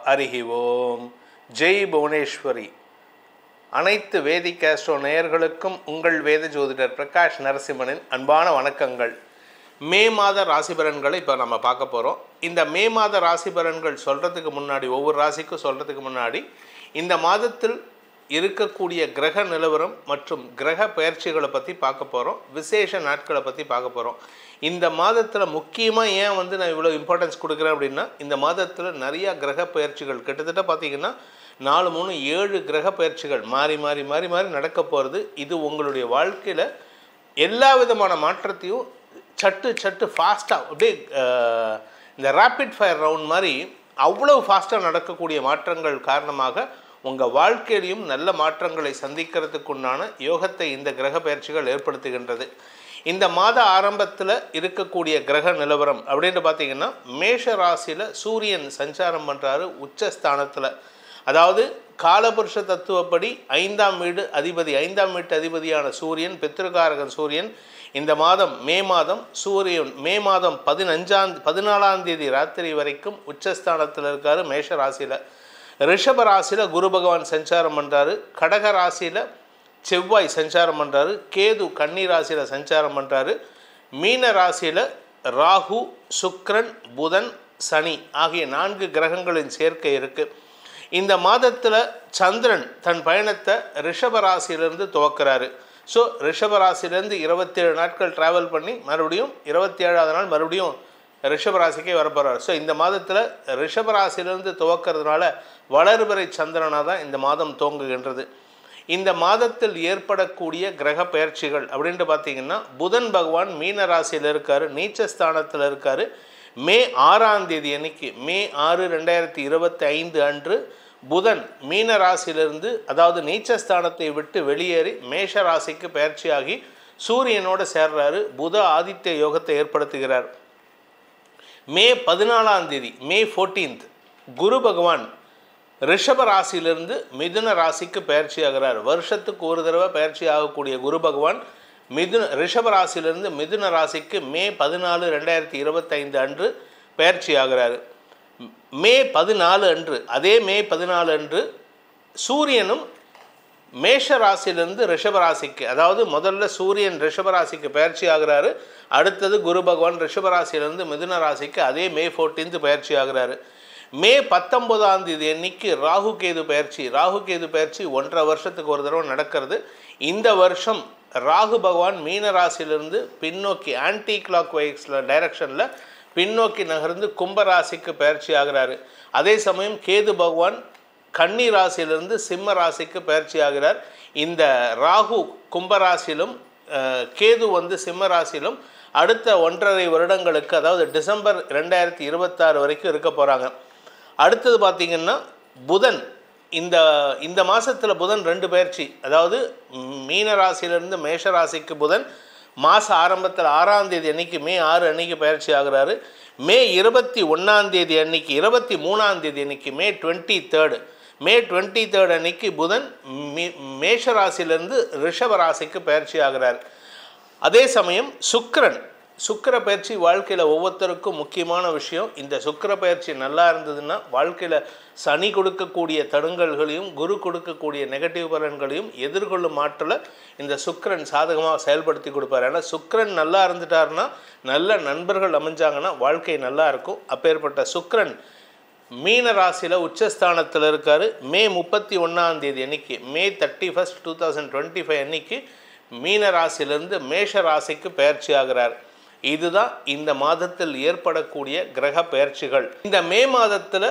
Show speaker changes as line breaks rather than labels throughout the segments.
ஹரிஹி ஓம். ஜெய் புவனேஸ்வரி. அனைத்து வேதிக் ஆஸ்ட்ரோ நேயர்களுக்கும் உங்கள் வேத ஜோதிடர் பிரகாஷ் நரசிம்மனின் அன்பான வணக்கங்கள். மே மாத ராசி பலன்களை இப்போ நம்ம பார்க்க போகிறோம். இந்த மே மாத ராசி பலன்கள் சொல்கிறதுக்கு முன்னாடி, ஒவ்வொரு ராசிக்கும் சொல்கிறதுக்கு முன்னாடி, இந்த மாதத்தில் இருக்கக்கூடிய கிரக நிலவரம் மற்றும் கிரக பயிற்சிகளை பற்றி பார்க்க போகிறோம். விசேஷ நாட்களை பற்றி பார்க்க போகிறோம். இந்த மாதத்தில் முக்கியமாக ஏன் நான் இவ்வளோ இம்பார்ட்டன்ஸ் கொடுக்குறேன் அப்படின்னா, இந்த மாதத்தில் நிறையா கிரக பயிற்சிகள் கிட்டத்தட்ட பார்த்திங்கன்னா 4-3-7 கிரக பயிற்சிகள் மாறி மாறி மாறி மாறி நடக்க போகிறது. இது உங்களுடைய வாழ்க்கையில் எல்லா விதமான மாற்றத்தையும் சட்டு ஃபாஸ்ட்டாக அப்படியே இந்த ரேப்பிட் ஃபயர் ரவுண்ட் மாதிரி அவ்வளோ ஃபாஸ்ட்டாக நடக்கக்கூடிய மாற்றங்கள் காரணமாக உங்கள் வாழ்க்கையிலையும் நல்ல மாற்றங்களை சந்திக்கிறதுக்குண்டான யோகத்தை இந்த கிரக பயிற்சிகள் ஏற்படுத்துகின்றது. இந்த மாத ஆரம்பத்தில் இருக்கக்கூடிய கிரக நிலவரம் அப்படின்னு பார்த்திங்கன்னா, மேஷ ராசியில் சூரியன் சஞ்சாரம் பண்ணுறாரு உச்சஸ்தானத்தில். அதாவது காலபுருஷ தத்துவப்படி 5ஆம் வீட்டு அதிபதியான சூரியன், பித்ருகாரகன் சூரியன் இந்த மாதம் மே மாதம் 14ஆம் தேதி ராத்திரி வரைக்கும் உச்சஸ்தானத்தில் இருக்கார் மேஷ ராசியில். ரிஷப ராசியில் குரு பகவான் சஞ்சாரம் பண்ணுறாரு. கடக ராசியில் செவ்வாய் சஞ்சாரம் பண்ணுறாரு. கேது கன்னி ராசியில் சஞ்சாரம் பண்ணுறாரு. மீன ராசியில் ராகு, சுக்கிரன், புதன், சனி ஆகிய 4 கிரகங்களின் சேர்க்கை இருக்குது. இந்த மாதத்தில் சந்திரன் தன் பயணத்தை ரிஷப ராசியிலேருந்து துவக்கிறாரு. ஸோ ரிஷப ராசியிலேருந்து 27 நாட்கள் ட்ராவல் பண்ணி மறுபடியும் 27ஆவது நாள் மறுபடியும் ரிஷபராசிக்கே வரப்போகிறார். ஸோ இந்த மாதத்தில் ரிஷபராசியிலிருந்து துவக்கிறதுனால வளர்பிறை சந்திரனாக தான் இந்த மாதம் துவங்குகின்றது. இந்த மாதத்தில் ஏற்படக்கூடிய கிரக பயிற்சிகள் அப்படின்ட்டு பார்த்திங்கன்னா, புதன் பகவான் மீன ராசியில் இருக்கார், நீச்சஸ்தானத்தில் இருக்கார். மே 6ஆம் தேதி அன்னைக்கு, மே 6, 2025 அன்று புதன் மீன ராசியிலிருந்து, அதாவது நீச்சஸ்தானத்தை விட்டு வெளியேறி மேஷ ராசிக்கு பயிற்சியாகி சூரியனோடு சேர்றாரு. புத ஆதித்ய யோகத்தை ஏற்படுத்துகிறார். மே 14ஆம் தேதி, மே 14th, குரு பகவான் ரிஷப ராசியிலிருந்து மிதுன ராசிக்கு பயிற்சி ஆகிறார். வருஷத்துக்கு ஒரு தடவை பயிற்சி ஆகக்கூடிய குரு பகவான் ரிஷப ராசியிலிருந்து மிதுன ராசிக்கு மே 14, 2025 அன்று பயிற்சி ஆகிறார். மே 14 அன்று, அதே மே 14 அன்று சூரியனும் மேஷ ராசியிலிருந்து ரிஷபராசிக்கு, அதாவது முதல்ல சூரியன் ரிஷபராசிக்கு பயிற்சி ஆகிறாரு. அடுத்தது குரு பகவான் ரிஷபராசியிலிருந்து மிதுன ராசிக்கு அதே மே 14th பயிற்சி ஆகிறாரு. மே 19ஆம் தேதி அன்னைக்கு ராகு கேது பயிற்சி 1.5 வருஷத்துக்கு ஒரு தடவை நடக்கிறது. இந்த வருஷம் ராகு பகவான் மீன ராசியிலிருந்து பின்னோக்கி ஆன்டி கிளாக் வைஸில் டைரக்ஷனில் பின்னோக்கி நகர்ந்து கும்பராசிக்கு பயிற்சி ஆகிறாரு. அதே சமயம் கேது பகவான் கன்னி ராசியிலிருந்து சிம்ம ராசிக்கு பயிற்சி ஆகிறார். இந்த ராகு கும்பராசியிலும் கேது சிம்ம ராசியிலும் அடுத்த 1.5 வருடங்களுக்கு, அதாவது டிசம்பர் 2026 வரைக்கும் இருக்க போகிறாங்க. அடுத்தது பார்த்திங்கன்னா புதன், இந்த மாதத்தில் புதன் 2 பயிற்சி, அதாவது மீன ராசியிலிருந்து மேஷ ராசிக்கு புதன் மாத ஆரம்பத்தில் 6ஆம் தேதி அன்னைக்கு, மே 6 அன்னைக்கு பயிற்சி ஆகிறாரு. மே 21ஆம் தேதி அன்னைக்கு, 23ஆம் தேதி அன்னைக்கு, மே 23rd அன்னைக்கு புதன் மேஷ ராசியிலிருந்து ரிஷப ராசிக்கு பயிற்சி ஆகிறார். அதே சமயம் சுக்கிர பயிற்சி வாழ்க்கையில் ஒவ்வொருத்தருக்கும் முக்கியமான விஷயம். இந்த சுக்கிர பயிற்சி நல்லா இருந்ததுன்னா வாழ்க்கையில் சனி கொடுக்கக்கூடிய தடுங்கல்களையும் குரு கொடுக்கக்கூடிய நெகட்டிவ் பலன்களையும் எதிர்கொள்ளும் ஆற்றலை இந்த சுக்கிரன் சாதகமாக செயல்படுத்தி கொடுப்பார். ஏன்னா சுக்கிரன் நல்லா இருந்துட்டாருன்னா, நல்ல நண்பர்கள் அமைஞ்சாங்கன்னா வாழ்க்கை நல்லா இருக்கும். அப்பேற்பட்ட சுக்கிரன் மீன ராசியில் உச்சஸ்தானத்தில் இருக்கார். மே 31ஆம் தேதி அன்னைக்கு, மே 31, 2025 அன்னைக்கு மீன ராசியிலிருந்து மேஷ ராசிக்கு பயிற்சி ஆகிறார். இதுதான் இந்த மாதத்தில் ஏற்படக்கூடிய கிரக பயிற்சிகள். இந்த மே மாதத்தில்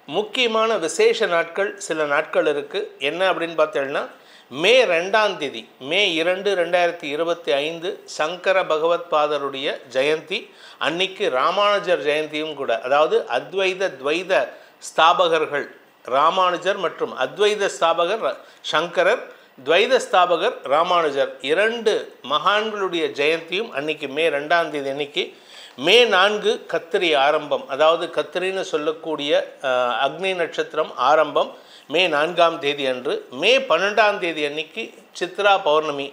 முக்கியமான விசேஷ நாட்கள் சில நாட்கள் இருக்குது. என்ன அப்படின்னு பார்த்தீங்கன்னா, மே 2ஆம் தேதி, மே 2, 2025 சங்கர பகவத் பாதருடைய ஜெயந்தி. அன்னைக்கு ராமானுஜர் ஜெயந்தியும் கூட. அதாவது துவைத ஸ்தாபகர்கள் ராமானுஜர் மற்றும் அத்வைத ஸ்தாபகர் சங்கரர், துவைத ஸ்தாபகர் ராமானுஜர் 2 மகான்களுடைய ஜெயந்தியும் அன்னைக்கு மே 2ஆம் தேதி அன்னைக்கு. மே 4 கத்திரி ஆரம்பம், அதாவது கத்திரின்னு சொல்லக்கூடிய அக்னி நட்சத்திரம் ஆரம்பம் மே 4ஆம் தேதி அன்று. மே 12ஆம் தேதி அன்னைக்கு சித்ரா பௌர்ணமி.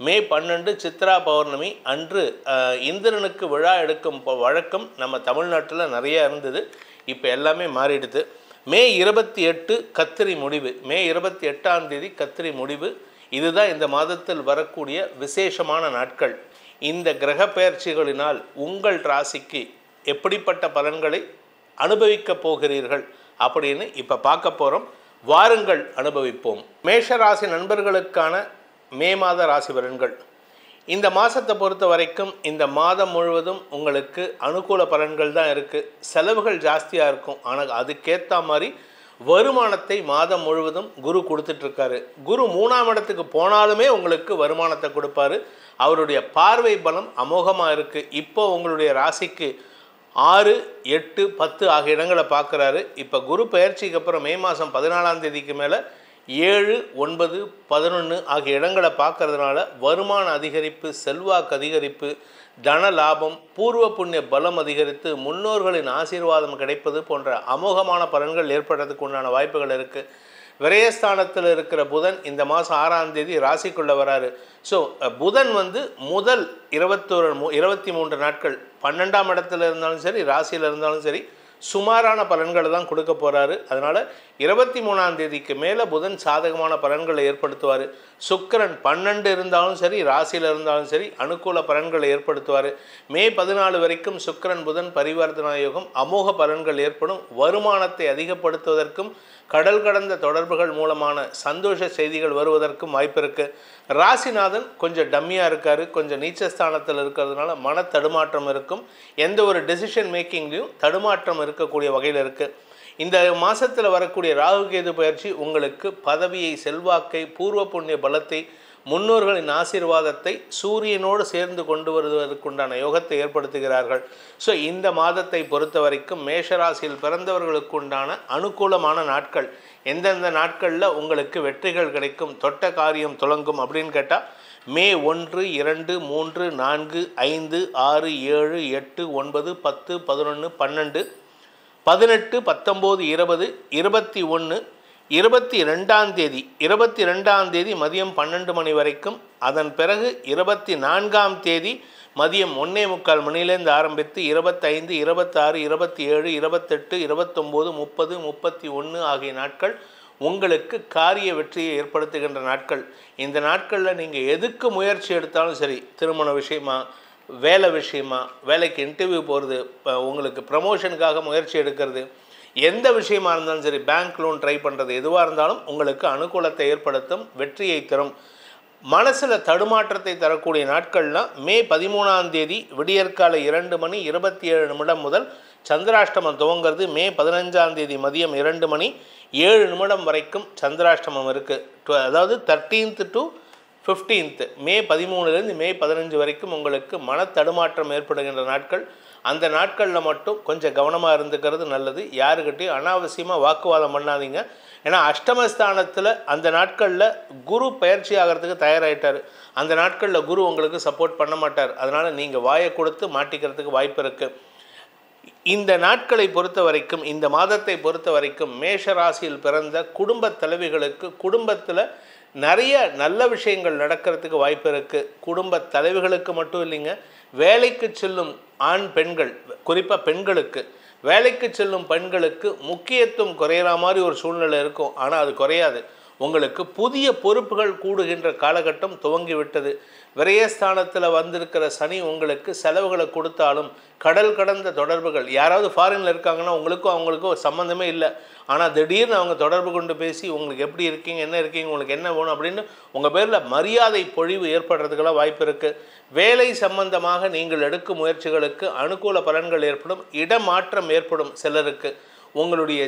மே 12 சித்ரா பௌர்ணமி அன்று இந்திரனுக்கு விழா எடுக்கும் வழக்கம் நம்ம தமிழ்நாட்டில் நிறைய இருந்தது. இப்போ எல்லாமே மாறிடுது. மே 28 கத்திரி முடிவு, மே 28ஆம் தேதி கத்திரி முடிவு. இதுதான் இந்த மாதத்தில் வரக்கூடிய விசேஷமான நாட்கள். இந்த கிரக பெயர்ச்சிகளினால் உங்கள் ராசிக்கு எப்படிப்பட்ட பலன்களை அனுபவிக்கப் போகிறீர்கள் அப்படின்னு இப்போ பார்க்க போகிறோம். வாருங்கள் அனுபவிப்போம். மேஷராசி நண்பர்களுக்கான மே மாத ராசி பலன்கள். இந்த மாதத்தை பொறுத்த வரைக்கும் இந்த மாதம் முழுவதும் உங்களுக்கு அனுகூல பலன்கள் தான் இருக்குது. செலவுகள் ஜாஸ்தியாக இருக்கும், ஆனால் அதுக்கேற்ற மாதிரி வருமானத்தை மாதம் முழுவதும் குரு கொடுத்துட்ருக்காரு. குரு 3ஆம் இடத்துக்கு போனாலுமே உங்களுக்கு வருமானத்தை கொடுப்பாரு. அவருடைய பார்வை பலம் அமோகமாக இருக்குது. இப்போ உங்களுடைய ராசிக்கு 6, 8, 10 ஆகிய இடங்களை பார்க்குறாரு. இப்போ குரு பெயர்ச்சிக்கு அப்புறம் மே மாதம் 14ஆம் தேதிக்கு மேலே 7, 9, 11 ஆகிய இடங்களை பார்க்கறதுனால வருமான அதிகரிப்பு, செல்வாக்கு அதிகரிப்பு, தன லாபம், பூர்வ புண்ணிய பலம் அதிகரித்து முன்னோர்களின் ஆசீர்வாதம் கிடைப்பது போன்ற அமோகமான பலன்கள் ஏற்படுறதுக்கு உண்டான வாய்ப்புகள் இருக்குது. விரயஸ்தானத்தில் இருக்கிற புதன் இந்த மாதம் 6ஆம் தேதி ராசிக்குள்ளே வராரு. ஸோ புதன் முதல் 23 நாட்கள் 12ஆம் இடத்துல இருந்தாலும் சரி, ராசியில் இருந்தாலும் சரி, சுமாரான பலன்களை தான் கொடுக்க போகிறாரு. அதனால் 23ஆம் தேதிக்கு மேலே புதன் சாதகமான பலன்களை ஏற்படுத்துவார். சுக்கிரன் 12 இருந்தாலும் சரி, ராசியில் இருந்தாலும் சரி, அனுகூல பலன்களை ஏற்படுத்துவார். மே 14 வரைக்கும் சுக்கிரன் புதன் பரிவர்த்தனா யோகம், அமோக பலன்கள் ஏற்படும். வருமானத்தை அதிகப்படுத்துவதற்கும் கடல் கடந்த தொடர்புகள் மூலமான சந்தோஷ செய்திகள் வருவதற்கும் வாய்ப்பு இருக்குது. ராசிநாதன் கொஞ்சம் டம்மியாக இருக்கார், கொஞ்சம் நீச்சஸ்தானத்தில் இருக்கிறதுனால மன தடுமாற்றம் இருக்கும். எந்த ஒரு டெசிஷன் மேக்கிங்லையும் தடுமாற்றம் இருக்கக்கூடிய வகையில் இருக்குது. இந்த மாதத்தில் வரக்கூடிய ராகு கேது பயிற்சி உங்களுக்கு பதவியை, செல்வாக்கை, பூர்வ புண்ணிய பலத்தை, முன்னோர்களின் ஆசீர்வாதத்தை சூரியனோடு சேர்ந்து கொண்டு வருவதற்குண்டான யோகத்தை ஏற்படுத்துகிறார்கள். ஸோ இந்த மாதத்தை பொறுத்த வரைக்கும் மேஷராசியில் பிறந்தவர்களுக்கு உண்டான அனுகூலமான நாட்கள். எந்தெந்த நாட்களில் உங்களுக்கு வெற்றிகள் கிடைக்கும், தொட்ட காரியம் துலங்கும் அப்படின்னு கேட்டால் மே 1, 2, 3, 4, 5, 6, 7, 8, 9, 10, 11, 12, 18, 19, 20, 21, 22ஆம் தேதி மதியம் 12 மணி வரைக்கும், அதன் பிறகு 24ஆம் தேதி மதியம் 1:45 மணிலேருந்து ஆரம்பித்து 25, 26, 27, 28, 29, 30, 31 ஆகிய நாட்கள் உங்களுக்கு காரிய வெற்றியை ஏற்படுத்துகின்ற நாட்கள். இந்த நாட்களில் நீங்கள் எதுக்கு முயற்சி எடுத்தாலும் சரி, திருமண விஷயமா, வேலை விஷயமா, வேலைக்கு இன்டர்வியூ போகிறது, உங்களுக்கு ப்ரமோஷனுக்காக முயற்சி எடுக்கிறது, எந்த விஷயமா இருந்தாலும் சரி, பேங்க் லோன் ட்ரை பண்ணுறது, எதுவாக இருந்தாலும் உங்களுக்கு அனுகூலத்தை ஏற்படுத்தும், வெற்றியை தரும். மனசில் தடுமாற்றத்தை தரக்கூடிய நாட்கள்லாம் மே 13ஆம் தேதி விடியற்காலை 2 மணி 27 நிமிடம் முதல் சந்திராஷ்டமம் துவங்கிறது. மே 15ஆம் தேதி மதியம் 2 மணி 7 நிமிடம் வரைக்கும் சந்திராஷ்டமம் இருக்குது. அதாவது 13th to 15th, மே 13லேருந்து மே 15 வரைக்கும் உங்களுக்கு மன தடுமாற்றம் ஏற்படுகின்ற நாட்கள். அந்த நாட்களில் மட்டும் கொஞ்சம் கவனமாக இருந்துக்கிறது நல்லது. யாருக்கிட்டையும் அனாவசியமாக வாக்குவாதம் பண்ணாதீங்க. ஏன்னா அஷ்டமஸ்தானத்தில் அந்த நாட்களில் குரு பயிற்சி ஆகிறதுக்கு தயாராகிட்டார். அந்த நாட்களில் குரு உங்களுக்கு சப்போர்ட் பண்ண மாட்டார். அதனால் நீங்கள் வாயை கொடுத்து மாட்டிக்கிறதுக்கு வாய்ப்பு இருக்குது. இந்த நாட்களை பொறுத்த வரைக்கும், இந்த மாதத்தை பொறுத்த வரைக்கும் மேஷராசியில் பிறந்த குடும்ப தலைவிகளுக்கு குடும்பத்தில் நிறைய நல்ல விஷயங்கள் நடக்கிறதுக்கு வாய்ப்பு இருக்குது. குடும்ப தலைவிகளுக்கு மட்டும் இல்லைங்க, வேலைக்கு செல்லும் ஆண் பெண்கள், குறிப்பாக பெண்களுக்கு, வேலைக்கு செல்லும் பெண்களுக்கு முக்கியத்துவம் குறையிற மாதிரி ஒரு சூழ்நிலை இருக்கும். ஆனால் அது குறையாது. உங்களுக்கு புதிய பொறுப்புகள் கூடுகின்ற காலகட்டம் துவங்கிவிட்டது. விரயஸ்தானத்தில் வந்திருக்கிற சனி உங்களுக்கு செலவுகளை கொடுத்தாலும் கடல் கடந்த தொடர்புகள், யாராவது ஃபாரினில் இருக்காங்கன்னா உங்களுக்கும் அவங்களுக்கும் சம்மந்தமே இல்லை, ஆனால் திடீர்னு அவங்க தொடர்பு கொண்டு பேசி உங்களுக்கு எப்படி இருக்கீங்க, என்ன இருக்கீங்க, உங்களுக்கு என்ன வேணும் அப்படின்னு உங்கள் பேரில் மரியாதை பொழிவு ஏற்படுறதுக்கெல்லாம் வாய்ப்பு இருக்குது. வேலை சம்பந்தமாக நீங்கள் எடுக்கும் முயற்சிகளுக்கு அனுகூல பலன்கள் ஏற்படும். இடமாற்றம் ஏற்படும். சிலருக்கு உங்களுடைய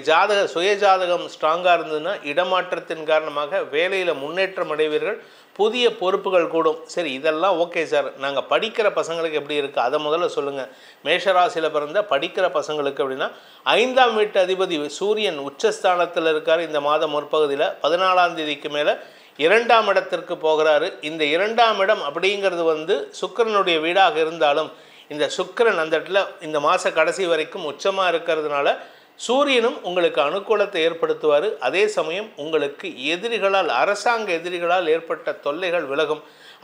சுய ஜாதகம் ஸ்ட்ராங்காக இருந்ததுன்னா இடமாற்றத்தின் காரணமாக வேலையில் முன்னேற்றம் அடைவீர்கள். புதிய பொறுப்புகள் கூடும். சரி, இதெல்லாம் ஓகே சார், நாங்கள் படிக்கிற பசங்களுக்கு எப்படி இருக்குது அதை முதல்ல சொல்லுங்கள். மேஷராசியில் பிறந்த படிக்கிற பசங்களுக்கு அப்படின்னா 5ஆம் வீட்டு அதிபதி சூரியன் உச்சஸ்தானத்தில் இருக்கார். இந்த மாதம் முற்பகுதியில் 14ஆம் தேதிக்கு மேலே 2ஆம் இடத்திற்கு போகிறாரு. இந்த 2ஆம் இடம் அப்படிங்கிறது சுக்கிரனுடைய வீடாக இருந்தாலும் இந்த சுக்கிரன் அந்த இடத்துல இந்த மாத கடைசி வரைக்கும் உச்சமாக இருக்கிறதுனால சூரியனும் உங்களுக்கு அனுகூலத்தை ஏற்படுத்துவார். அதே சமயம் உங்களுக்கு எதிரிகளால், அரசாங்க எதிரிகளால் ஏற்பட்ட தொல்லைகள் விலகும்.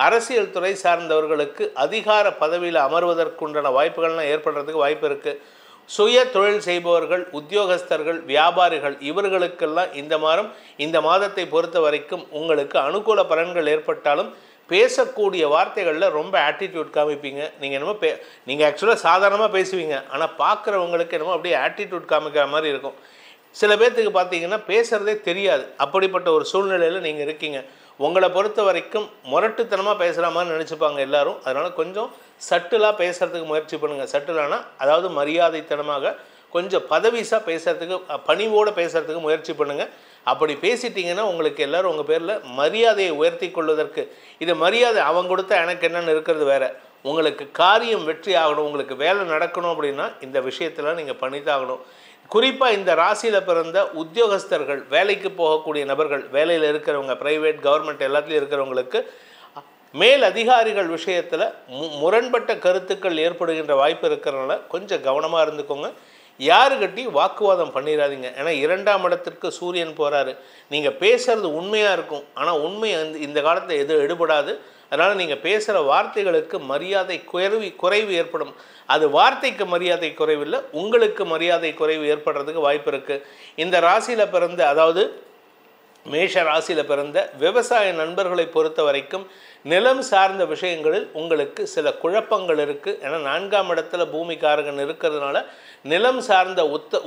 அரசியல் துறை சார்ந்தவர்களுக்கு அதிகார பதவியில் அமர்வதற்குண்டான வாய்ப்புகள்லாம் ஏற்படுறதுக்கு வாய்ப்பு இருக்குது. சுய தொழில் செய்பவர்கள், உத்தியோகஸ்தர்கள், வியாபாரிகள் இவர்களுக்கெல்லாம் இந்த மாதத்தை பொறுத்த வரைக்கும் உங்களுக்கு அனுகூல பலன்கள் ஏற்பட்டாலும் பேசக்கூடிய வார்த்தைகளில் ரொம்ப ஆட்டிடியூட் காமிப்பீங்க. நீங்கள் ஆக்சுவலாக சாதாரணமாக பேசுவீங்க, ஆனால் பார்க்குறவங்களுக்கு என்னமோ அப்படியே ஆட்டிடியூட் காமிக்கிற மாதிரி இருக்கும். சில பேர்த்துக்கு பார்த்தீங்கன்னா பேசுகிறதே தெரியாது. அப்படிப்பட்ட ஒரு சூழ்நிலையில் நீங்கள் இருக்கீங்க. உங்களை பொறுத்த வரைக்கும் முரட்டுத்தனமாக பேசுகிற மாதிரி நினச்சிப்பாங்க எல்லாரும். அதனால் கொஞ்சம் சட்டிலாக பேசுகிறதுக்கு முயற்சி பண்ணுங்கள். சட்டிலானா அதாவது மரியாதைத்தனமாக கொஞ்சம் பதவிசாக பேசுகிறதுக்கு, பணிவோடு பேசுகிறதுக்கு முயற்சி பண்ணுங்கள். அப்படி பேசிட்டிங்கன்னா உங்களுக்கு எல்லோரும் உங்கள் பேரில் மரியாதையை உயர்த்தி கொள்வதற்கு, இது மரியாதை அவங்க கொடுத்தா எனக்கு என்னென்னு இருக்கிறது வேறு. உங்களுக்கு காரியம் வெற்றி ஆகணும், உங்களுக்கு வேலை நடக்கணும் அப்படின்னா இந்த விஷயத்தில் நீங்கள் பண்ணித்தாகணும். குறிப்பாக இந்த ராசியில் பிறந்த உத்தியோகஸ்தர்கள், வேலைக்கு போகக்கூடிய நபர்கள், வேலையில் இருக்கிறவங்க, ப்ரைவேட் கவர்மெண்ட் எல்லாத்துலேயும் இருக்கிறவங்களுக்கு மேல் அதிகாரிகள் விஷயத்தில் முரண்பட்ட கருத்துக்கள் ஏற்படுகின்ற வாய்ப்பு இருக்கிறனால கொஞ்சம் கவனமாக இருந்துக்கோங்க. யாருக்கிட்டையும் வாக்குவாதம் பண்ணிடாதீங்க. ஏன்னா 2ஆம் இடத்திற்கு சூரியன் போகிறாரு. நீங்கள் பேசுகிறது உண்மையாக இருக்கும், ஆனால் உண்மை இந்த காலத்தில் எடுபடாது. அதனால் நீங்கள் பேசுகிற வார்த்தைகளுக்கு மரியாதை குறைவு ஏற்படும். அது வார்த்தைக்கு மரியாதை குறைவில்லை, உங்களுக்கு மரியாதை குறைவு ஏற்படுறதுக்கு வாய்ப்பு இருக்குது. இந்த ராசியில் பிறந்த, அதாவது மேஷ ராசியில் பிறந்த விவசாய நண்பர்களை பொறுத்த வரைக்கும் நிலம் சார்ந்த விஷயங்களில் உங்களுக்கு சில குழப்பங்கள் இருக்குது. ஏன்னா 4ஆம் இடத்துல பூமிக்காரகன் இருக்கிறதுனால நிலம் சார்ந்த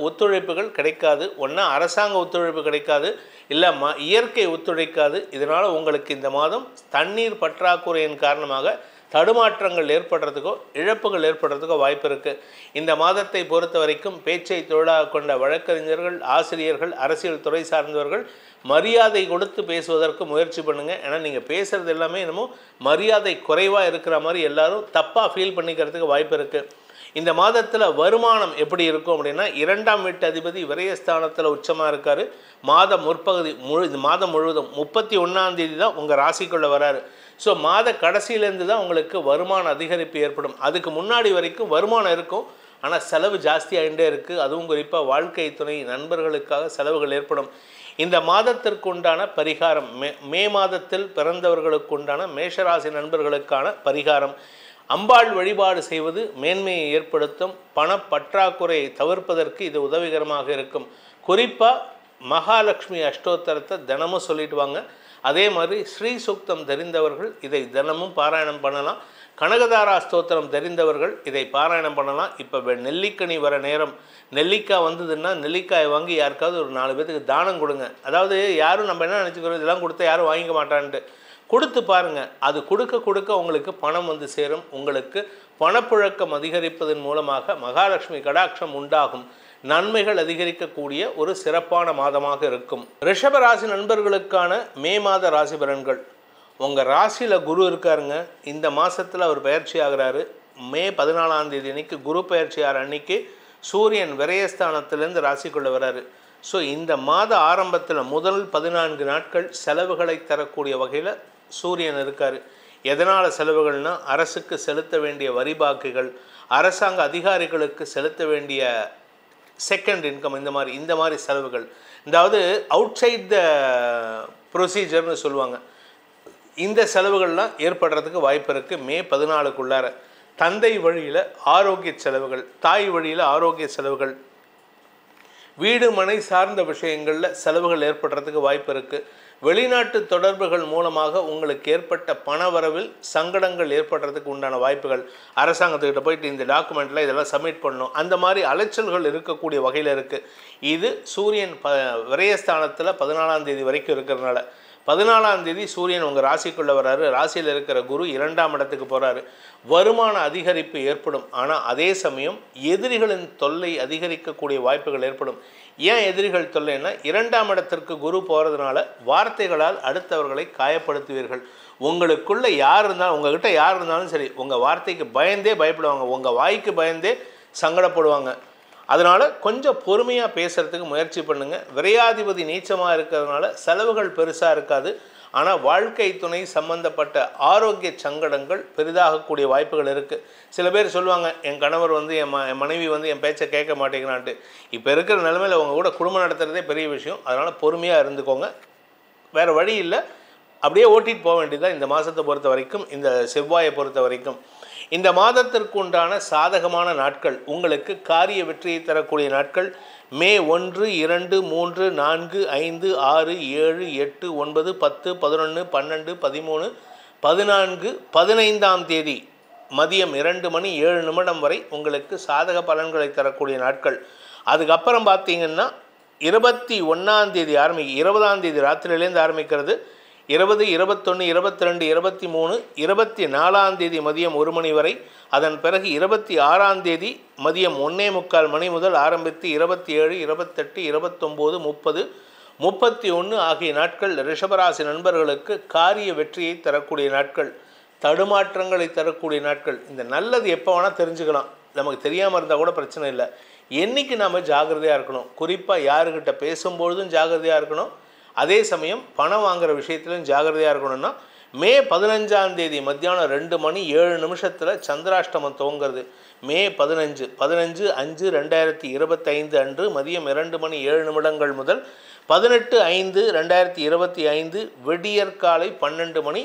ஒத்துழைப்புகள் கிடைக்காது. ஒன்றா அரசாங்க ஒத்துழைப்பு கிடைக்காது, இல்லை இயற்கை ஒத்துழைக்காது. இதனால் உங்களுக்கு இந்த மாதம் தண்ணீர் பற்றாக்குறையின் காரணமாக தடுமாற்றங்கள் ஏற்படுறதுக்கோ இழப்புகள் ஏற்படுறதுக்கோ வாய்ப்பு இருக்குது. இந்த மாதத்தை பொறுத்த வரைக்கும் பேச்சை தொழிலாக கொண்ட வழக்கறிஞர்கள், ஆசிரியர்கள், அரசியல் துறை சார்ந்தவர்கள் மரியாதை கொடுத்து பேசுவதற்கு முயற்சி பண்ணுங்கள். ஏன்னா நீங்கள் பேசுகிறது எல்லாமே என்னமோ மரியாதை குறைவாக இருக்கிற மாதிரி எல்லாரும் தப்பாக ஃபீல் பண்ணிக்கிறதுக்கு வாய்ப்பு இருக்குது. இந்த மாதத்தில் வருமானம் எப்படி இருக்கும் அப்படின்னா, 2ஆம் வீட்டு அதிபதி விரயஸ்தானத்தில் உச்சமாக இருக்கார். மாதம் முழுவதும் 31ஆம் தேதி தான் உங்கள் ராசிக்குள்ளே வராரு. ஸோ மாத கடைசியிலேருந்து தான் உங்களுக்கு வருமான அதிகரிப்பு ஏற்படும். அதுக்கு முன்னாடி வரைக்கும் வருமானம் இருக்கும், ஆனால் செலவு ஜாஸ்தியாகிட்டே இருக்குது. அதுவும் குறிப்பாக வாழ்க்கை துணை, நண்பர்களுக்காக செலவுகள் ஏற்படும். இந்த மாதத்திற்கு உண்டான பரிகாரம், மே மாதத்தில் பிறந்தவர்களுக்கு உண்டான மேஷராசி நண்பர்களுக்கான பரிகாரம், அம்பாள் வழிபாடு செய்வது மேன்மையை ஏற்படுத்தும். பணப்பற்றாக்குறையை தவிர்ப்பதற்கு இது உதவிகரமாக இருக்கும். குறிப்பாக மகாலட்சுமி அஷ்டோத்தரத்தை தினமும் சொல்லிட்டு வாங்க. அதே மாதிரி ஸ்ரீ சூக்தம் தெரிந்தவர்கள் இதை தினமும் பாராயணம் பண்ணலாம். கனகதாரா ஸ்தோத்திரம் தெரிந்தவர்கள் இதை பாராயணம் பண்ணலாம். இப்போ நெல்லிக்கனி வர நேரம், நெல்லிக்காய் வந்ததுன்னா நெல்லிக்காயை வாங்கி யாருக்காவது ஒரு 4 பேருக்கு தானம் கொடுங்க. அதாவது யாரும் நம்ம என்ன நினச்சிக்கிறோம், இதெல்லாம் கொடுத்தா யாரும் வாங்கிக்க மாட்டான்ட்டு, கொடுத்து பாருங்கள். அது கொடுக்க உங்களுக்கு பணம் வந்து சேரும். உங்களுக்கு பணப்புழக்கம் அதிகரிப்பதன் மூலமாக மகாலட்சுமி கடாட்சம் உண்டாகும். நன்மைகள் அதிகரிக்கக்கூடிய ஒரு சிறப்பான மாதமாக இருக்கும். ரிஷபராசி நண்பர்களுக்கான மே மாத ராசி பலன்கள். உங்கள் ராசியில் குரு இருக்காருங்க. இந்த மாதத்தில் அவர் பயிற்சி ஆகிறாரு. மே 14ஆம் தேதி அன்னைக்கு குரு பயிற்சி ஆகிற அன்னைக்கு சூரியன் விரயஸ்தானத்திலேருந்து ராசிக்குள்ளே வராரு. ஸோ இந்த மாத ஆரம்பத்தில் முதல் 14 நாட்கள் செலவுகளை தரக்கூடிய வகையில் சூரியன் இருக்கார். எதனால் செலவுகள்னால், அரசுக்கு செலுத்த வேண்டிய வரி பாக்குகள், அரசாங்க அதிகாரிகளுக்கு செலுத்த வேண்டிய செகண்ட் இன்கம், இந்த மாதிரி செலவுகள், அதாவது அவுட் சைட் த ப்ரொசீஜர்னு சொல்லுவாங்க. இந்த செலவுகள்லாம் ஏற்படுறதுக்கு வாய்ப்பு இருக்குது. மே 14க்குள்ளார தந்தை வழியில் ஆரோக்கிய செலவுகள், தாய் வழியில் ஆரோக்கிய செலவுகள், வீடு மனை சார்ந்த விஷயங்களில் செலவுகள் ஏற்படுறதுக்கு வாய்ப்பு இருக்குது. வெளிநாட்டு தொடர்புகள் மூலமாக உங்களுக்கு ஏற்பட்ட பண வரவில் சங்கடங்கள் ஏற்படுறதுக்கு உண்டான வாய்ப்புகள், அரசாங்கத்துக்கிட்ட போயிட்டு இந்த டாக்குமெண்ட்டில் இதெல்லாம் சப்மிட் பண்ணணும், அந்த மாதிரி அலைச்சல்கள் இருக்கக்கூடிய வகையில் இருக்குது. இது சூரியன் விரயஸ்தானத்தில் 14ஆம் தேதி வரைக்கும் இருக்கிறதுனால 14ஆம் தேதி சூரியன் உங்கள் ராசிக்குள்ளே வராரு. ராசியில் இருக்கிற குரு 2ஆம் இடத்துக்கு போகிறாரு. வருமான அதிகரிப்பு ஏற்படும். ஆனால் அதே சமயம் எதிரிகளின் தொல்லை அதிகரிக்கக்கூடிய வாய்ப்புகள் ஏற்படும். ஏன் எதிரிகள் தொல்லைன்னா, 2ஆம் இடத்திற்கு குரு போகிறதுனால வார்த்தைகளால் அடுத்தவர்களை காயப்படுத்துவீர்கள். உங்களுக்குள்ளே யார் இருந்தாலும், உங்கள்கிட்ட யார் இருந்தாலும் சரி, உங்கள் வார்த்தைக்கு பயந்தே பயப்படுவாங்க, உங்கள் வாய்க்கு பயந்தே சங்கடப்படுவாங்க. அதனால் கொஞ்சம் பொறுமையாக பேசுகிறதுக்கு முயற்சி பண்ணுங்கள். விரையாதிபதி நீச்சமாக இருக்கிறதுனால செலவுகள் பெருசாக இருக்காது. ஆனால் வாழ்க்கை துணை சம்பந்தப்பட்ட ஆரோக்கிய சங்கடங்கள் பெரிதாகக்கூடிய வாய்ப்புகள் இருக்குது. சில பேர் சொல்லுவாங்க, என் கணவர் என் மனைவி என் பேச்சை கேட்க மாட்டேங்கிறான்ட்டு. இப்போ இருக்கிற நிலைமையில் அவங்க கூட குடும்பம் நடத்துகிறதே பெரிய விஷயம். அதனால் பொறுமையாக இருந்துக்கோங்க. வேறு வழி இல்லை, அப்படியே ஓட்டிகிட்டு போக வேண்டியதுதான் இந்த மாதத்தை பொறுத்த வரைக்கும், இந்த செவ்வாயை பொறுத்த வரைக்கும். இந்த மாதத்திற்கு உண்டான சாதகமான நாட்கள், உங்களுக்கு காரிய வெற்றியை தரக்கூடிய நாட்கள் மே 1, 2, 3, 4, 5, 6, 7, 8, 9, 10, 11, 12, 13, 14, 15ஆம் தேதி மதியம் 2 மணி 7 நிமிடம் வரை உங்களுக்கு சாதக பலன்களை தரக்கூடிய நாட்கள். அதுக்கப்புறம் பார்த்தீங்கன்னா 21ஆம் தேதி 20ஆம் தேதி ராத்திரியிலேருந்து ஆரம்பிக்கிறது. 20, 21, 22, 23, 24ஆம் தேதி மதியம் 1 மணி வரை. அதன் பிறகு 26ஆம் தேதி மதியம் 1:45 மணி முதல் ஆரம்பித்து 27, 28, 29, 30, 31 ஆகிய நாட்கள் ரிஷபராசி நண்பர்களுக்கு காரிய வெற்றியை தரக்கூடிய நாட்கள், தடுமாற்றங்களை தரக்கூடிய நாட்கள். இந்த நல்லது எப்போ வேணால் தெரிஞ்சுக்கலாம், நமக்கு தெரியாமல் இருந்தால் கூட பிரச்சனை இல்லை. என்றைக்கு நாம் ஜாகிரதையாக இருக்கணும், குறிப்பாக யாருக்கிட்ட பேசும்பொழுதும் ஜாகிரதையாக இருக்கணும், அதே சமயம் பணம் வாங்குகிற விஷயத்துலையும் ஜாகிரதையாக இருக்கணும்னா மே 15ஆம் தேதி மத்தியானம் 2 மணி 7 நிமிஷத்தில் சந்திராஷ்டமம் துவங்கிறது. மே 15, 15/5/2025 அன்று மதியம் 2 மணி 7 நிமிடங்கள் முதல் 18/5/2025 விடியற்காலை 12 மணி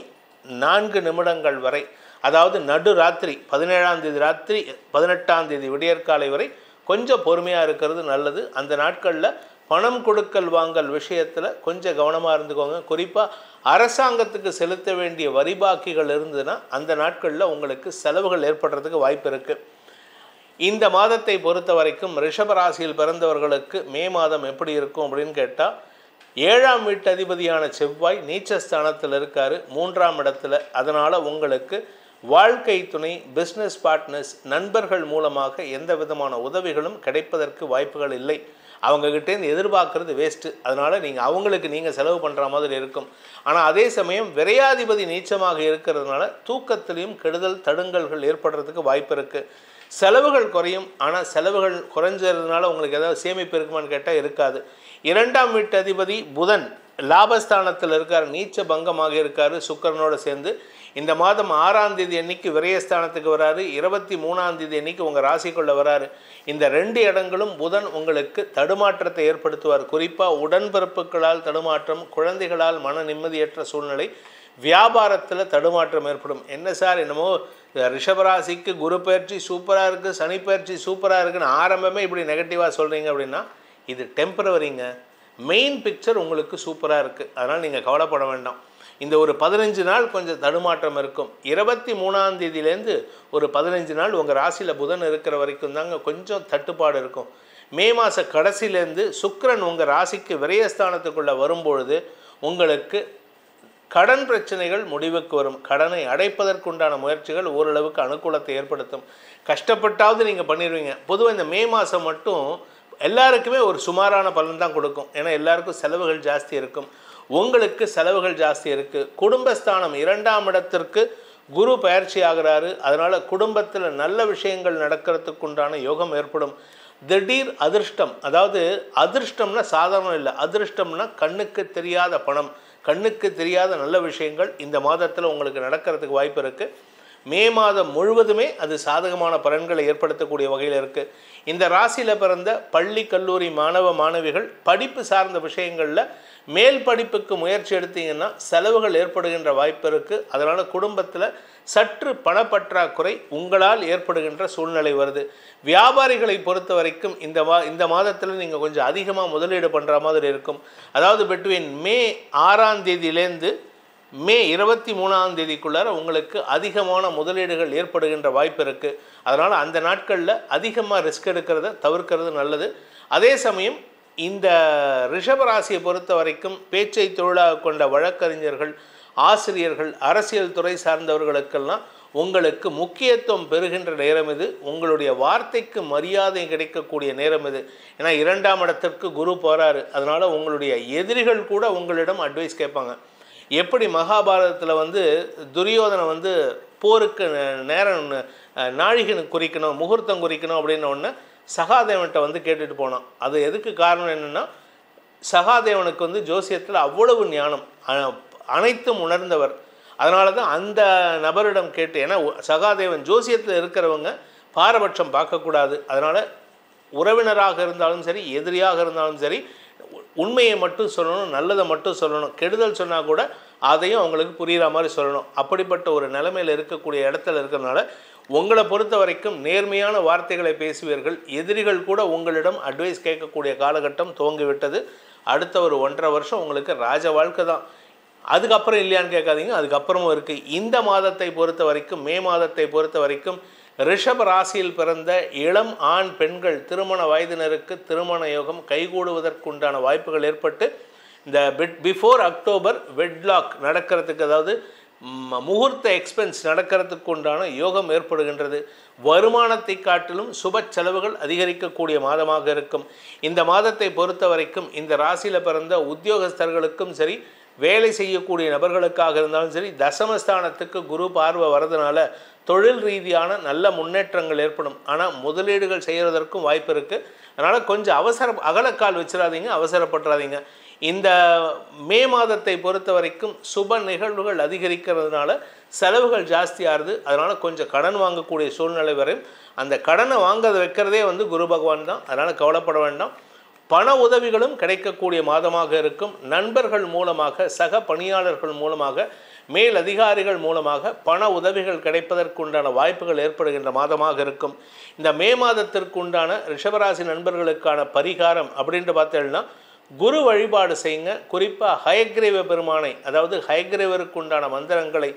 4 நிமிடங்கள் வரை, அதாவது நடு ராத்திரி 17ஆம் தேதி ராத்திரி 18ஆம் தேதி விடியற்காலை வரை கொஞ்சம் பொறுமையாக இருக்கிறது நல்லது. அந்த நாட்களில் பணம் கொடுக்கல் வாங்கல் விஷயத்தில் கொஞ்சம் கவனமாக இருந்துக்கோங்க. குறிப்பாக அரசாங்கத்துக்கு செலுத்த வேண்டிய வரி பாக்கிகள் இருந்ததுன்னா அந்த நாட்களில் உங்களுக்கு செலவுகள் ஏற்படுறதுக்கு வாய்ப்பு இருக்குது. இந்த மாதத்தை பொறுத்த வரைக்கும் ரிஷபராசியில் பிறந்தவர்களுக்கு மே மாதம் எப்படி இருக்கும் அப்படின்னு கேட்டால், 7ஆம் வீட்டு அதிபதியான செவ்வாய் நீச்சஸ்தானத்தில் இருக்கார் 3ஆம் இடத்துல. அதனால் உங்களுக்கு வாழ்க்கை துணை, பிஸ்னஸ் பார்ட்னர்ஸ், நண்பர்கள் மூலமாக எந்த விதமான உதவிகளும் கிடைப்பதற்கு வாய்ப்புகள் இல்லை. அவங்கக்கிட்டேருந்து எதிர்பார்க்குறது வேஸ்ட்டு. அதனால் நீங்கள் செலவு பண்ணுற மாதிரி இருக்கும். ஆனால் அதே சமயம் விரையாதிபதி நீச்சமாக இருக்கிறதுனால தூக்கத்திலையும் கெடுதல் தடுங்கல்கள் ஏற்படுறதுக்கு வாய்ப்பு இருக்குது. செலவுகள் குறையும். ஆனால் செலவுகள் குறைஞ்சதுனால உங்களுக்கு ஏதாவது சேமிப்பு இருக்குமான்னு கேட்டால் இருக்காது. 2ஆம் வீட்டு அதிபதி புதன் லாபஸ்தானத்தில் இருக்கார், நீச்ச பங்கமாக இருக்கார் சுக்கிரனோடு சேர்ந்து. இந்த மாதம் 6ஆம் தேதி அன்னைக்கு விரயஸ்தானத்துக்கு வராரு, 23ஆம் தேதி அன்னைக்கு உங்கள் ராசிக்குள்ளே வராரு. இந்த 2 இடங்களும் புதன் உங்களுக்கு தடுமாற்றத்தை ஏற்படுத்துவார். குறிப்பாக உடன்பிறப்புகளால் தடுமாற்றம், குழந்தைகளால் மன நிம்மதியற்ற சூழ்நிலை, வியாபாரத்தில் தடுமாற்றம் ஏற்படும். என்ன சார் என்னமோ ரிஷபராசிக்கு குரு பயிற்சி சூப்பராக இருக்குது, சனி பயிற்சி சூப்பராக இருக்குன்னு ஆரம்பமே இப்படி நெகட்டிவாக சொல்கிறீங்க அப்படின்னா இது டெம்பரவரிங்க. மெயின் பிக்சர் உங்களுக்கு சூப்பராக இருக்குது. அதனால் நீங்கள் கவலைப்பட வேண்டாம். இந்த ஒரு 15 நாள் கொஞ்சம் தடுமாற்றம் இருக்கும். 23ஆம் தேதியிலேருந்து ஒரு 15 நாள் உங்கள் ராசியில் புதன் இருக்கிற வரைக்கும் தாங்க கொஞ்சம் தட்டுப்பாடு இருக்கும். மே மாத கடைசியிலேருந்து சுக்கிரன் உங்கள் ராசிக்கு விரயஸ்தானத்துக்குள்ளே வரும்பொழுது உங்களுக்கு கடன் பிரச்சனைகள் முடிவுக்கு வரும். கடனை அடைப்பதற்குண்டான முயற்சிகள் ஓரளவுக்கு அனுகூலத்தை ஏற்படுத்தும். கஷ்டப்பட்டாவது நீங்கள் பண்ணிடுவீங்க. பொதுவாக இந்த மே மாதம் மட்டும் எல்லாருக்குமே ஒரு சுமாரான பலன் தான் கொடுக்கும். ஏன்னா எல்லாருக்கும் செலவுகள் ஜாஸ்தி இருக்கும். உங்களுக்கு செலவுகள் ஜாஸ்தி இருக்குது. குடும்பஸ்தானம் 2ஆம் இடத்திற்கு குரு பயிற்சி ஆகிறாரு. அதனால் குடும்பத்தில் நல்ல விஷயங்கள் நடக்கிறதுக்கு உண்டான யோகம் ஏற்படும். திடீர் அதிர்ஷ்டம், அதாவது அதிர்ஷ்டம்னா சாதாரணம் இல்லை, அதிர்ஷ்டம்னா கண்ணுக்கு தெரியாத பணம், கண்ணுக்கு தெரியாத நல்ல விஷயங்கள் இந்த மாதத்தில் உங்களுக்கு நடக்கிறதுக்கு வாய்ப்பு இருக்குது. மே மாதம் முழுவதுமே அது சாதகமான பலன்களை ஏற்படுத்தக்கூடிய வகையில் இருக்குது. இந்த ராசியில் பிறந்த பள்ளி கல்லூரி மாணவ மாணவிகள் படிப்பு சார்ந்த விஷயங்களில் மேல் படிப்புக்கு முயற்சி எடுத்தீங்கன்னா செலவுகள் ஏற்படுகின்ற வாய்ப்பு இருக்குது. அதனால் குடும்பத்தில் சற்று பணப்பற்றாக்குறை உங்களால் ஏற்படுகின்ற சூழ்நிலை வருது. வியாபாரிகளை பொறுத்த வரைக்கும் இந்த மாதத்தில் நீங்கள் கொஞ்சம் அதிகமாக முதலீடு பண்ணுற மாதிரி இருக்கும். அதாவது பிட்வீன் மே 6ஆம் தேதியிலேருந்து மே 23ஆம் தேதிக்குள்ளார உங்களுக்கு அதிகமான முதலீடுகள் ஏற்படுகின்ற வாய்ப்பு இருக்குது. அதனால் அந்த நாட்களில் அதிகமாக ரிஸ்க் எடுக்கிறத தவிர்க்கிறது நல்லது. அதே சமயம் இந்த ரிஷபராசியை பொறுத்த வரைக்கும் பேச்சை தொழிலாக கொண்ட வழக்கறிஞர்கள், ஆசிரியர்கள், அரசியல் துறை சார்ந்தவர்களுக்கெல்லாம் உங்களுக்கு முக்கியத்துவம் பெறுகின்ற நேரம் இது. உங்களுடைய வார்த்தைக்கு மரியாதை கிடைக்கக்கூடிய நேரம் இது. ஏன்னா 2ஆம் இடத்திற்கு குரு போகிறாரு. அதனால் உங்களுடைய எதிரிகள் கூட உங்களிடம் அட்வைஸ் கேட்பாங்க. எப்படி மகாபாரதத்தில் துரியோதனை போருக்கு நேரம் நாழிகை குறிக்கணும், முகூர்த்தம் குறிக்கணும் அப்படின்ன உடனே சகாதேவன்கிட்ட கேட்டுட்டு போனான். அது எதுக்கு காரணம் என்னென்னா, சகாதேவனுக்கு ஜோசியத்தில் அவ்வளவு ஞானம், அனைத்தும் உணர்ந்தவர். அதனால தான் அந்த நபரிடம் கேட்டு, ஏன்னா சகாதேவன் ஜோசியத்தில் இருக்கிறவங்க பாரபட்சம் பார்க்கக்கூடாது. அதனால் உறவினராக இருந்தாலும் சரி, எதிரியாக இருந்தாலும் சரி, உண்மையை மட்டும் சொல்லணும், நல்லதை மட்டும் சொல்லணும். கெடுதல் சொன்னால் கூட அதையும் அவங்களுக்கு புரிகிற மாதிரி சொல்லணும். அப்படிப்பட்ட ஒரு நிலைமையில் இருக்கக்கூடிய இடத்துல இருக்கிறதுனால உங்களை பொறுத்த வரைக்கும் நேர்மையான வார்த்தைகளை பேசுவீர்கள். எதிரிகள் கூட உங்களிடம் அட்வைஸ் கேட்கக்கூடிய காலகட்டம் துவங்கிவிட்டது. அடுத்த ஒரு 1.5 வருஷம் உங்களுக்கு ராஜ வாழ்க்கை தான். அதுக்கப்புறம் இல்லையான்னு கேட்காதீங்க, அதுக்கப்புறமும் இருக்குது. இந்த மாதத்தை பொறுத்த வரைக்கும், மே மாதத்தை பொறுத்த வரைக்கும் ரிஷப ராசியில் பிறந்த இளம் ஆண் பெண்கள் திருமண வயதினருக்கு திருமண யோகம் கைகூடுவதற்குண்டான வாய்ப்புகள் ஏற்பட்டு இந்த பிஃபோர் அக்டோபர் வெட்லாக் நடக்கிறதுக்கு, அதாவது முகூர்த்த எக்ஸ்பென்ஸ் நடக்கிறதுக்கு உண்டான யோகம் ஏற்படுகின்றது. வருமானத்தை காட்டிலும் சுப செலவுகள் அதிகரிக்கக்கூடிய மாதமாக இருக்கும். இந்த மாதத்தை பொறுத்த வரைக்கும் இந்த ராசியில் பிறந்த உத்தியோகஸ்தர்களுக்கும் சரி, வேலை செய்யக்கூடிய நபர்களுக்காக இருந்தாலும் சரி, தசமஸ்தானத்துக்கு குரு பார்வை வரதுனால தொழில் ரீதியான நல்ல முன்னேற்றங்கள் ஏற்படும். ஆனால் முதலீடுகள் செய்கிறதற்கும் வாய்ப்பு இருக்குது. அதனால் கொஞ்சம் அகலக்கால் வச்சிடாதீங்க, அவசரப்பட்டுறாதீங்க. இந்த மே மாதத்தை பொறுத்த வரைக்கும் சுப நிகழ்வுகள் அதிகரிக்கிறதுனால செலவுகள் ஜாஸ்தியாகுது. அதனால் கொஞ்சம் கடன் வாங்கக்கூடிய சூழ்நிலை வரையும். அந்த கடனை வாங்கிறத வைக்கிறதே குரு பகவான் தான். அதனால் கவலைப்பட வேண்டாம். பண உதவிகளும் கிடைக்கக்கூடிய மாதமாக இருக்கும். நண்பர்கள் மூலமாக, சக பணியாளர்கள் மூலமாக, மேல் அதிகாரிகள் மூலமாக பண உதவிகள் கிடைப்பதற்குண்டான வாய்ப்புகள் ஏற்படுகின்ற மாதமாக இருக்கும். இந்த மே மாதத்திற்கு உண்டான ரிஷபராசி நண்பர்களுக்கான பரிகாரம் அப்படின்ட்டு பார்த்தீங்கன்னா, குரு வழிபாடு செய்யுங்க. குறிப்பாக ஹயக்ரீவ பெருமானை, அதாவது ஹயக்ரீவருக்கு உண்டான மந்திரங்களை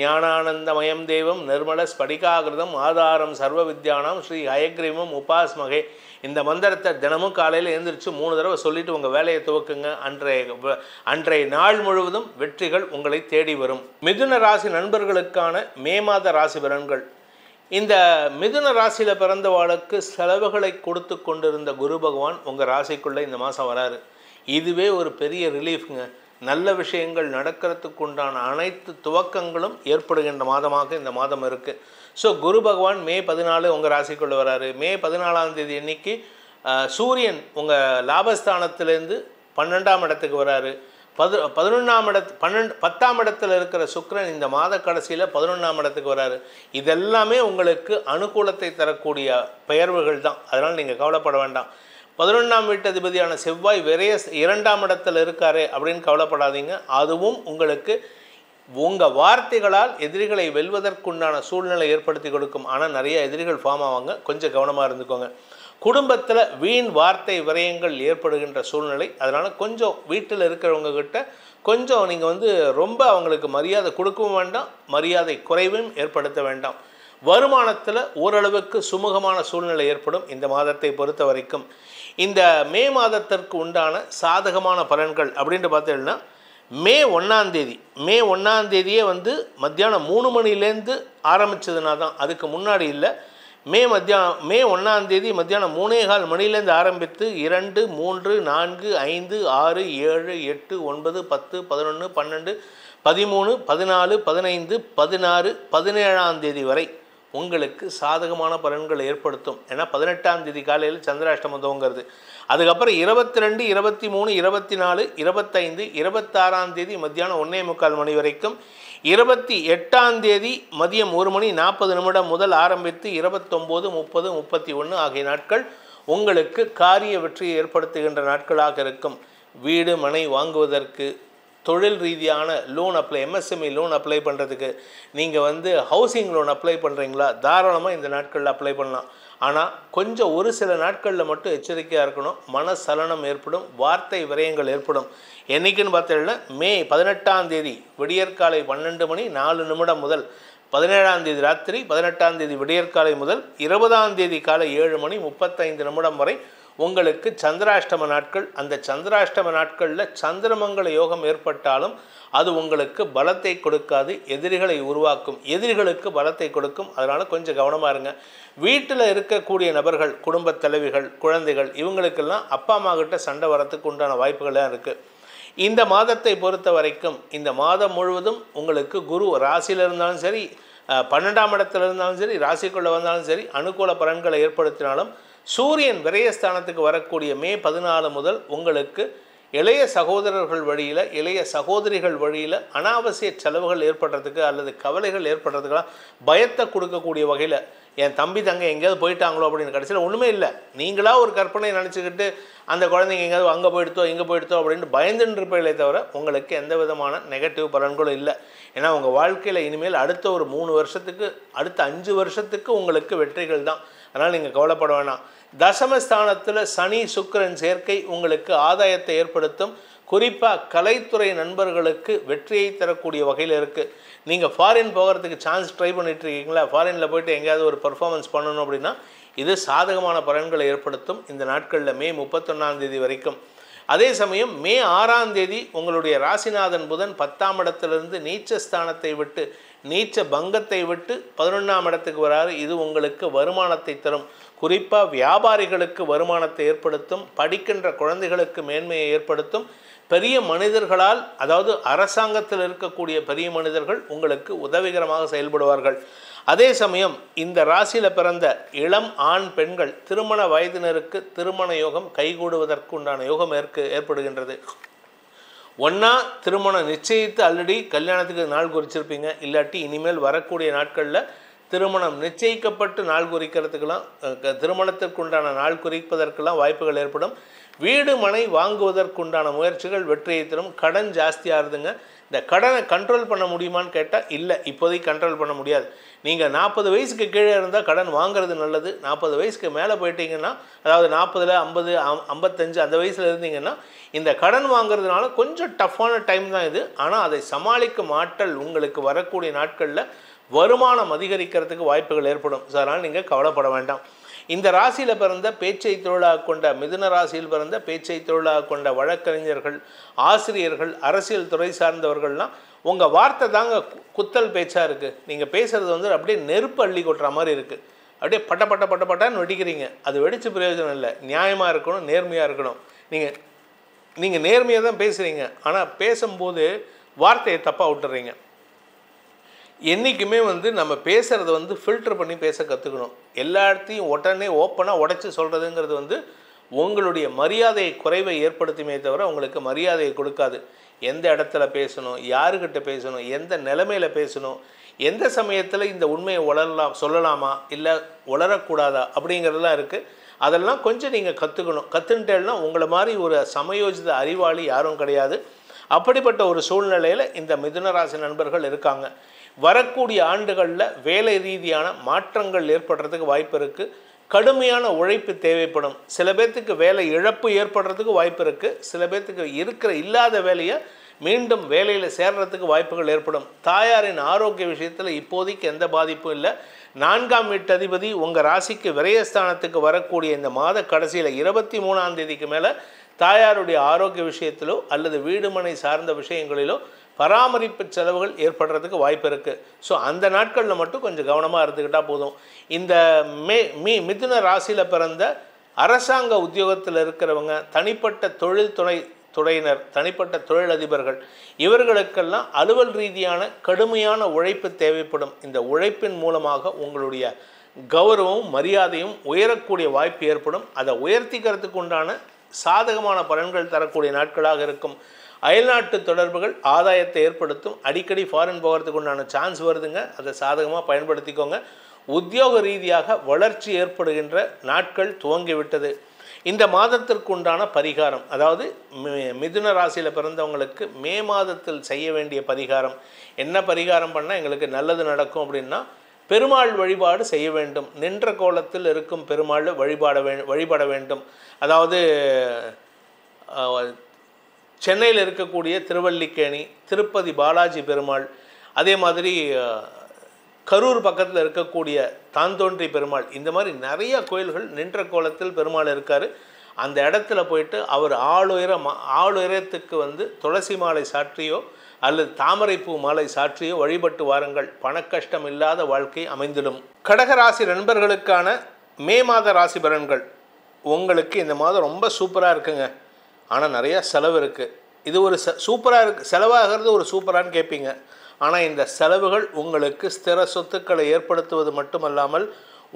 ஞானானந்தமயம் தேவம் நிர்மல ஸ்படிகாகிருதம் ஆதாரம் சர்வ வித்யானாம் ஸ்ரீ ஹயக்ரீவம் உபாஸ்மகே, இந்த மந்திரத்தை தினமும் காலையில் எழுந்திரிச்சு 3 தடவை சொல்லிவிட்டு உங்கள் வேலையை துவக்குங்க. அன்றைய நாள் முழுவதும் வெற்றிகள் உங்களை தேடி வரும். மிதுன ராசி நண்பர்களுக்கான மே மாத ராசி பலன்கள். இந்த மிதுன ராசியில் பிறந்தவாளுக்கு செலவுகளை கொடுத்து கொண்டிருந்த குரு பகவான் உங்கள் ராசிக்குள்ளே இந்த மாதம் வராரு. இதுவே ஒரு பெரிய ரிலீஃப்ங்க. நல்ல விஷயங்கள் நடக்கிறதுக்கு உண்டான அனைத்து துவக்கங்களும் ஏற்படுகின்ற மாதமாக இந்த மாதம் இருக்குது. ஸோ குரு பகவான் மே 14 உங்கள் ராசிக்குள்ளே வராரு. மே 14ஆம் தேதி அன்னைக்கு சூரியன் உங்கள் லாபஸ்தானத்திலேருந்து 12ஆம் இடத்துக்கு வராரு. 10ஆம் இடத்துல இருக்கிற சுக்கிரன் இந்த மாத கடைசியில் 11ஆம் இடத்துக்கு வராரு. இதெல்லாமே உங்களுக்கு அனுகூலத்தை தரக்கூடிய பெயர்வுகள் தான். அதனால் நீங்கள் கவலைப்பட வேண்டாம். 11ஆம் வீட்டு அதிபதியான செவ்வாய் விரைய 2ஆம் இடத்துல இருக்காரு அப்படின்னு கவலைப்படாதீங்க. அதுவும் உங்களுக்கு உங்கள் வார்த்தைகளால் எதிரிகளை வெல்வதற்குண்டான சூழ்நிலை ஏற்படுத்தி கொடுக்கும். ஆனால் நிறைய எதிரிகள் ஃபார்ம் ஆவாங்க, கொஞ்சம் கவனமாக இருந்துக்கோங்க. குடும்பத்தில் வீண் வார்த்தை விரயங்கள் ஏற்படுகின்ற சூழ்நிலை. அதனால் கொஞ்சம் வீட்டில் இருக்கிறவங்க கிட்ட கொஞ்சம் நீங்கள் ரொம்ப அவங்களுக்கு மரியாதை கொடுக்கவும் வேண்டாம், மரியாதை குறைவும் ஏற்படுத்த வேண்டாம். வருமானத்தில் ஓரளவுக்கு சுமூகமான சூழ்நிலை ஏற்படும் இந்த மாதத்தை பொறுத்த வரைக்கும். இந்த மே மாதத்திற்கு உண்டான சாதகமான பலன்கள் அப்படின்ட்டு பார்த்தீங்கன்னா, மே 1ஆம் தேதியே மத்தியானம் 3 மணிலேருந்து ஆரம்பித்ததுனா தான், அதுக்கு முன்னாடி இல்லை. மே 1ஆம் தேதி மத்தியானம் 3:15 மணிலேருந்து ஆரம்பித்து 2, 3, 4, 5, 6, 7, 8, 9, 10, 11, 12, 13, 14, 15, 16, 17ஆம் தேதி வரை உங்களுக்கு சாதகமான பலன்களை ஏற்படுத்தும். ஏன்னா 18ஆம் தேதி காலையில் சந்திராஷ்டமம் துவங்கிறது. அதுக்கப்புறம் 22, 23, 24, 25, 26ஆம் தேதி மத்தியானம் 1:45 மணி வரைக்கும், 28ஆம் தேதி மதியம் 1 மணி 40 நிமிடம் முதல் ஆரம்பித்து 29, 30, 31 ஆகிய நாட்கள் உங்களுக்கு காரிய வெற்றியை ஏற்படுத்துகின்ற நாட்களாக இருக்கும். வீடு மனை வாங்குவதற்கு, தொழில் ரீதியான loan apply, MSME loan apply பண்ணுறதுக்கு, நீங்கள் ஹவுசிங் லோன் அப்ளை பண்ணுறீங்களா, தாராளமாக இந்த நாட்களில் அப்ளை பண்ணலாம். ஆனால் கொஞ்சம் ஒரு சில நாட்களில் மட்டும் எச்சரிக்கையாக இருக்கணும். மனசலனம் ஏற்படும், வார்த்தை விரயங்கள் ஏற்படும். என்றைக்குன்னு பார்த்தீங்கன்னா, மே 18ஆம் தேதி விடியற்காலை 12 மணி 4 நிமிடம் முதல் 17ஆம் தேதி ராத்திரி, 18ஆம் தேதி விடியற்காலை முதல் 20ஆம் தேதி காலை 7 மணி 35 நிமிடம் வரை உங்களுக்கு சந்திராஷ்டம நாட்கள். அந்த சந்திராஷ்டம நாட்களில் சந்திரமங்கல யோகம் ஏற்பட்டாலும் அது உங்களுக்கு பலத்தை கொடுக்காது, எதிரிகளை உருவாக்கும், எதிரிகளுக்கு பலத்தை கொடுக்கும். அதனால் கொஞ்சம் கவனமாக இருங்க. வீட்டில் இருக்கக்கூடிய நபர்கள், குடும்பத் தலைவிகள், குழந்தைகள், இவங்களுக்கெல்லாம் அப்பா அம்மா கிட்ட சண்டை வரத்துக்கு உண்டான வாய்ப்புகளாக இருக்குது. இந்த மாதத்தை பொறுத்த வரைக்கும் இந்த மாதம் முழுவதும் உங்களுக்கு குரு ராசியில் இருந்தாலும் சரி, 12ஆம் இடத்துல இருந்தாலும் சரி, ராசிக்குள்ளே வந்தாலும் சரி, அனுகூல பலன்களை ஏற்படுத்தினாலும் சூரியன் விரயஸ்தானத்துக்கு வரக்கூடிய மே 14 முதல் உங்களுக்கு இளைய சகோதரர்கள் வழியில், இளைய சகோதரிகள் வழியில் அனாவசிய செலவுகள் ஏற்படுறதுக்கு அல்லது கவலைகள் ஏற்படுறதுக்கெல்லாம் பயத்தை கொடுக்கக்கூடிய வகையில் என் தம்பி தங்க எங்கேயாவது போயிட்டாங்களோ அப்படின்னு. கடைசியில் ஒன்றுமே இல்லை. நீங்களாக ஒரு கற்பனை நினச்சிக்கிட்டு அந்த குழந்தைங்க எங்கேயாவது அங்கே போயிடுத்தோ இங்கே போயிடுத்தோ அப்படின்ட்டு பயந்துன்னு இருப்பீங்களே தவிர உங்களுக்கு எந்த விதமான நெகட்டிவ் பலன்களும் இல்லை. ஏன்னா உங்கள் வாழ்க்கையில் இனிமேல் அடுத்த ஒரு 3 வருஷத்துக்கு, அடுத்த 5 வருஷத்துக்கு உங்களுக்கு வெற்றிகள் தான். அதனால் நீங்கள் கவலைப்பட வேணாம். தசமஸ்தானத்தில் சனி சுக்கிரன் சேர்க்கை உங்களுக்கு ஆதாயத்தை ஏற்படுத்தும். குறிப்பாக கலைத்துறை நண்பர்களுக்கு வெற்றியை தரக்கூடிய வகையில் இருக்குது. நீங்கள் ஃபாரின் போகிறதுக்கு சான்ஸ் ட்ரை பண்ணிகிட்ருக்கீங்களா? ஃபாரினில் போய்ட்டு எங்கேயாவது ஒரு பர்ஃபார்மன்ஸ் பண்ணணும் அப்படின்னா இது சாதகமான பலன்களை ஏற்படுத்தும் இந்த நாட்களில் மே 31ஆம் தேதி வரைக்கும். அதே சமயம் மே 6ஆம் தேதி உங்களுடைய ராசிநாதன் புதன் 10ஆம் இடத்திலிருந்து நீச்சஸ்தானத்தை விட்டு, நீச்ச பங்கத்தை விட்டு 11ஆம் இடத்துக்கு வராரு. இது உங்களுக்கு வருமானத்தை தரும். குறிப்பாக வியாபாரிகளுக்கு வருமானத்தை ஏற்படுத்தும். படிக்கின்ற குழந்தைகளுக்கு மேன்மையை ஏற்படுத்தும். பெரிய மனிதர்களால், அதாவது அரசாங்கத்தில் இருக்கக்கூடிய பெரிய மனிதர்கள் உங்களுக்கு உதவிகரமாக செயல்படுவார்கள். அதே சமயம் இந்த ராசியில் பிறந்த இளம் ஆண் பெண்கள் திருமண வயதினருக்கு திருமண யோகம் கைகூடுவதற்கு உண்டான யோகம் ஏற்படுகின்றது. ஒன்றா திருமணம் நிச்சயித்து ஆல்ரெடி கல்யாணத்துக்கு நாள் குறிச்சிருப்பீங்க. இல்லாட்டி இனிமேல் வரக்கூடிய நாட்களில் திருமணம் நிச்சயிக்கப்பட்டு நாள் குறிக்கிறதுக்கெல்லாம், திருமணத்திற்குண்டான நாள் குறிப்பதற்கெல்லாம் வாய்ப்புகள் ஏற்படும். வீடு மனை வாங்குவதற்குண்டான முயற்சிகள் வெற்றியை தரும். கடன் ஜாஸ்தியாகுதுங்க. இந்த கடனை கண்ட்ரோல் பண்ண முடியுமான்னு கேட்டால் இல்லை, இப்போதைக்கு கண்ட்ரோல் பண்ண முடியாது. நீங்கள் 40 வயசுக்கு கீழே இருந்தால் கடன் வாங்குறது நல்லது. 40 வயசுக்கு மேலே போயிட்டீங்கன்னா, அதாவது 40, 50, 55 அந்த வயசில் இருந்தீங்கன்னா இந்த கடன் வாங்குறதுனால கொஞ்சம் டஃப்பான டைம் தான் இது. ஆனால் அதை சமாளிக்கும் ஆற்றல் உங்களுக்கு வரக்கூடிய நாட்களில் வருமானம் அதிகரிக்கிறதுக்கு வாய்ப்புகள் ஏற்படும். அதனால் நீங்கள் கவலைப்பட வேண்டாம். இந்த ராசியில் பிறந்த பேச்சை தொழிலாக கொண்ட, மிதுன ராசியில் பிறந்த பேச்சை தொழிலாக கொண்ட வழக்கறிஞர்கள், ஆசிரியர்கள், அரசியல் துறை சார்ந்தவர்கள்லாம் உங்கள் வார்த்தை தாங்க குத்தல் பேச்சாக இருக்குது. நீங்கள் பேசுகிறது வந்து அப்படியே நெருப்பு அள்ளி கொட்டுற மாதிரி இருக்குது. அப்படியே பட்டான்னு வெடிக்கிறீங்க. அது வெடித்து பிரயோஜனம் இல்லை. நியாயமாக இருக்கணும், நேர்மையாக இருக்கணும். நீங்கள் நேர்மையாக தான் பேசுகிறீங்க. ஆனால் பேசும்போது வார்த்தையை தப்பாக விட்டுறீங்க. என்றைக்குமே வந்து நம்ம பேசுகிறத வந்து ஃபில்டர் பண்ணி பேச கற்றுக்கணும். எல்லா இடத்தையும் உடனே ஓப்பனாக உடைச்சி சொல்கிறதுங்கிறது வந்து உங்களுடைய மரியாதையை குறைவை ஏற்படுத்துமே தவிர உங்களுக்கு மரியாதையை கொடுக்காது. எந்த இடத்துல பேசணும், யாருக்கிட்ட பேசணும், எந்த நிலைமையில் பேசணும், எந்த சமயத்தில் இந்த உண்மையை சொல்லலாமா இல்லை உளரக்கூடாதா அப்படிங்கிறதுலாம் இருக்குது. அதெல்லாம் கொஞ்சம் நீங்கள் கற்றுக்கணும். கற்றுன்ட்டேன்னா உங்களை மாதிரி ஒரு சமயோஜித அறிவாளி யாரும் கிடையாது. அப்படிப்பட்ட ஒரு சூழ்நிலையில் இந்த மிதுன ராசி நண்பர்கள் இருக்காங்க. வரக்கூடிய ஆண்டுகளில் வேலை ரீதியான மாற்றங்கள் ஏற்படுறதுக்கு வாய்ப்பு இருக்குது. கடுமையான உழைப்பு தேவைப்படும். சில பேர்த்துக்கு வேலை இழப்பு ஏற்படுறதுக்கு வாய்ப்பு இருக்குது. சில பேர்த்துக்கு இல்லாத வேலையை மீண்டும் வேலையில் சேர்றதுக்கு வாய்ப்புகள் ஏற்படும். தாயாரின் ஆரோக்கிய விஷயத்தில் இப்போதைக்கு எந்த பாதிப்பும் இல்லை. 4ஆம் வீட்டு அதிபதி உங்கள் ராசிக்கு விரயஸ்தானத்துக்கு வரக்கூடிய இந்த மாத கடைசியில் 23ஆம் தேதிக்கு மேலே தாயாருடைய ஆரோக்கிய விஷயத்திலோ அல்லது வீடுமனை சார்ந்த விஷயங்களிலோ பராமரிப்பு செலவுகள் ஏற்படுறதுக்கு வாய்ப்பு இருக்குது. ஸோ அந்த நாட்களில் மட்டும் கொஞ்சம் கவனமாக இருந்துக்கிட்டால் போதும். இந்த மிதுன ராசியில் பிறந்த அரசாங்க உத்தியோகத்தில் இருக்கிறவங்க, தனிப்பட்ட துறையினர், தனிப்பட்ட தொழிலதிபர்கள், இவர்களுக்கெல்லாம் அலுவல் ரீதியான கடுமையான உழைப்பு தேவைப்படும். இந்த உழைப்பின் மூலமாக உங்களுடைய கௌரவமும் மரியாதையும் உயரக்கூடிய வாய்ப்பு ஏற்படும். அதை உயர்த்திக்கிறதுக்கு உண்டான சாதகமான பலன்கள் தரக்கூடிய நாட்களாக இருக்கும். அயல்நாட்டு தொடர்புகள் ஆதாயத்தை ஏற்படுத்தும். அடிக்கடி ஃபாரின் போகிறதுக்கு உண்டான சான்ஸ் வருதுங்க. அதை சாதகமாக பயன்படுத்திக்கோங்க. உத்தியோக ரீதியாக வளர்ச்சி ஏற்படுகின்ற நாட்கள் துவங்கிவிட்டது. இந்த மாதத்திற்குண்டான பரிகாரம், அதாவது மிதுன ராசியில் பிறந்தவங்களுக்கு மே மாதத்தில் செய்ய வேண்டிய பரிகாரம் என்ன? பரிகாரம் பண்ணால் எங்களுக்கு நல்லது நடக்கும் அப்படின்னா, பெருமாள் வழிபாடு செய்ய வேண்டும். நின்ற கோலத்தில் இருக்கும் பெருமாள் வழிபட வேண்டும். அதாவது சென்னையில் இருக்கக்கூடிய திருவல்லிக்கேணி, திருப்பதி பாலாஜி பெருமாள், அதே மாதிரி கரூர் பக்கத்தில் இருக்கக்கூடிய தான்தோன்றி பெருமாள், இந்த மாதிரி நிறைய கோயில்கள் நின்ற கோலத்தில் பெருமாள் இருக்கார். அந்த இடத்துல போயிட்டு அவர் ஆளுயரத்துக்கு வந்து துளசி மாலை சாற்றியோ அல்லது தாமரைப்பூ மாலை சாற்றியோ வழிபட்டு வாருங்கள். பணக்கஷ்டம் இல்லாத வாழ்க்கை அமைந்திடும். கடகராசி நண்பர்களுக்கான மே மாத ராசி பலன்கள். உங்களுக்கு இந்த மாதம் ரொம்ப சூப்பராக இருக்குங்க. ஆனால் நிறையா செலவு இருக்குது. இது ஒரு சூப்பராக இருக்குது, செலவாகிறது ஒரு சூப்பரானு கேட்பீங்க. ஆனால் இந்த செலவுகள் உங்களுக்கு ஸ்திர சொத்துக்களை ஏற்படுத்துவது மட்டுமல்லாமல்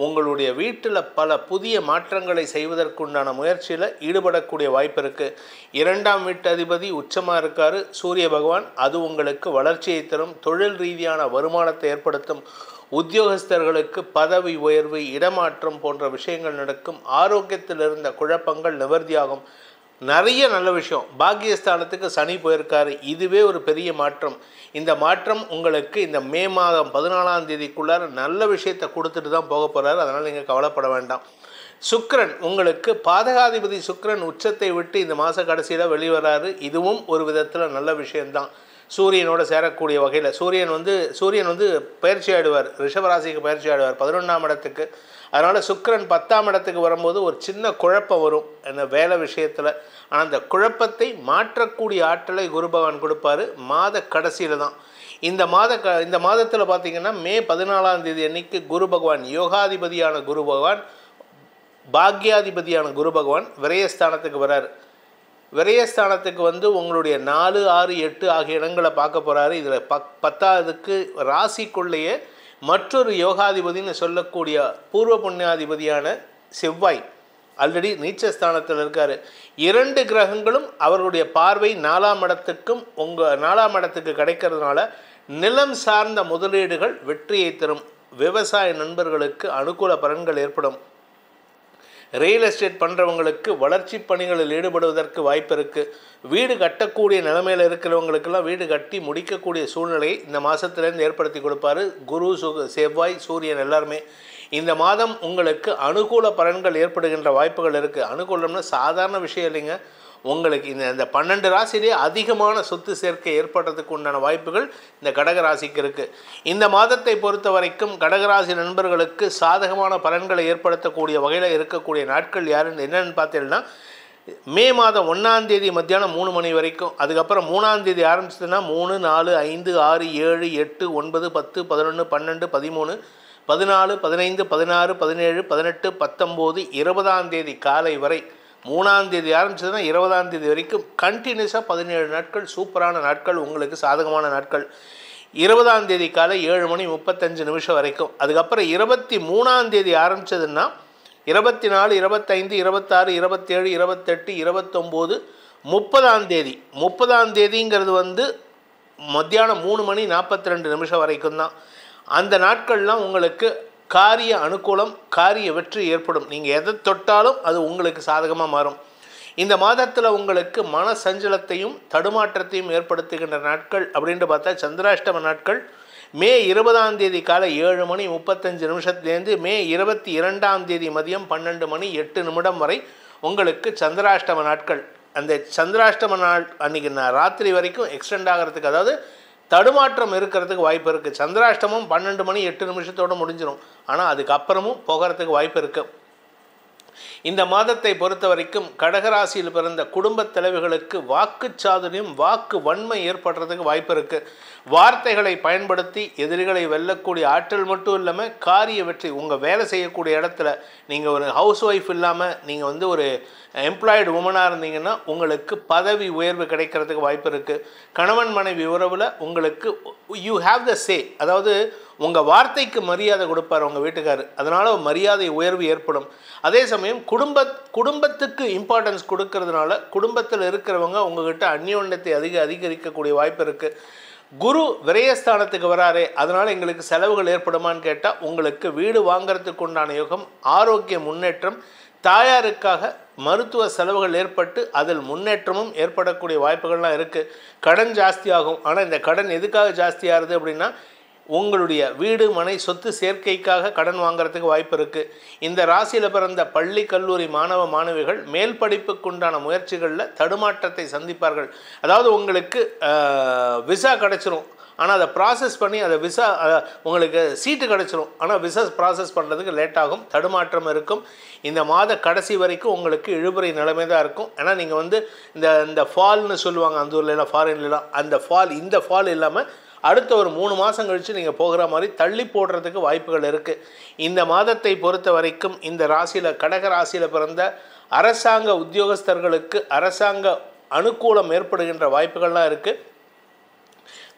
உங்களுடைய வீட்டில் பல புதிய மாற்றங்களை செய்வதற்குண்டான முயற்சியில் ஈடுபடக்கூடிய வாய்ப்பு இருக்குது. 2ஆம் வீட்டு அதிபதி உச்சமாக இருக்கார் சூரிய பகவான். அது உங்களுக்கு வளர்ச்சியை தரும், தொழில் ரீதியான வருமானத்தை ஏற்படுத்தும், உத்தியோகஸ்தர்களுக்கு பதவி உயர்வு, இடமாற்றம் போன்ற விஷயங்கள் நடக்கும். ஆரோக்கியத்தில் இருந்த குழப்பங்கள் நிவர்த்தியாகும். நிறைய நல்ல விஷயம். பாக்கியஸ்தானத்துக்கு சனி போயிருக்காரு, இதுவே ஒரு பெரிய மாற்றம். இந்த மாற்றம் உங்களுக்கு இந்த மே மாதம் 14ஆம் தேதிக்குள்ளார நல்ல விஷயத்தை கொடுத்துட்டு தான் போக போகிறாரு. அதனால் நீங்கள் கவலைப்பட வேண்டாம். சுக்கிரன் உங்களுக்கு பாதகாதிபதி சுக்கிரன் உச்சத்தை விட்டு இந்த மாத கடைசியில் வெளிவராரு. இதுவும் ஒரு விதத்தில் நல்ல விஷயம்தான். சூரியனோட சேரக்கூடிய வகையில் சூரியன் வந்து பயிற்சி ஆடுவார், ரிஷபராசிக்கு பயிற்சி ஆடுவார் 11ஆம் இடத்துக்கு. அதனால் சுக்கிரன் 10ஆம் இடத்துக்கு வரும்போது ஒரு சின்ன குழப்பம் வரும் அந்த வேலை விஷயத்தில். ஆனால் அந்த குழப்பத்தை மாற்றக்கூடிய ஆற்றலை குரு பகவான் கொடுப்பார் மாத கடைசியில் தான். இந்த மாதத்தில் பார்த்திங்கன்னா மே 14ஆம் தேதி அன்னைக்கு குரு பகவான், யோகாதிபதியான குரு பகவான், பாக்யாதிபதியான குரு பகவான் விரயஸ்தானத்துக்கு வராரு. விரயஸ்தானத்துக்கு வந்து உங்களுடைய 4, 6, 8 ஆகிய இடங்களை பார்க்க போகிறாரு. இதில் 10ஆவதுக்கு ராசிக்குள்ளேயே மற்றொரு யோகாதிபதினு சொல்லக்கூடிய பூர்வ புண்ணியாதிபதியான செவ்வாய் ஆல்ரெடி நீச்சஸ்தானத்தில் இருக்கார். 2 கிரகங்களும் அவருடைய பார்வை 4ஆம் இடத்துக்கும் உங்கள் 4ஆம் இடத்துக்கு கிடைக்கிறதுனால நிலம் சார்ந்த முதலீடுகள் வெற்றியை தரும். விவசாய நண்பர்களுக்கு அனுகூல பலன்கள் ஏற்படும். ரியல் எஸ்டேட் பண்ணுறவங்களுக்கு வளர்ச்சி பணிகளில் ஈடுபடுவதற்கு வாய்ப்பு இருக்குது. வீடு கட்டக்கூடிய நிலைமையில் இருக்கிறவங்களுக்கெல்லாம் வீடு கட்டி முடிக்கக்கூடிய சூழ்நிலையை இந்த மாதத்துலேருந்து ஏற்படுத்தி கொடுப்பாரு குரு, செவ்வாய், சூரியன் எல்லாருமே. இந்த மாதம் உங்களுக்கு அனுகூல பலன்கள் ஏற்படுகின்ற வாய்ப்புகள் இருக்குது. அனுகூலம்னா சாதாரண விஷயம் இல்லைங்க. உங்களுக்கு இந்த 12 ராசியிலேயே அதிகமான சொத்து சேர்க்கை ஏற்படுறதுக்கு உண்டான வாய்ப்புகள் இந்த கடகராசிக்கு இருக்குது. இந்த மாதத்தை பொறுத்த வரைக்கும் கடகராசி நண்பர்களுக்கு சாதகமான பலன்களை ஏற்படுத்தக்கூடிய வகையில் இருக்கக்கூடிய நாட்கள் என்னென்னு பார்த்தீங்கன்னா, மே மாதம் 1ஆம் தேதி மத்தியானம் 3 மணி வரைக்கும். அதுக்கப்புறம் 3ஆம் தேதி ஆரம்பிச்சதுன்னா 3, 4, 5, 6, 7, 8, 9, 10, 11, 12, 13, 14, 15, 16, 17, 18, 19, 20ஆம் தேதி காலை வரை. 3ஆம் தேதி ஆரம்பிச்சதுன்னா 20ஆம் தேதி வரைக்கும் கண்டினியூஸாக 17 நாட்கள் சூப்பரான நாட்கள், உங்களுக்கு சாதகமான நாட்கள். 20ஆம் தேதி காலை 7 மணி 35 நிமிஷம் வரைக்கும். அதுக்கப்புறம் 23ஆம் தேதி ஆரம்பித்ததுன்னா 24, 25, 26, 27, 28, 29, 30ஆம் தேதி. 30ஆம் தேதிங்கிறது வந்து மத்தியானம் 3 மணி 42 நிமிஷம் வரைக்கும் தான். அந்த நாட்கள்லாம் உங்களுக்கு காரிய அனுகூலம், காரிய வெற்றி ஏற்படும். நீங்கள் எதை தொட்டாலும் அது உங்களுக்கு சாதகமாக மாறும். இந்த மாதத்தில் உங்களுக்கு மன சஞ்சலத்தையும் தடுமாற்றத்தையும் ஏற்படுத்துகின்ற நாட்கள் அப்படின்ட்டு பார்த்தா சந்திராஷ்டம நாட்கள் மே 20ஆம் தேதி காலை 7 மணி 35 நிமிஷத்துலேருந்து மே 22ஆம் தேதி மதியம் 12 மணி 8 நிமிடம் வரை உங்களுக்கு சந்திராஷ்டம நாட்கள். அந்த சந்திராஷ்டம நாள் அன்றைக்கி ராத்திரி வரைக்கும் எக்ஸ்டெண்ட் ஆகிறதுக்கு, அதாவது தடுமாற்றம் இருக்கிறதுக்கு வாய்ப்பு இருக்குது. சந்திராஷ்டமம் 12 மணி 8 நிமிஷத்தோடு முடிஞ்சிடும். ஆனால் அதுக்கப்புறமும் போகிறதுக்கு வாய்ப்பு இருக்குது. இந்த மாதத்தை பொறுத்த வரைக்கும் கடகராசியில் பிறந்த குடும்பத் தலைவர்களுக்கு வாக்கு சாதுரியம், வாக்கு வன்மை ஏற்படுறதுக்கு வாய்ப்பு இருக்குது. வார்த்தைகளை பயன்படுத்தி எதிரிகளை வெல்லக்கூடிய ஆற்றல் மட்டும் இல்லாமல் காரிய வெற்றி. உங்கள் வேலை செய்யக்கூடிய இடத்துல நீங்கள் ஒரு ஹவுஸ் ஒய்ஃப் இல்லாமல் நீங்கள் வந்து ஒரு எம்ப்ளாய்டு உமனாக இருந்தீங்கன்னா உங்களுக்கு பதவி உயர்வு கிடைக்கிறதுக்கு வாய்ப்பு இருக்குது. கணவன் மனைவி உறவில் உங்களுக்கு யூ ஹாவ் த சே, அதாவது உங்கள் வார்த்தைக்கு மரியாதை கொடுப்பார் உங்கள் வீட்டுக்காரர். அதனால் மரியாதை உயர்வு ஏற்படும். அதே சமயம் குடும்பத்துக்கு இம்பார்ட்டன்ஸ் கொடுக்கறதுனால குடும்பத்தில் இருக்கிறவங்க உங்கள்கிட்ட அந்யோன்யத்தை அதிகரிக்கக்கூடிய வாய்ப்பு இருக்குது. குரு விரயஸ்தானத்துக்கு வராரே, அதனால் எங்களுக்கு செலவுகள் ஏற்படுமான்னு கேட்டால் உங்களுக்கு வீடு வாங்கிறதுக்கு உண்டான யோகம், ஆரோக்கிய முன்னேற்றம், தாயாருக்காக மருத்துவ செலவுகள் ஏற்பட்டு அதில் முன்னேற்றமும் ஏற்படக்கூடிய வாய்ப்புகள்லாம் இருக்குது. கடன் ஜாஸ்தியாகும். ஆனால் இந்த கடன் எதுக்காக ஜாஸ்தியாகுது அப்படின்னா உங்களுடைய வீடு மனை சொத்து சேர்க்கைக்காக கடன் வாங்கிறதுக்கு வாய்ப்பு இருக்குது. இந்த ராசியில் பிறந்த பள்ளி கல்லூரி மாணவ மாணவிகள் மேல் படிப்புக்குண்டான முயற்சிகளில் தடுமாற்றத்தை சந்திப்பார்கள். அதாவது உங்களுக்கு விசா கிடச்சிரும், ஆனால் அதை ப்ராசஸ் பண்ணி அதை விசா உங்களுக்கு சீட்டு கிடச்சிரும், ஆனால் விசா ப்ராசஸ் பண்ணுறதுக்கு லேட் ஆகும், தடுமாற்றம் இருக்கும். இந்த மாத கடைசி வரைக்கும் உங்களுக்கு இழுபறை நிலைமை தான் இருக்கும். ஏன்னா நீங்கள் வந்து இந்த ஃபால்னு சொல்லுவாங்க அந்த ஊர்லாம், ஃபாரின்லாம், இந்த ஃபால் இல்லாமல் அடுத்த ஒரு 3 மாதம் கழித்து நீங்கள் போகிற மாதிரி தள்ளி போடுறதுக்கு வாய்ப்புகள் இருக்குது. இந்த மாதத்தை பொறுத்த வரைக்கும் இந்த ராசியில் கடக ராசியில் பிறந்த அரசாங்க உத்தியோகஸ்தர்களுக்கு அரசாங்க அனுகூலம் ஏற்படுகின்ற வாய்ப்புகள்லாம் இருக்குது.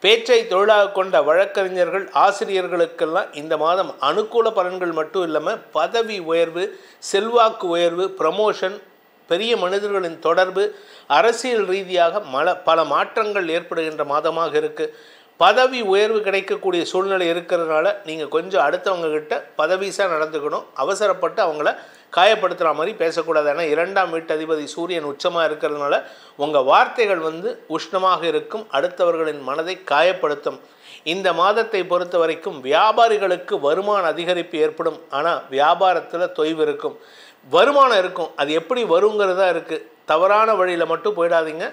பேச்சை தொழிலாக கொண்ட வழக்கறிஞர்கள், ஆசிரியர்களுக்கெல்லாம் இந்த மாதம் அனுகூல பலன்கள் மட்டும் இல்லாமல் பதவி உயர்வு, செல்வாக்கு உயர்வு, ப்ரமோஷன், பெரிய மனிதர்களின் தொடர்பு, அரசியல் ரீதியாக பல மாற்றங்கள் ஏற்படுகின்ற மாதமாக இருக்குது. பதவி உயர்வு கிடைக்கக்கூடிய சூழ்நிலை இருக்கிறதுனால நீங்கள் கொஞ்சம் அடுத்தவங்கக்கிட்ட பதவிசாக நடந்துக்கணும். அவசரப்பட்டு அவங்கள காயப்படுத்துகிற மாதிரி பேசக்கூடாது. ஏன்னா 2ஆம் வீட்டு அதிபதி சூரியன் உச்சமாக இருக்கிறதுனால உங்கள் வார்த்தைகள் உஷ்ணமாக இருக்கும், அடுத்தவர்களின் மனதை காயப்படுத்தும். இந்த மாதத்தை பொறுத்த வரைக்கும் வியாபாரிகளுக்கு வருமான அதிகரிப்பு ஏற்படும். ஆனால் வியாபாரத்தில் தொய்வு இருக்கும். வருமானம் இருக்கும், அது எப்படி வருங்கிறதா இருக்குது. தவறான வழியில் மட்டும் போயிடாதீங்க.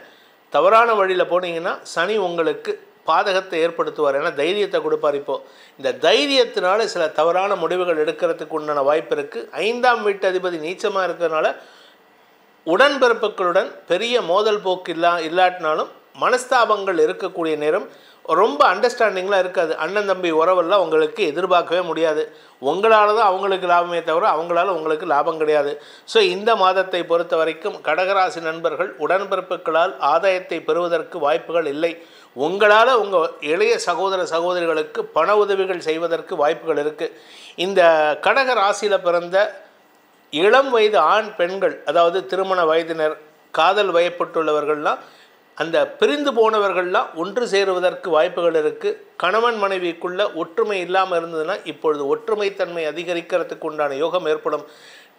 தவறான வழியில் போனீங்கன்னா சனி உங்களுக்கு பாதகத்தை ஏற்படுத்துவார். ஏன்னா தைரியத்தை கொடுப்பார். இப்போது இந்த தைரியத்தினால சில தவறான முடிவுகள் எடுக்கிறதுக்கு உண்டான வாய்ப்பு இருக்குது. 5ஆம் வீட்டு அதிபதி நீச்சமாக இருக்கிறதுனால உடன்பிறப்புகளுடன் பெரிய மோதல் போக்கு இல்லாட்டினாலும் மனஸ்தாபங்கள் இருக்கக்கூடிய நேரம். ரொம்ப அண்டர்ஸ்டாண்டிங்லாம் இருக்காது. அண்ணன் தம்பி உறவெல்லாம் உங்களுக்கு எதிர்பார்க்கவே முடியாது. உங்களால் தான் அவங்களுக்கு லாபமே தவிர அவங்களால உங்களுக்கு லாபம் கிடையாது. ஸோ இந்த மாதத்தை பொறுத்த வரைக்கும் கடகராசி நண்பர்கள் உடன்பிறப்புகளால் ஆதாயத்தை பெறுவதற்கு வாய்ப்புகள் இல்லை. உங்களால் உங்கள் இளைய சகோதர சகோதரிகளுக்கு பண உதவிகள் செய்வதற்கு வாய்ப்புகள் இருக்குது. இந்த கடக ராசியில் பிறந்த இளம் வயது ஆண் பெண்கள், அதாவது திருமண வயதினர், காதல் வயப்பட்டுள்ளவர்கள்லாம், அந்த பிரிந்து போனவர்கள்லாம் ஒன்று சேருவதற்கு வாய்ப்புகள் இருக்குது. கணவன் மனைவிக்குள்ள ஒற்றுமை இல்லாமல் இருந்ததுன்னா இப்பொழுது ஒற்றுமைத்தன்மை அதிகரிக்கிறதுக்கு உண்டான யோகம் ஏற்படும்.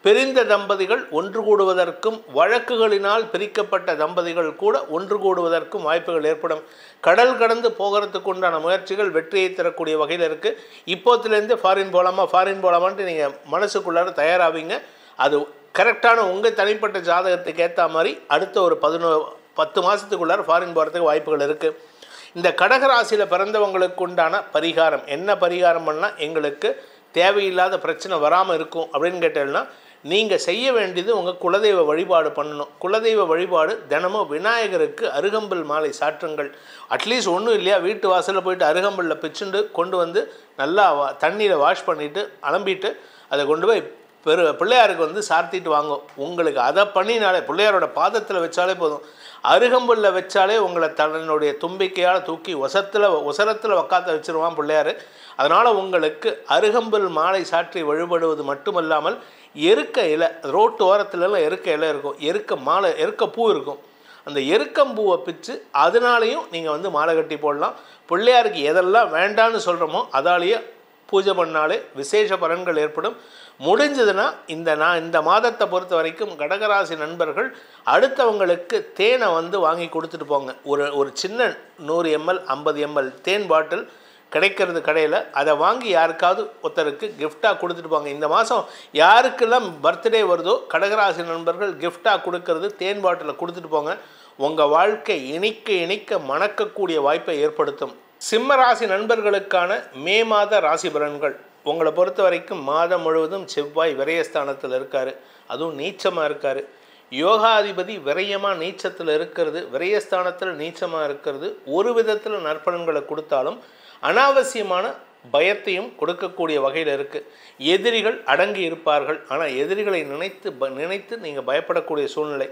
பிரிந்த தம்பதிகள் ஒன்று கூடுவதற்கும், வழக்குகளினால் பிரிக்கப்பட்ட தம்பதிகள் கூட ஒன்று கூடுவதற்கும் வாய்ப்புகள் ஏற்படும். கடல் கடந்து போகிறதுக்கு உண்டான முயற்சிகள் வெற்றியை தரக்கூடிய வகையில் இருக்குது. இப்போத்துலேருந்து ஃபாரின் போகலாமான்ட்டு நீங்கள் மனசுக்குள்ளார தயாராவீங்க. அது கரெக்டான உங்கள் தனிப்பட்ட ஜாதகத்துக்கு ஏற்ற மாதிரி அடுத்த ஒரு 10 மாதத்துக்குள்ளார ஃபாரின் போகிறதுக்கு வாய்ப்புகள் இருக்குது. இந்த கடகராசியில் பிறந்தவங்களுக்கு உண்டான பரிகாரம் என்ன? பரிகாரம் பண்ணால் எங்களுக்கு தேவையில்லாத பிரச்சனை வராமல் இருக்கும் அப்படின்னு கேட்டீங்கன்னா, நீங்கள் செய்ய வேண்டியது உங்கள் குலதெய்வ வழிபாடு பண்ணணும். குலதெய்வ வழிபாடு தினமும் விநாயகருக்கு அருகம்புல் மாலை சாற்றுங்கள். அட்லீஸ்ட் ஒன்றும் இல்லையா, வீட்டு வாசலில் போயிட்டு அருகம்புல்ல பிச்சுண்டு கொண்டு வந்து நல்லா தண்ணியில் வாஷ் பண்ணிவிட்டு அலம்பிட்டு அதை கொண்டு போய் பிள்ளையாருக்கு சார்த்திட்டு வாங்க. உங்களுக்கு அதை பண்ணினாலே, பிள்ளையாரோட பாதத்தில் வச்சாலே போதும். அருகம்புல்ல வச்சாலே உங்களை தன்னுடைய தும்பிக்கையால் தூக்கி உசரத்தில் உக்காத்த வச்சுருவான் பிள்ளையார். அதனால் உங்களுக்கு அருகம்புல் மாலை சாற்றி வழிபடுவது மட்டுமல்லாமல் எருக்க இலை, ரோட்டு ஓரத்துலலாம் எருக்க இலை இருக்கும், எருக்க பூ இருக்கும். அந்த எருக்கம்பூவை பிச்சு அதனாலையும் நீங்கள் மாலை கட்டி போடலாம். பிள்ளையாருக்கு எதெல்லாம் வேண்டான்னு சொல்கிறோமோ அதாலேயே பூஜை பண்ணாலே விசேஷ பலன்கள் ஏற்படும். முடிஞ்சதுன்னா இந்த மாதத்தை பொறுத்த வரைக்கும் கடகராசி நண்பர்கள் அடுத்தவங்களுக்கு தேனை வாங்கி கொடுத்துட்டு போங்க. ஒரு சின்ன 100 ml 50 ml தேன் பாட்டில் கிடைக்கிறது கடையில், அதை வாங்கி யாருக்காவது ஒருத்தருக்கு கிஃப்டாக கொடுத்துட்டு போங்க. இந்த மாதம் யாருக்கெல்லாம் பர்த்டே வருதோ கடகராசி நண்பர்கள் கிஃப்டாக கொடுக்கறது தேன் பாட்டிலை கொடுத்துட்டு போங்க. உங்கள் வாழ்க்கை இனிக்க மணக்கக்கூடிய வாய்ப்பை ஏற்படுத்தும். சிம்ம ராசி நண்பர்களுக்கான மே மாத ராசி பலன்கள். உங்களை பொறுத்த வரைக்கும் மாதம் முழுவதும் செவ்வாய் விரயஸ்தானத்தில் இருக்கார், அதுவும் நீச்சமாக இருக்கார். யோகாதிபதி விரயமாக நீச்சத்தில் இருக்கிறது, விரயஸ்தானத்தில் நீச்சமாக இருக்கிறது ஒரு விதத்தில் நற்பலன்களை கொடுத்தாலும் அனாவசியமான பயத்தையும் கொடுக்கக்கூடிய வகையில் இருக்குது. எதிரிகள் அடங்கி இருப்பார்கள், ஆனால் எதிரிகளை நினைத்து நீங்கள் பயப்படக்கூடிய சூழ்நிலை.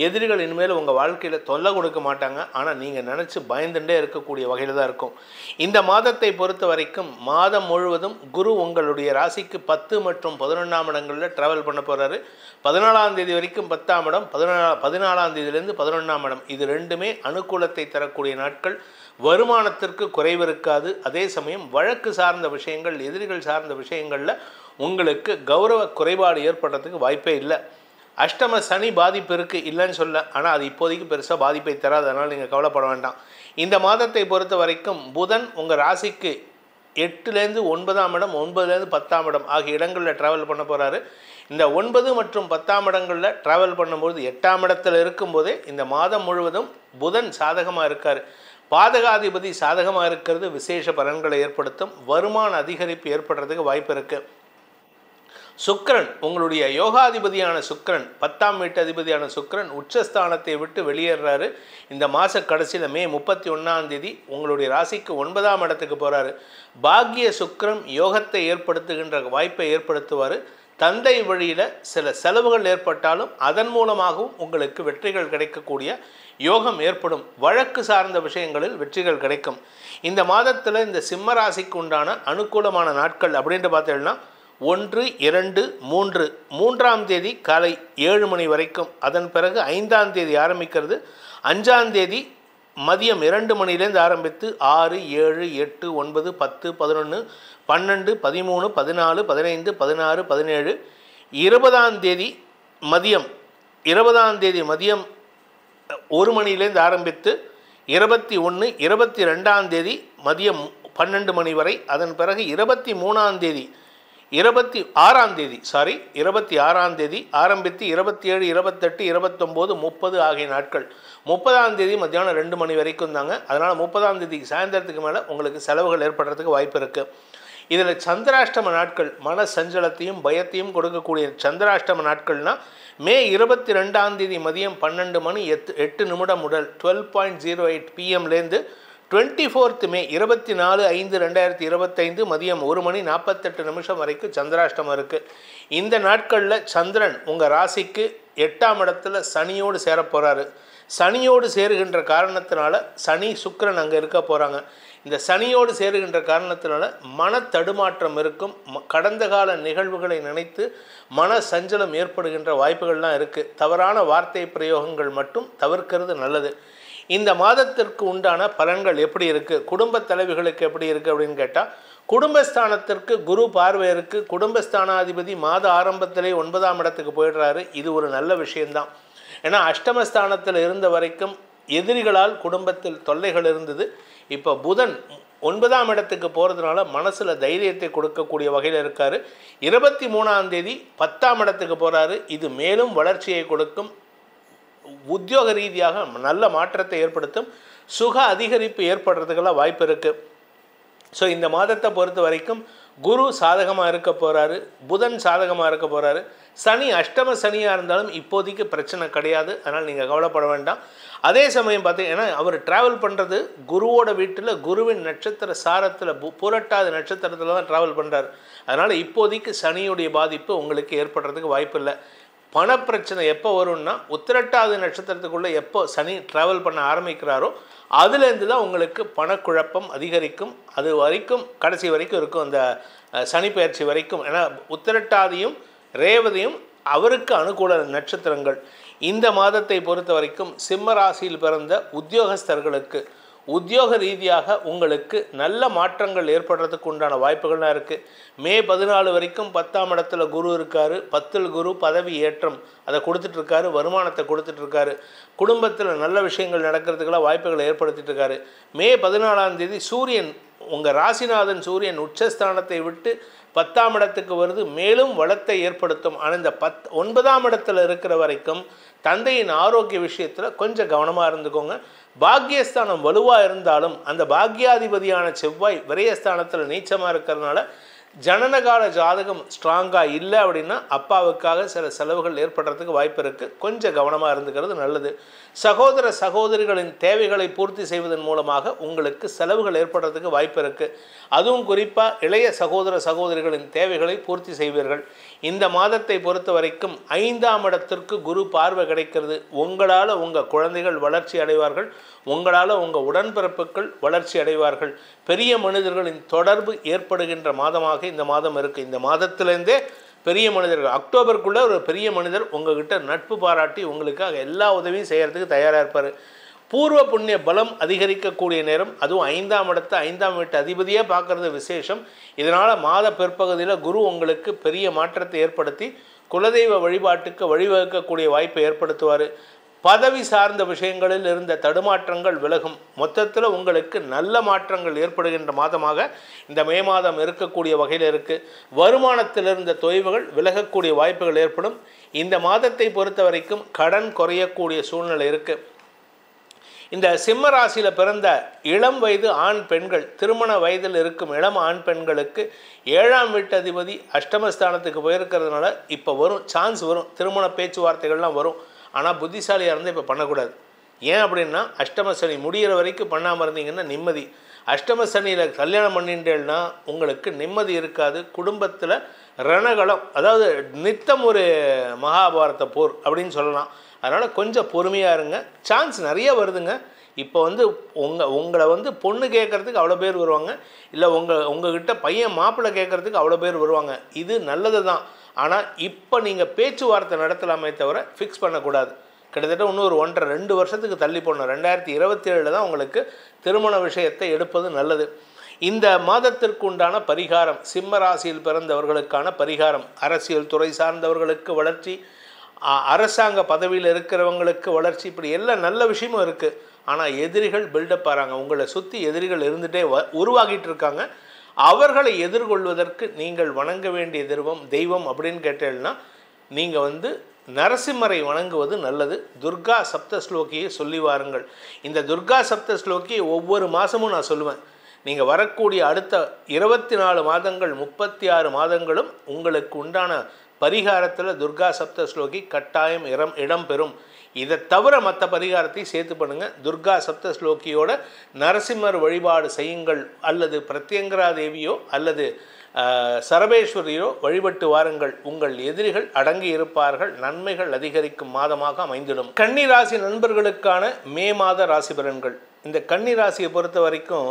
எதிரிகள் இனிமேல் உங்கள் வாழ்க்கையில் தொல்லை கொடுக்க மாட்டாங்க, ஆனால் நீங்கள் நினச்சி பயந்துட்டே இருக்கக்கூடிய வகையில் தான் இருக்கும். இந்த மாதத்தை பொறுத்த வரைக்கும் மாதம் முழுவதும் குரு உங்களுடைய ராசிக்கு 10 மற்றும் 11ஆம் இடங்களில் ட்ராவல் பண்ண போகிறாரு. 14ஆம் தேதி வரைக்கும் 10ஆம் இடம், 14ஆம் தேதியிலேருந்து 11ஆம் இடம், இது ரெண்டுமே அனுகூலத்தை தரக்கூடிய நாட்கள். வருமானத்திற்கு குறைவு இருக்காது. அதே சமயம் வழக்கு சார்ந்த விஷயங்கள், எதிரிகள் சார்ந்த விஷயங்களில் உங்களுக்கு கௌரவ குறைபாடு ஏற்படுறதுக்கு வாய்ப்பே இல்லை. அஷ்டம சனி பாதிப்பு இருக்குது இல்லைன்னு சொல்ல, ஆனால் அது இப்போதைக்கு பெருசாக பாதிப்பை தராது, அதனால் நீங்கள் கவலைப்பட வேண்டாம். இந்த மாதத்தை பொறுத்த வரைக்கும் புதன் உங்கள் ராசிக்கு 8லேருந்து 9ஆம் இடம், 9லேருந்து 10ஆம் இடம் ஆகிய இடங்களில் ட்ராவல் பண்ண போகிறாரு. இந்த 9 மற்றும் 10ஆம் இடங்களில் ட்ராவல் பண்ணும்போது 8ஆம் இடத்தில் இருக்கும்போதே இந்த மாதம் முழுவதும் புதன் சாதகமாக இருக்கார். பாதகாதிபதி சாதகமாக இருக்கிறது விசேஷ பலன்களை ஏற்படுத்தும். வருமான அதிகரிப்பு ஏற்படுறதுக்கு வாய்ப்பு இருக்குது. சுக்கிரன் உங்களுடைய யோகாதிபதியான சுக்கிரன், 10ஆம் வீட்டு அதிபதியான சுக்கிரன் உச்சஸ்தானத்தை விட்டு வெளியேறாரு. இந்த மாத கடைசியில் மே 31ஆம் தேதி உங்களுடைய ராசிக்கு 9ஆம் இடத்துக்கு போகிறாரு. பாக்கிய சுக்கிரன் யோகத்தை ஏற்படுத்துகின்ற வாய்ப்பை ஏற்படுத்துவார். தந்தை வழியில் சில செலவுகள் ஏற்பட்டாலும் அதன் மூலமாகவும் உங்களுக்கு வெற்றிகள் கிடைக்கக்கூடிய யோகம் ஏற்படும். வழக்கு சார்ந்த விஷயங்களில் வெற்றிகள் கிடைக்கும். இந்த மாதத்தில் இந்த சிம்ம ராசிக்கு உண்டான அனுகூலமான நாட்கள் அப்படின்ட்டு பார்த்தீங்கன்னா 1, 2, 3 3ஆம் தேதி காலை 7 மணி வரைக்கும், அதன் பிறகு 5ஆம் தேதி ஆரம்பிக்கிறது, 5ஆம் தேதி மதியம் 2 மணிலேருந்து ஆரம்பித்து 6, 7, 8, 9, 10, 11, 12, 13, 14, 15, 16, 17, 20ஆம் தேதி மதியம் 1 மணிலேருந்து ஆரம்பித்து 21, 22ஆம் தேதி மதியம் 12 மணி வரை, அதன் பிறகு 26ஆம் தேதி ஆரம்பித்து 27, 28, 29, 30 ஆகிய நாட்கள், 30ஆம் தேதி மத்தியானம் 2 மணி வரைக்கும் தாங்க. அதனால் 30ஆம் தேதிக்கு சாயந்தரத்துக்கு மேலே உங்களுக்கு செலவுகள் ஏற்படுறதுக்கு வாய்ப்பு இருக்குது. இதில் சந்திராஷ்டம நாட்கள் மன சஞ்சலத்தையும் பயத்தையும் கொடுக்கக்கூடிய சந்திராஷ்டம நாட்கள்னால் மே 22ஆம் தேதி மதியம் 12 மணி 8 நிமிடம் முதல் 12:08 PM லேருந்து 24th மே 24/5/2025 மதியம் 1 மணி 48 நிமிஷம் வரைக்கும் சந்திராஷ்டமம் இருக்குது. இந்த நாட்களில் சந்திரன் உங்கள் ராசிக்கு 8ஆம் இடத்துல சனியோடு சேர போகிறாரு. சனியோடு சேருகின்ற காரணத்தினால சனி சுக்கிரன் அங்கே இருக்க போகிறாங்க. இந்த சனியோடு சேருகின்ற காரணத்தினால மன தடுமாற்றம் இருக்கும். கடந்த கால நிகழ்வுகளை நினைத்து மன சஞ்சலம் ஏற்படுகின்ற வாய்ப்புகள்லாம் இருக்குது. தவறான வார்த்தை பிரயோகங்கள் மட்டும் தவிர்க்கிறது நல்லது. இந்த மாதத்திற்கு உண்டான பலன்கள் எப்படி இருக்குது, குடும்ப தலைவிகளுக்கு எப்படி இருக்குது அப்படின்னு கேட்டால், குடும்பஸ்தானத்திற்கு குரு பார்வை இருக்குது. குடும்பஸ்தானாதிபதி மாத ஆரம்பத்திலே 9ஆம் இடத்துக்கு போயிடுறாரு. இது ஒரு நல்ல விஷயந்தான். ஏன்னா அஷ்டமஸ்தானத்தில் இருந்த வரைக்கும் எதிரிகளால் குடும்பத்தில் தொல்லைகள் இருந்தது. இப்போ புதன் 9ஆம் இடத்துக்கு போகிறதுனால மனசில் தைரியத்தை கொடுக்கக்கூடிய வகையில் இருக்கார். 23ஆம் தேதி 10ஆம் இடத்துக்கு போகிறாரு. இது மேலும் வளர்ச்சியை கொடுக்கும். உத்தியோக ரீதியாக நல்ல மாற்றத்தை ஏற்படுத்தும். சுக அதிகரிப்பு ஏற்படுறதுக்கெல்லாம் வாய்ப்பு இருக்குது. ஸோ இந்த மாதத்தை பொறுத்த வரைக்கும் குரு சாதகமாக இருக்க போகிறாரு, புதன் சாதகமாக இருக்க போகிறாரு. சனி அஷ்டம சனியாக இருந்தாலும் இப்போதைக்கு பிரச்சனை கிடையாது. அதனால் நீங்கள் கவலைப்பட வேண்டாம். அதே சமயம் பார்த்தீங்கன்னா அவர் ட்ராவல் பண்ணுறது குருவோட வீட்டில் குருவின் நட்சத்திர சாரத்தில் புரட்டாத நட்சத்திரத்தில் தான் ட்ராவல் பண்ணுறாரு. அதனால் இப்போதைக்கு சனியுடைய பாதிப்பு உங்களுக்கு ஏற்படுறதுக்கு வாய்ப்பு இல்லை. பணப்பிரச்சனை எப்போ வரும்னா உத்திரட்டாதி நட்சத்திரத்துக்குள்ளே எப்போ சனி ட்ராவல் பண்ண ஆரம்பிக்கிறாரோ அதுலேருந்து தான் உங்களுக்கு பணக்குழப்பம் அதிகரிக்கும். அது வரைக்கும் கடைசி வரைக்கும் இருக்கும், அந்த சனி பயிற்சி வரைக்கும். ஏன்னா உத்திரட்டாதியும் ரேவதியும் அவருக்கு அனுகூல நட்சத்திரங்கள். இந்த மாதத்தை பொறுத்த வரைக்கும் சிம்ம ராசியில் பிறந்த உத்தியோகஸ்தர்களுக்கு உத்தியோக ரீதியாக உங்களுக்கு நல்ல மாற்றங்கள் ஏற்படுறதுக்கு உண்டான வாய்ப்புகள்லாம் இருக்குது. மே 14 வரைக்கும் 10ஆம் இடத்துல குரு இருக்கார். 10ல் குரு பதவி ஏற்றம் அதை கொடுத்துட்ருக்காரு, வருமானத்தை கொடுத்துட்ருக்காரு. குடும்பத்தில் நல்ல விஷயங்கள் நடக்கிறதுக்கெல்லாம் வாய்ப்புகளை ஏற்படுத்திட்டு இருக்காரு. மே 14ஆம் தேதி சூரியன் உங்கள் ராசிநாதன் சூரியன் உச்சஸ்தானத்தை விட்டு 10ஆம் இடத்துக்கு வருது, மேலும் வளத்தை ஏற்படுத்தும். ஆனால் இந்த 9ஆம் இடத்துல இருக்கிற வரைக்கும் தந்தையின் ஆரோக்கிய விஷயத்தில் கொஞ்சம் கவனமாக இருந்துக்கோங்க. பாக்கியஸ்தானம் வலுவாக இருந்தாலும் அந்த பாக்கியாதிபதியான செவ்வாய் விரயஸ்தானத்தில் நீச்சமாக இருக்கிறதுனால ஜனனகால ஜாதகம் ஸ்ட்ராங்காக இல்லை அப்படின்னா அப்பாவுக்காக சில செலவுகள் ஏற்படுறதுக்கு வாய்ப்பு இருக்குது. கொஞ்சம் கவனமாக இருந்துக்கிறது நல்லது. சகோதர சகோதரிகளின் தேவைகளை பூர்த்தி செய்வதன் மூலமாக உங்களுக்கு செலவுகள் ஏற்படுறதுக்கு வாய்ப்பு இருக்குது. அதுவும் குறிப்பாக இளைய சகோதர சகோதரிகளின் தேவைகளை பூர்த்தி செய்வீர்கள். இந்த மாதத்தை பொறுத்த வரைக்கும் 5ஆம் இடத்திற்கு குரு பார்வை கிடைக்கிறது. உங்களால் உங்கள் குழந்தைகள் வளர்ச்சி அடைவார்கள், உங்களால் உங்கள் உடன்பிறப்புகள் வளர்ச்சி அடைவார்கள். பெரிய மனிதர்களின் தொடர்பு ஏற்படுகின்ற மாதமாக இந்த மாதம் இருக்குது. இந்த மாதத்திலேருந்தே பெரிய மனிதர்கள் அக்டோபருக்குள்ளே ஒரு பெரிய மனிதர் உங்கள்கிட்ட நட்பு பாராட்டி உங்களுக்காக எல்லா உதவியும் செய்கிறதுக்கு தயாராக இருப்பார். பூர்வ புண்ணிய பலம் அதிகரிக்கக்கூடிய நேரம். அதுவும் 5ஆம் இடத்தை 5ஆம் வீட்டு அதிபதியே பார்க்குறது விசேஷம். இதனால் மாத பிற்பகுதியில் குரு உங்களுக்கு பெரிய மாற்றத்தை ஏற்படுத்தி குலதெய்வ வழிபாட்டுக்கு வழிவகுக்கக்கூடிய வாய்ப்பை ஏற்படுத்துவார். பதவி சார்ந்த விஷயங்களில் இருந்த தடுமாற்றங்கள் விலகும். மொத்தத்தில் உங்களுக்கு நல்ல மாற்றங்கள் ஏற்படுகின்ற மாதமாக இந்த மே மாதம் இருக்கக்கூடிய வகையில் இருக்குது. வருமானத்தில் இருந்த தொய்வுகள் விலகக்கூடிய வாய்ப்புகள் ஏற்படும். இந்த மாதத்தை பொறுத்த வரைக்கும் கடன் குறையக்கூடிய சூழ்நிலை இருக்குது. இந்த சிம்ம ராசியில் பிறந்த இளம் வயது ஆண் பெண்கள், திருமண வயதில் இருக்கும் இளம் ஆண் பெண்களுக்கு 7ஆம் வீட்டு அதிபதி அஷ்டமஸ்தானத்துக்கு போயிருக்கிறதுனால இப்போ வரும் சான்ஸ் வரும், திருமண பேச்சுவார்த்தைகள்லாம் வரும். ஆனால் புத்திசாலியாக இருந்தால் இப்போ பண்ணக்கூடாது. ஏன் அப்படின்னா அஷ்டம சனி முடிகிற வரைக்கும் பண்ணாமல் இருந்தீங்கன்னா நிம்மதி. அஷ்டம சனியில் கல்யாணம் பண்ணிட்டேன்னா உங்களுக்கு நிம்மதி இருக்காது. குடும்பத்தில் ரணகலம், அதாவது நித்தம் ஒரு மகாபாரத போர் அப்படின்னு சொல்லலாம். அதனால் கொஞ்சம் பொறுமையாக இருங்க. சான்ஸ் நிறைய வருதுங்க. இப்போ வந்து உங்களை வந்து பொண்ணு கேட்குறதுக்கு அவ்வளோ பேர் வருவாங்க, இல்லை உங்ககிட்ட பையன் மாப்பிள்ளை கேட்குறதுக்கு அவ்வளோ பேர் வருவாங்க. இது நல்லது தான். ஆனால் இப்போ நீங்கள் பேச்சுவார்த்தை நடத்தலாமே தவிர ஃபிக்ஸ் பண்ணக்கூடாது. கிட்டத்தட்ட இன்னும் ஒரு 1.5-2 வருஷத்துக்கு தள்ளி போடணும். 2027 தான் உங்களுக்கு திருமண விஷயத்தை எடுப்பது நல்லது. இந்த மாதத்திற்கு உண்டான பரிகாரம், சிம்ம ராசியில் பிறந்தவர்களுக்கான பரிகாரம், அரசியல் துறை சார்ந்தவர்களுக்கு வளர்ச்சி, அரசாங்க பதவியில் இருக்கிறவங்களுக்கு வளர்ச்சி, இப்படி எல்லா நல்ல விஷயமும் இருக்குது. ஆனால் எதிரிகள் பில்டப் ஆகிறாங்க. உங்களை சுற்றி எதிரிகள் இருந்துகிட்டே உருவாகிட்டு இருக்காங்க. அவர்களை எதிர்கொள்வதற்கு நீங்கள் வணங்க வேண்டிய தெய்வம் அப்படின்னு கேட்டீங்கன்னா நீங்கள் வந்து நரசிம்மரை வணங்குவது நல்லது. துர்கா சப்தஸ்லோகியை சொல்லி வாருங்கள். இந்த துர்கா சப்தஸ்லோகியை ஒவ்வொரு மாதமும் நான் சொல்லுவேன். நீங்கள் வரக்கூடிய அடுத்த 24 மாதங்கள் 36 மாதங்களும் உங்களுக்கு உண்டான பரிகாரத்தில் துர்கா சப்தஸ்லோகி கட்டாயம் இடம்பெறும். இதை தவிர மற்ற பரிகாரத்தை சேர்த்து பண்ணுங்கள். துர்கா சப்தஸ்லோகியோட நரசிம்மர் வழிபாடு செய்யுங்கள், அல்லது பிரத்யங்கரா தேவியோ அல்லது சரபேஸ்வரியோ வழிபட்டு வாருங்கள். உங்கள் எதிரிகள் அடங்கி இருப்பார்கள். நன்மைகள் அதிகரிக்கும் மாதமாக அமைந்திடும். கன்னி ராசி நண்பர்களுக்கான மே மாத ராசி பலன்கள். இந்த கன்னி ராசியை பொறுத்த வரைக்கும்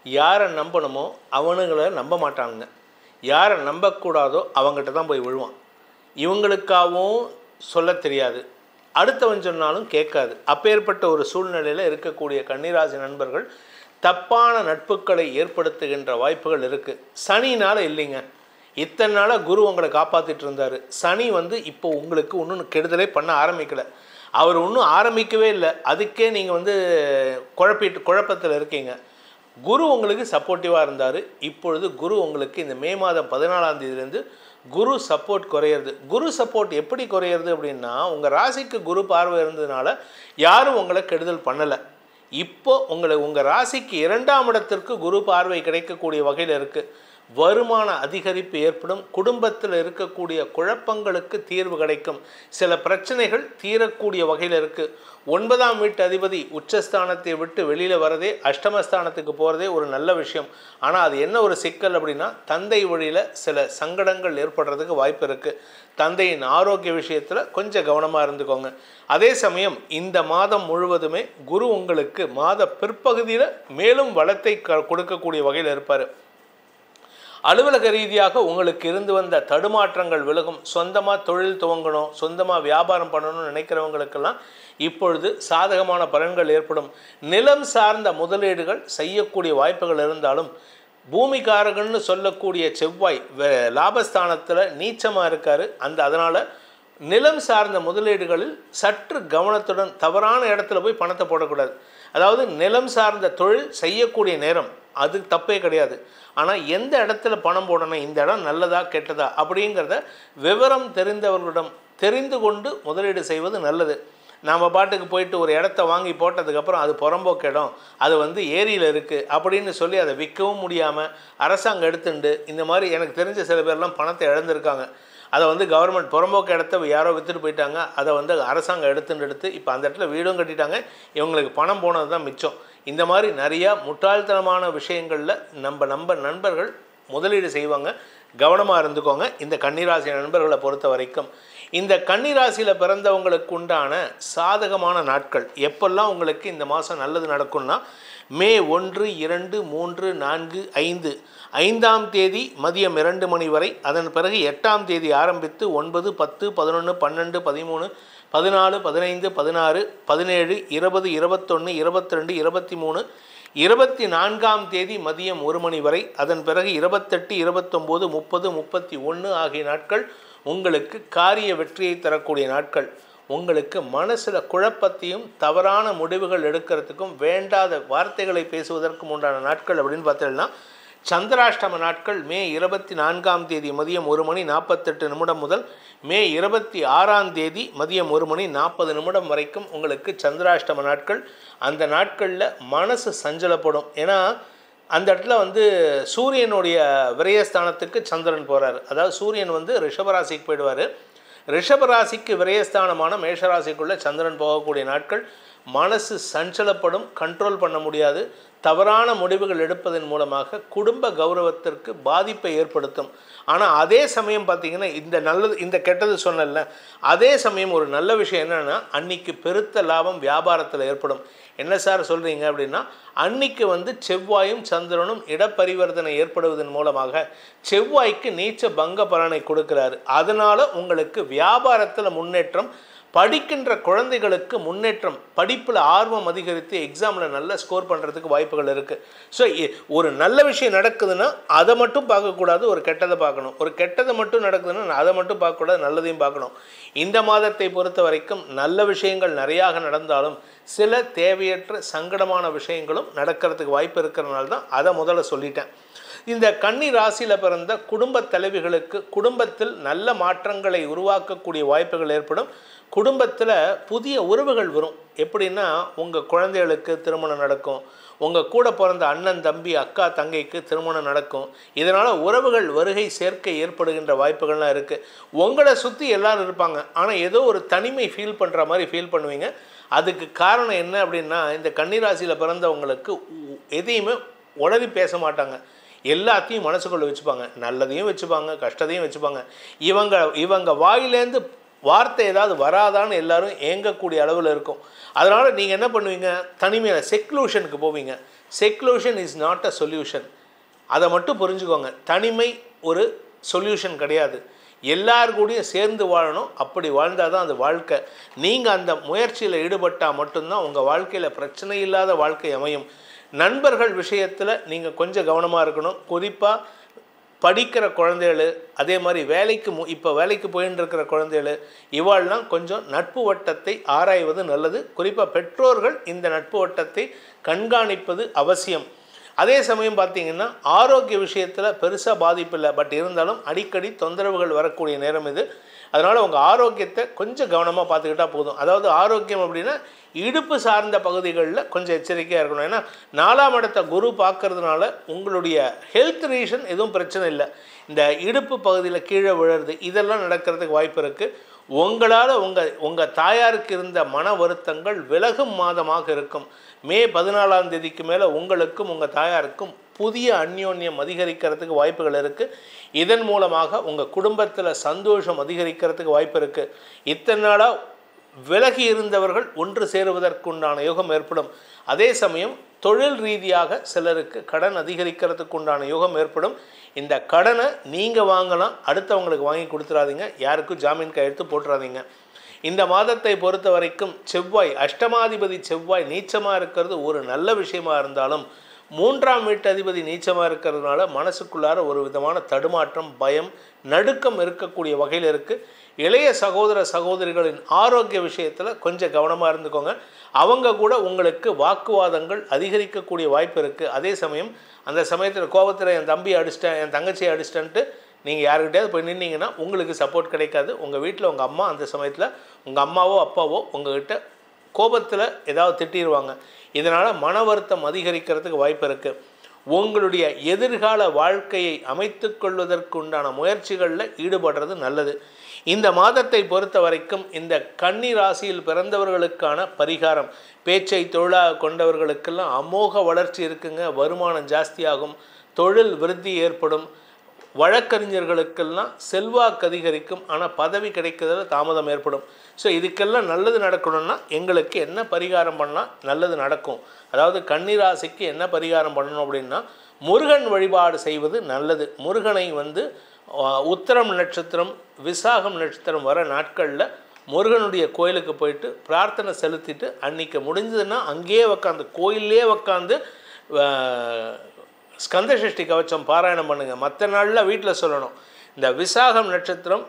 யாரை நம்பணுமோ அவனுங்களை நம்ப மாட்டாங்க. யாரை நம்பக்கூடாதோ அவங்ககிட்ட தான் போய் விழுவான். இவங்களுக்காகவும் சொல்ல தெரியாது, அடுத்தவன் சொன்னாலும் கேட்காது. அப்பேற்பட்ட ஒரு சூழ்நிலையில் இருக்கக்கூடிய கன்னிராசி நண்பர்கள் தப்பான நட்புகளை ஏற்படுத்துகின்ற வாய்ப்புகள் இருக்குது. சனினால் இல்லைங்க, இத்தனை நாளாக குரு உங்களை காப்பாற்றிட்டு இருந்தார். சனி வந்து இப்போ உங்களுக்கு ஒன்றும் கெடுதலே பண்ண ஆரம்பிக்கலை. அவர் ஒன்றும் ஆரம்பிக்கவே இல்லை. அதுக்கே நீங்கள் வந்து குழப்பத்தில் இருக்கீங்க. குரு உங்களுக்கு சப்போர்ட்டிவாக இருந்தார். இப்பொழுது குரு உங்களுக்கு இந்த மே மாதம் 14ஆம் தேதியிலேருந்து குரு சப்போர்ட் குறையிறது. குரு சப்போர்ட் எப்படி குறையிறது அப்படின்னா, உங்கள் ராசிக்கு குரு பார்வை இருந்ததுனால யாரும் உங்களை கெடுதல் பண்ணலை. இப்போ உங்கள் ராசிக்கு 2ஆம் இடத்திற்கு குரு பார்வை கிடைக்கக்கூடிய வகையில் இருக்குது. வருமான அதிகரிப்பு ஏற்படும். குடும்பத்தில் இருக்கக்கூடிய குழப்பங்களுக்கு தீர்வு கிடைக்கும். சில பிரச்சனைகள் தீரக்கூடிய வகையில் இருக்குது. 9ஆம் வீட்டு அதிபதி உச்சஸ்தானத்தை விட்டு வெளியில் வரதே, அஷ்டமஸ்தானத்துக்கு போகிறதே ஒரு நல்ல விஷயம். ஆனால் அது என்ன ஒரு சிக்கல் அப்படின்னா, தந்தை வழியில் சில சங்கடங்கள் ஏற்படுறதுக்கு வாய்ப்பு இருக்குது. தந்தையின் ஆரோக்கிய விஷயத்தில் கொஞ்சம் கவனமாக இருந்துக்கோங்க. அதே சமயம் இந்த மாதம் முழுவதுமே குரு உங்களுக்கு மாத பிற்பகுதியில் மேலும் வளத்தை கொடுக்கக்கூடிய வகையில் இருப்பார். அலுவலக ரீதியாக உங்களுக்கு இருந்து வந்த தடுமாற்றங்கள் விலகும். சொந்தமாக தொழில் துவங்கணும், சொந்தமாக வியாபாரம் பண்ணணும்னு நினைக்கிறவங்களுக்கெல்லாம் இப்பொழுது சாதகமான பலன்கள் ஏற்படும். நிலம் சார்ந்த முதலீடுகள் செய்யக்கூடிய வாய்ப்புகள் இருந்தாலும், பூமிகாரகன்னு சொல்லக்கூடிய செவ்வாய் லாபஸ்தானத்தில் நீச்சமாக இருக்கார். அதனால் நிலம் சார்ந்த முதலீடுகளில் சற்று கவனத்துடன், தவறான இடத்துல போய் பணத்தை போடக்கூடாது. அதாவது நிலம் சார்ந்த தொழில் செய்யக்கூடிய நேரம் அது தப்பே கிடையாது. ஆனால் எந்த இடத்துல பணம் போடணும், இந்த இடம் நல்லதா கெட்டதா அப்படிங்கிறத விவரம் தெரிந்தவர்களிடம் தெரிந்து கொண்டு முதலீடு செய்வது நல்லது. நாம் பாட்டுக்கு போயிட்டு ஒரு இடத்த வாங்கி போட்டதுக்கப்புறம் அது புறம்போக்கு இடம், அது வந்து ஏரியில் இருக்குது அப்படின்னு சொல்லி அதை விற்கவும் முடியாமல் அரசாங்கம் எடுத்துண்டு, இந்த மாதிரி எனக்கு தெரிஞ்ச சில பேர்லாம் பணத்தை இழந்திருக்காங்க. அதை வந்து கவர்மெண்ட் புறம்போக்கு இடத்த யாரோ விற்றுட்டு போயிட்டாங்க. அதை வந்து அரசாங்கம் எடுத்து இப்போ அந்த இடத்துல வீடும் கட்டிட்டாங்க. இவங்களுக்கு பணம் போனது தான் மிச்சம். இந்த மாதிரி நிறையா முட்டாள்தனமான விஷயங்களில் நம்ம நண்பர்கள் முதலீடு செய்வாங்க. கவனமாக இருந்துக்கோங்க. இந்த கன்னிராசி நண்பர்களை பொறுத்த வரைக்கும் இந்த கன்னிராசியில் பிறந்தவங்களுக்கு உண்டான சாதகமான நாட்கள் எப்பெல்லாம் உங்களுக்கு இந்த மாதம் நல்லது நடக்கும்னா, மே 1, 2, 3, 4, 5 5ஆம் தேதி மதியம் 2 மணி வரை, அதன் பிறகு 8ஆம் தேதி ஆரம்பித்து 9, 10, 11, 12, 13, 14, 15, 16, 17, 20, 21, 22, 23, 24ஆம் தேதி மதியம் 1 மணி வரை, அதன் பிறகு 28, 29, 30, 31 ஆகிய நாட்கள் உங்களுக்கு காரிய வெற்றியை தரக்கூடிய நாட்கள். உங்களுக்கு மனசில் குழப்பத்தையும் தவறான முடிவுகள் எடுக்கிறதுக்கும் வேண்டாத வார்த்தைகளை பேசுவதற்கும் உண்டான நாட்கள் அப்படின்னு பார்த்தீங்கன்னா, சந்திராஷ்டம நாட்கள் மே 24ஆம் தேதி மதியம் 1 மணி 48 நிமிடம் முதல் மே 26ஆம் தேதி மதியம் 1 மணி 40 நிமிடம் வரைக்கும் உங்களுக்கு சந்திராஷ்டம நாட்கள். அந்த நாட்களில் மனசு சஞ்சலப்படும். ஏன்னா அந்த இடத்துல வந்து சூரியனுடைய விரயஸ்தானத்துக்கு சந்திரன் போகிறார். அதாவது சூரியன் வந்து ரிஷபராசிக்கு போயிடுவார். ரிஷபராசிக்கு விரயஸ்தானமான மேஷராசிக்குள்ளே சந்திரன் போகக்கூடிய நாட்கள். மனசு சஞ்சலப்படும், கண்ட்ரோல் பண்ண முடியாது. தவறான முடிவுகள் எடுப்பதன் மூலமாக குடும்ப கௌரவத்திற்கு பாதிப்பை ஏற்படுத்தும். ஆனால் அதே சமயம் பார்த்திங்கன்னா இந்த கெட்டது சொன்னல, அதே சமயம் ஒரு நல்ல விஷயம் என்னென்னா, அன்னைக்கு பெருத்த லாபம் வியாபாரத்தில் ஏற்படும். என்ன சார் சொல்கிறீங்க அப்படின்னா, அன்னைக்கு செவ்வாயும் சந்திரனும் இடப்பரிவர்த்தனை ஏற்படுவதன் மூலமாக செவ்வாய்க்கு நீச்ச பங்க பலனை கொடுக்கிறாரு. அதனால் உங்களுக்கு வியாபாரத்தில் முன்னேற்றம், படிக்கின்ற குழந்தைகளுக்கு முன்னேற்றம், படிப்பில் ஆர்வம் அதிகரித்து எக்ஸாமில் நல்ல ஸ்கோர் பண்ணுறதுக்கு வாய்ப்புகள் இருக்குது. ஸோ ஒரு நல்ல விஷயம் நடக்குதுன்னா அதை மட்டும் பார்க்கக்கூடாது, ஒரு கெட்டதை பார்க்கணும். ஒரு கெட்டதை மட்டும் நடக்குதுன்னா அதை மட்டும் பார்க்கக்கூடாது, நல்லதையும் பார்க்கணும். இந்த மாதத்தை பொறுத்த வரைக்கும் நல்ல விஷயங்கள் நிறையாக நடந்தாலும் சில தேவையற்ற சங்கடமான விஷயங்களும் நடக்கிறதுக்கு வாய்ப்பு இருக்கிறதுனால தான் அதை முதல்ல சொல்லிட்டேன். இந்த கன்னி ராசியில் பிறந்த குடும்ப தலைவிகளுக்கு குடும்பத்தில் நல்ல மாற்றங்களை உருவாக்கக்கூடிய வாய்ப்புகள் ஏற்படும். குடும்பத்தில் புதிய உறவுகள் வரும். எப்படின்னா, உங்கள் குழந்தைகளுக்கு திருமணம் நடக்கும், உங்கள் கூட பிறந்த அண்ணன் தம்பி அக்கா தங்கைக்கு திருமணம் நடக்கும். இதனால் உறவுகள் வருகை சேர்க்கை ஏற்படுகின்ற வாய்ப்புகள்லாம் இருக்குது. உங்களை சுற்றி எல்லோரும் இருப்பாங்க, ஆனால் ஏதோ ஒரு தனிமை ஃபீல் பண்ணுற மாதிரி ஃபீல் பண்ணுவீங்க. அதுக்கு காரணம் என்ன அப்படின்னா, இந்த கன்னிராசியில் பிறந்தவங்களுக்கு எதையுமே உளறி பேச மாட்டாங்க, எல்லாத்தையும் மனசுக்குள்ளே வச்சுப்பாங்க. நல்லதையும் வச்சுப்பாங்க, கஷ்டத்தையும் வச்சுப்பாங்க. இவங்க வாயிலேருந்து வார்த்தை ஏதாவது வராதான்னு எல்லாரும் ஏங்கக்கூடிய அளவில் இருக்கும். அதனால் நீங்கள் என்ன பண்ணுவீங்க, தனிமையில் செக்லூஷனுக்கு போவீங்க. Seclusion is not a solution. அதை மட்டும் புரிஞ்சுக்கோங்க. தனிமை ஒரு சொல்யூஷன் கிடையாது. எல்லாருக்கூடையும் சேர்ந்து வாழணும். அப்படி வாழ்ந்தால் தான் அது வாழ்க்கை. நீங்கள் அந்த முயற்சியில் ஈடுபட்டால் மட்டும்தான் உங்கள் வாழ்க்கையில் பிரச்சனை இல்லாத வாழ்க்கை அமையும். நண்பர்கள் விஷயத்தில் நீங்கள் கொஞ்சம் கவனமாக இருக்கணும். குறிப்பாக படிக்கிற குழந்தைகள், அதே மாதிரி இப்போ வேலைக்கு போயின்னு இருக்கிற குழந்தைகள், இவாள்லாம் கொஞ்சம் நட்பு வட்டத்தை ஆராய்வது நல்லது. குறிப்பாக பெற்றோர்கள் இந்த நட்பு வட்டத்தை கண்காணிப்பது அவசியம். அதே சமயம் பார்த்திங்கன்னா, ஆரோக்கிய விஷயத்தில் பெருசாக பாதிப்பு இல்லை, பட் இருந்தாலும் அடிக்கடி தொந்தரவுகள் வரக்கூடிய நேரம் இது. அதனால் உங்கள் ஆரோக்கியத்தை கொஞ்சம் கவனமாக பார்த்துக்கிட்டால் போதும். அதாவது ஆரோக்கியம் அப்படின்னா இடுப்பு சார்ந்த பகுதிகளில் கொஞ்சம் எச்சரிக்கையாக இருக்கணும். ஏன்னா 4ஆம் இடத்தை குரு பார்க்கறதுனால உங்களுடைய ஹெல்த் ரீசன் எதுவும் பிரச்சனை இல்லை. இந்த இடுப்பு பகுதியில் கீழே விழுறது இதெல்லாம் நடக்கிறதுக்கு வாய்ப்பு இருக்குது. உங்களால் உங்கள் தாயாருக்கு இருந்த மன வருத்தங்கள் விலகும் மாதமாக இருக்கும். மே 14ஆம் தேதிக்கு மேலே உங்களுக்கும் உங்கள் தாயாருக்கும் புதிய அந்யோன்யம் அதிகரிக்கிறதுக்கு வாய்ப்புகள் இருக்குது. இதன் மூலமாக உங்கள் குடும்பத்தில் சந்தோஷம் அதிகரிக்கிறதுக்கு வாய்ப்பு இருக்குது. இத்தனை நாளாக விலகி இருந்தவர்கள் ஒன்று சேருவதற்குண்டான யோகம் ஏற்படும். அதே சமயம் தொழில் ரீதியாக சிலருக்கு கடன் அதிகரிக்கிறதுக்கு உண்டான யோகம் ஏற்படும். இந்த கடனை நீங்கள் வாங்கலாம், அடுத்தவங்களுக்கு வாங்கி கொடுத்துடாதீங்க, யாருக்கும் ஜாமீன் கையெழுத்து போட்டுறாதீங்க. இந்த மாதத்தை பொறுத்த வரைக்கும் செவ்வாய், அஷ்டமாதிபதி செவ்வாய் நீச்சமாக இருக்கிறது ஒரு நல்ல விஷயமா இருந்தாலும் 3ஆம் வீட்டு அதிபதி நீச்சமாக இருக்கிறதுனால மனசுக்குள்ளார ஒரு விதமான தடுமாற்றம், பயம், நடுக்கம் இருக்கக்கூடிய வகையில் இருக்குது. இளைய சகோதர சகோதரிகளின் ஆரோக்கிய விஷயத்தில் கொஞ்சம் கவனமாக இருந்துக்கோங்க. அவங்க கூட உங்களுக்கு வாக்குவாதங்கள் அதிகரிக்கக்கூடிய வாய்ப்பு இருக்குது. அதே சமயம் அந்த சமயத்தில் கோபத்தில் என் தம்பி அடிச்சிட்டேன், என் தங்கச்சியை அடிச்சிட்டேன்ட்டு நீங்கள் யாருக்கிட்டையாவது போய் நின்னீங்கன்னா உங்களுக்கு சப்போர்ட் கிடைக்காது. உங்கள் வீட்டில் உங்கள் அம்மா அந்த சமயத்தில் உங்கள் அம்மாவோ அப்பாவோ உங்கள்கிட்ட கோபத்தில் ஏதாவது திட்டிடுவாங்க. இதனால் மன வருத்தம் அதிகரிக்கிறதுக்கு வாய்ப்பு இருக்குது. உங்களுடைய எதிர்கால வாழ்க்கையை அமைத்து கொள்வதற்குண்டான முயற்சிகளில் ஈடுபடுறது நல்லது. இந்த மாதத்தை பொறுத்த வரைக்கும் இந்த கன்னி ராசியில் பிறந்தவர்களுக்கான பரிகாரம், பேச்சை தொழிலாக கொண்டவர்களுக்கெல்லாம் அமோக வளர்ச்சி இருக்குங்க. வருமானம் ஜாஸ்தியாகும், தொழில் விருத்தி ஏற்படும். வழக்கறிஞர்களுக்கெல்லாம் செல்வாக்கு அதிகரிக்கும், ஆனால் பதவி கிடைக்கிறதுல தாமதம் ஏற்படும். ஸோ இதுக்கெல்லாம் நல்லது நடக்கணும்னா எங்களுக்கு என்ன பரிகாரம் பண்ணால் நல்லது நடக்கும், அதாவது கன்னிராசிக்கு என்ன பரிகாரம் பண்ணணும் அப்படின்னா முருகன் வழிபாடு செய்வது நல்லது. முருகனை உத்திரம் நட்சத்திரம் விசாகம் நட்சத்திரம் வர நாட்களில் முருகனுடைய கோயிலுக்கு போயிட்டு பிரார்த்தனை செலுத்திட்டு அன்றைக்கி முடிஞ்சதுன்னா அங்கேயே உக்காந்து கோயிலே உக்காந்து ஸ்கந்தசஷ்டி கவச்சம் பாராயணம் பண்ணுங்கள். மற்ற நாளில் வீட்டில் சொல்லணும். இந்த விசாகம் நட்சத்திரம்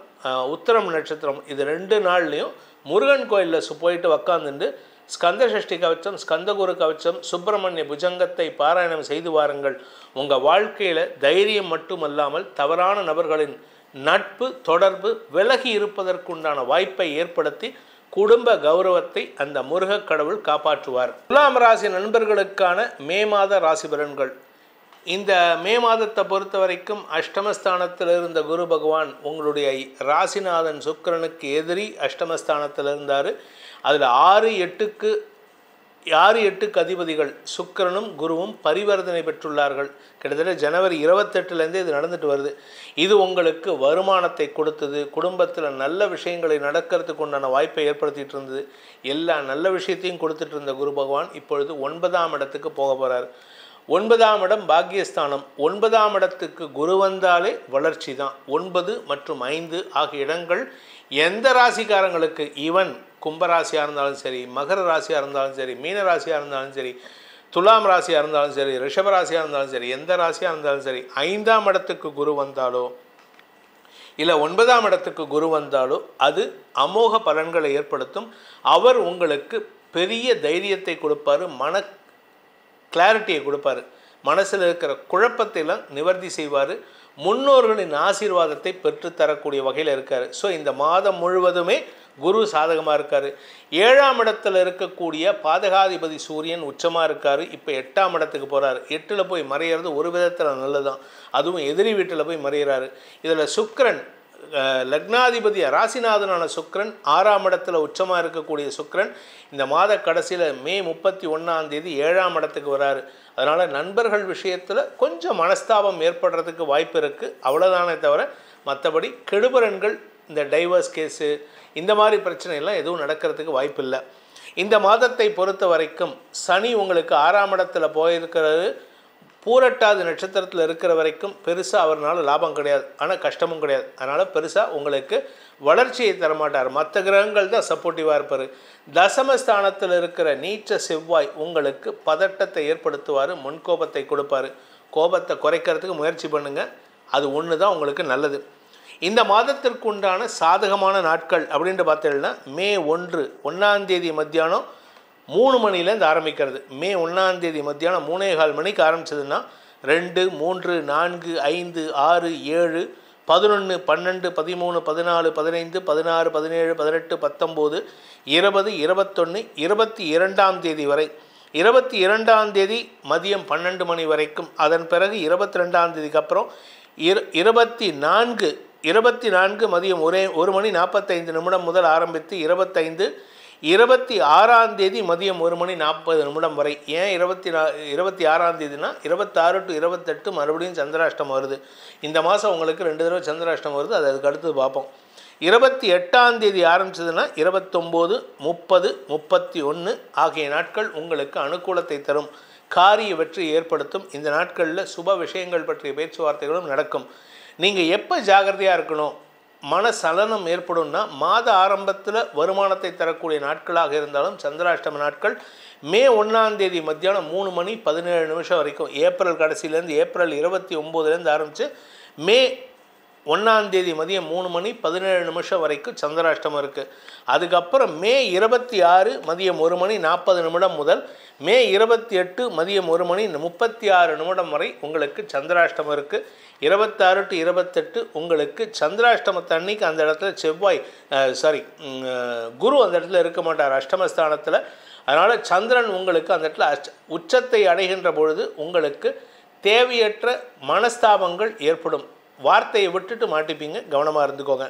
உத்திரம் நட்சத்திரம் இது 2 நாள்லேயும் முருகன் கோயிலில் போயிட்டு உக்காந்துட்டு ஸ்கந்தசஷ்டி கவச்சம், ஸ்கந்தகுரு கவச்சம், சுப்பிரமணிய புஜங்கத்தை பாராயணம் செய்து வாருங்கள். உங்கள் வாழ்க்கையில் தைரியம் மட்டுமல்லாமல் தவறான நபர்களின் நட்பு தொடர்பு விலகி இருப்பதற்குண்டான வாய்ப்பை ஏற்படுத்தி குடும்ப கௌரவத்தை அந்த முருகக் கடவுள் காப்பாற்றுவார். துலாம் ராசி நண்பர்களுக்கான மே மாத ராசி பலன்கள். இந்த மே மாதத்தை பொறுத்த வரைக்கும் அஷ்டமஸ்தானத்தில் இருந்த குரு பகவான் உங்களுடைய ராசிநாதன் சுக்கிரனுக்கு எதிரி அஷ்டமஸ்தானத்தில் இருந்தார். அதில் 6, 8க்கு 6 8க்கு அதிபதிகள் சுக்கிரனும் குருவும் பரிவர்த்தனை பெற்றுள்ளார்கள். கிட்டத்தட்ட ஜனவரி 28லேருந்தே இது நடந்துட்டு வருது. இது உங்களுக்கு வருமானத்தை கொடுத்தது, குடும்பத்தில் நல்ல விஷயங்களை நடக்கிறதுக்கு உண்டான வாய்ப்பை ஏற்படுத்திகிட்டு இருந்தது. எல்லா நல்ல விஷயத்தையும் கொடுத்துட்டு இருந்த குரு பகவான் இப்பொழுது 9ஆம் இடத்துக்கு போக போகிறார். 9ஆம் இடம் பாக்கியஸ்தானம். 9ஆம் இடத்துக்கு குரு வந்தாலே வளர்ச்சி தான். 9 மற்றும் 5 ஆகிய இடங்கள் எந்த ராசிக்காரங்களுக்கு, ஈவன் கும்பராசியாக இருந்தாலும் சரி, மகர ராசியாக இருந்தாலும் சரி, மீன ராசியாக இருந்தாலும் சரி, துலாம் ராசியாக இருந்தாலும் சரி, ரிஷப ராசியாக இருந்தாலும் சரி, எந்த ராசியாக இருந்தாலும் சரி, 5ஆம் இடத்துக்கு குரு வந்தாலோ இல்லை 9ஆம் இடத்துக்கு குரு வந்தாலோ அது அமோக பலன்களை ஏற்படுத்தும். அவர் உங்களுக்கு பெரிய தைரியத்தை கொடுப்பார், மன கிளாரிட்டியை கொடுப்பார், மனசில் இருக்கிற குழப்பத்தையெல்லாம் நிவர்த்தி செய்வார், முன்னோர்களின் ஆசீர்வாதத்தை பெற்றுத்தரக்கூடிய வகையில் இருக்கார். ஸோ இந்த மாதம் முழுவதுமே குரு சாதகமாக இருக்கார். 7ஆம் இடத்துல இருக்கக்கூடிய பாதகாதிபதி சூரியன் உச்சமாக இருக்கார். இப்போ 8ஆம் இடத்துக்கு போகிறார். 8ல் போய் மறையிறது ஒரு விதத்தில் நல்லதுதான், அதுவும் எதிரி வீட்டில் போய் மறைகிறாரு. இதில் சுக்கிரன் லக்னாதிபதி ராசிநாதனான சுக்கிரன் 6ஆம் இடத்துல உச்சமாக இருக்கக்கூடிய சுக்கிரன் இந்த மாத கடைசியில் மே 31ஆம் தேதி 7ஆம் இடத்துக்கு வராரு. அதனால் நண்பர்கள் விஷயத்தில் கொஞ்சம் மனஸ்தாபம் ஏற்படுறதுக்கு வாய்ப்பு இருக்குது, அவ்வளோதானே தவிர மற்றபடி கெடுபரன்கள், இந்த டைவர்ஸ் கேஸு, இந்த மாதிரி பிரச்சனையெல்லாம் எதுவும் நடக்கிறதுக்கு வாய்ப்பு இல்லை. இந்த மாதத்தை பொறுத்த வரைக்கும் சனி உங்களுக்கு 6ஆம் இடத்துல போயிருக்கிறது. பூரட்டாதி நட்சத்திரத்தில் இருக்கிற வரைக்கும் பெருசாக அவர்னால லாபம் கிடையாது, ஆனால் கஷ்டமும் கிடையாது. அதனால் பெருசாக உங்களுக்கு வளர்ச்சியை தரமாட்டார். மற்ற கிரகங்கள் தான் சப்போர்ட்டிவாக இருப்பார். தசமஸ்தானத்தில் இருக்கிற நீச்ச செவ்வாய் உங்களுக்கு பதட்டத்தை ஏற்படுத்துவார், முன்கோபத்தை கொடுப்பார். கோபத்தை குறைக்கிறதுக்கு முயற்சி பண்ணுங்கள், அது ஒன்று தான் உங்களுக்கு நல்லது. இந்த மாதத்திற்கு உண்டான சாதகமான நாட்கள் அப்படின்ட்டு பார்த்தீங்கன்னா மே 1ஆம் தேதி மத்தியானம் 3 மணிலேருந்து ஆரம்பிக்கிறது. மே 1ஆம் தேதி மத்தியானம் 3:15 மணிக்கு ஆரம்பிச்சதுன்னா 2 3 4 5 6 7 11 12 13 14 15 16 17 18 19 20 21 22ஆம் தேதி வரை, 22ஆம் தேதி மதியம் 12 மணி வரைக்கும், அதன் பிறகு 22ஆம் தேதிக்கு அப்புறம் 24 மதியம் 1 மணி 45 நிமிடம் முதல் ஆரம்பித்து 26ஆம் தேதி மதியம் 1 மணி 40 நிமிடம் வரை. ஏன் 26ஆம் தேதினா 26 to 28 மறுபடியும் சந்திராஷ்டம் வருது. இந்த மாதம் உங்களுக்கு 2 தடவை சந்திராஷ்டம் வருது, அதுக்கு அடுத்து பார்ப்போம். 28ஆம் தேதி ஆரம்பிச்சதுன்னா 29 30 31 ஆகிய நாட்கள் உங்களுக்கு அனுகூலத்தை தரும், காரிய வெற்றி ஏற்படுத்தும். இந்த நாட்களில் சுப விஷயங்கள் பற்றிய பேச்சுவார்த்தைகளும் நடக்கும். நீங்கள் எப்போ ஜாகிரதையாக இருக்கணும், மனசலனம் ஏற்படும்னா மாத ஆரம்பத்தில் வருமானத்தை தரக்கூடிய நாட்களாக இருந்தாலும் சந்திராஷ்டம நாட்கள் மே 1ஆம் தேதி மத்தியானம் 3 மணி 17 நிமிஷம் வரைக்கும், ஏப்ரல் கடைசியிலேருந்து ஏப்ரல் 29லேருந்து ஆரம்பித்து மே 1ஆம் தேதி மதியம் 3 மணி 17 நிமிஷம் வரைக்கும் சந்திராஷ்டமம் இருக்குது. அதுக்கப்புறம் மே 26 மதியம் 1 மணி 40 நிமிடம் முதல் மே 28 மதியம் 1 மணி 36 நிமிடம் வரை உங்களுக்கு சந்திராஷ்டமம் இருக்குது. 26 to 28 உங்களுக்கு சந்திராஷ்டமத்தை அன்னைக்கு அந்த இடத்துல குரு அந்த இடத்துல இருக்க மாட்டார், அஷ்டமஸ்தானத்தில். அதனால் சந்திரன் உங்களுக்கு அந்த இடத்துல உச்சத்தை அடைகின்ற பொழுது உங்களுக்கு தேவையற்ற மனஸ்தாபங்கள் ஏற்படும், வார்த்தையை விட்டுட்டு மாட்டிப்பீங்க, கவனமாக இருந்துக்கோங்க.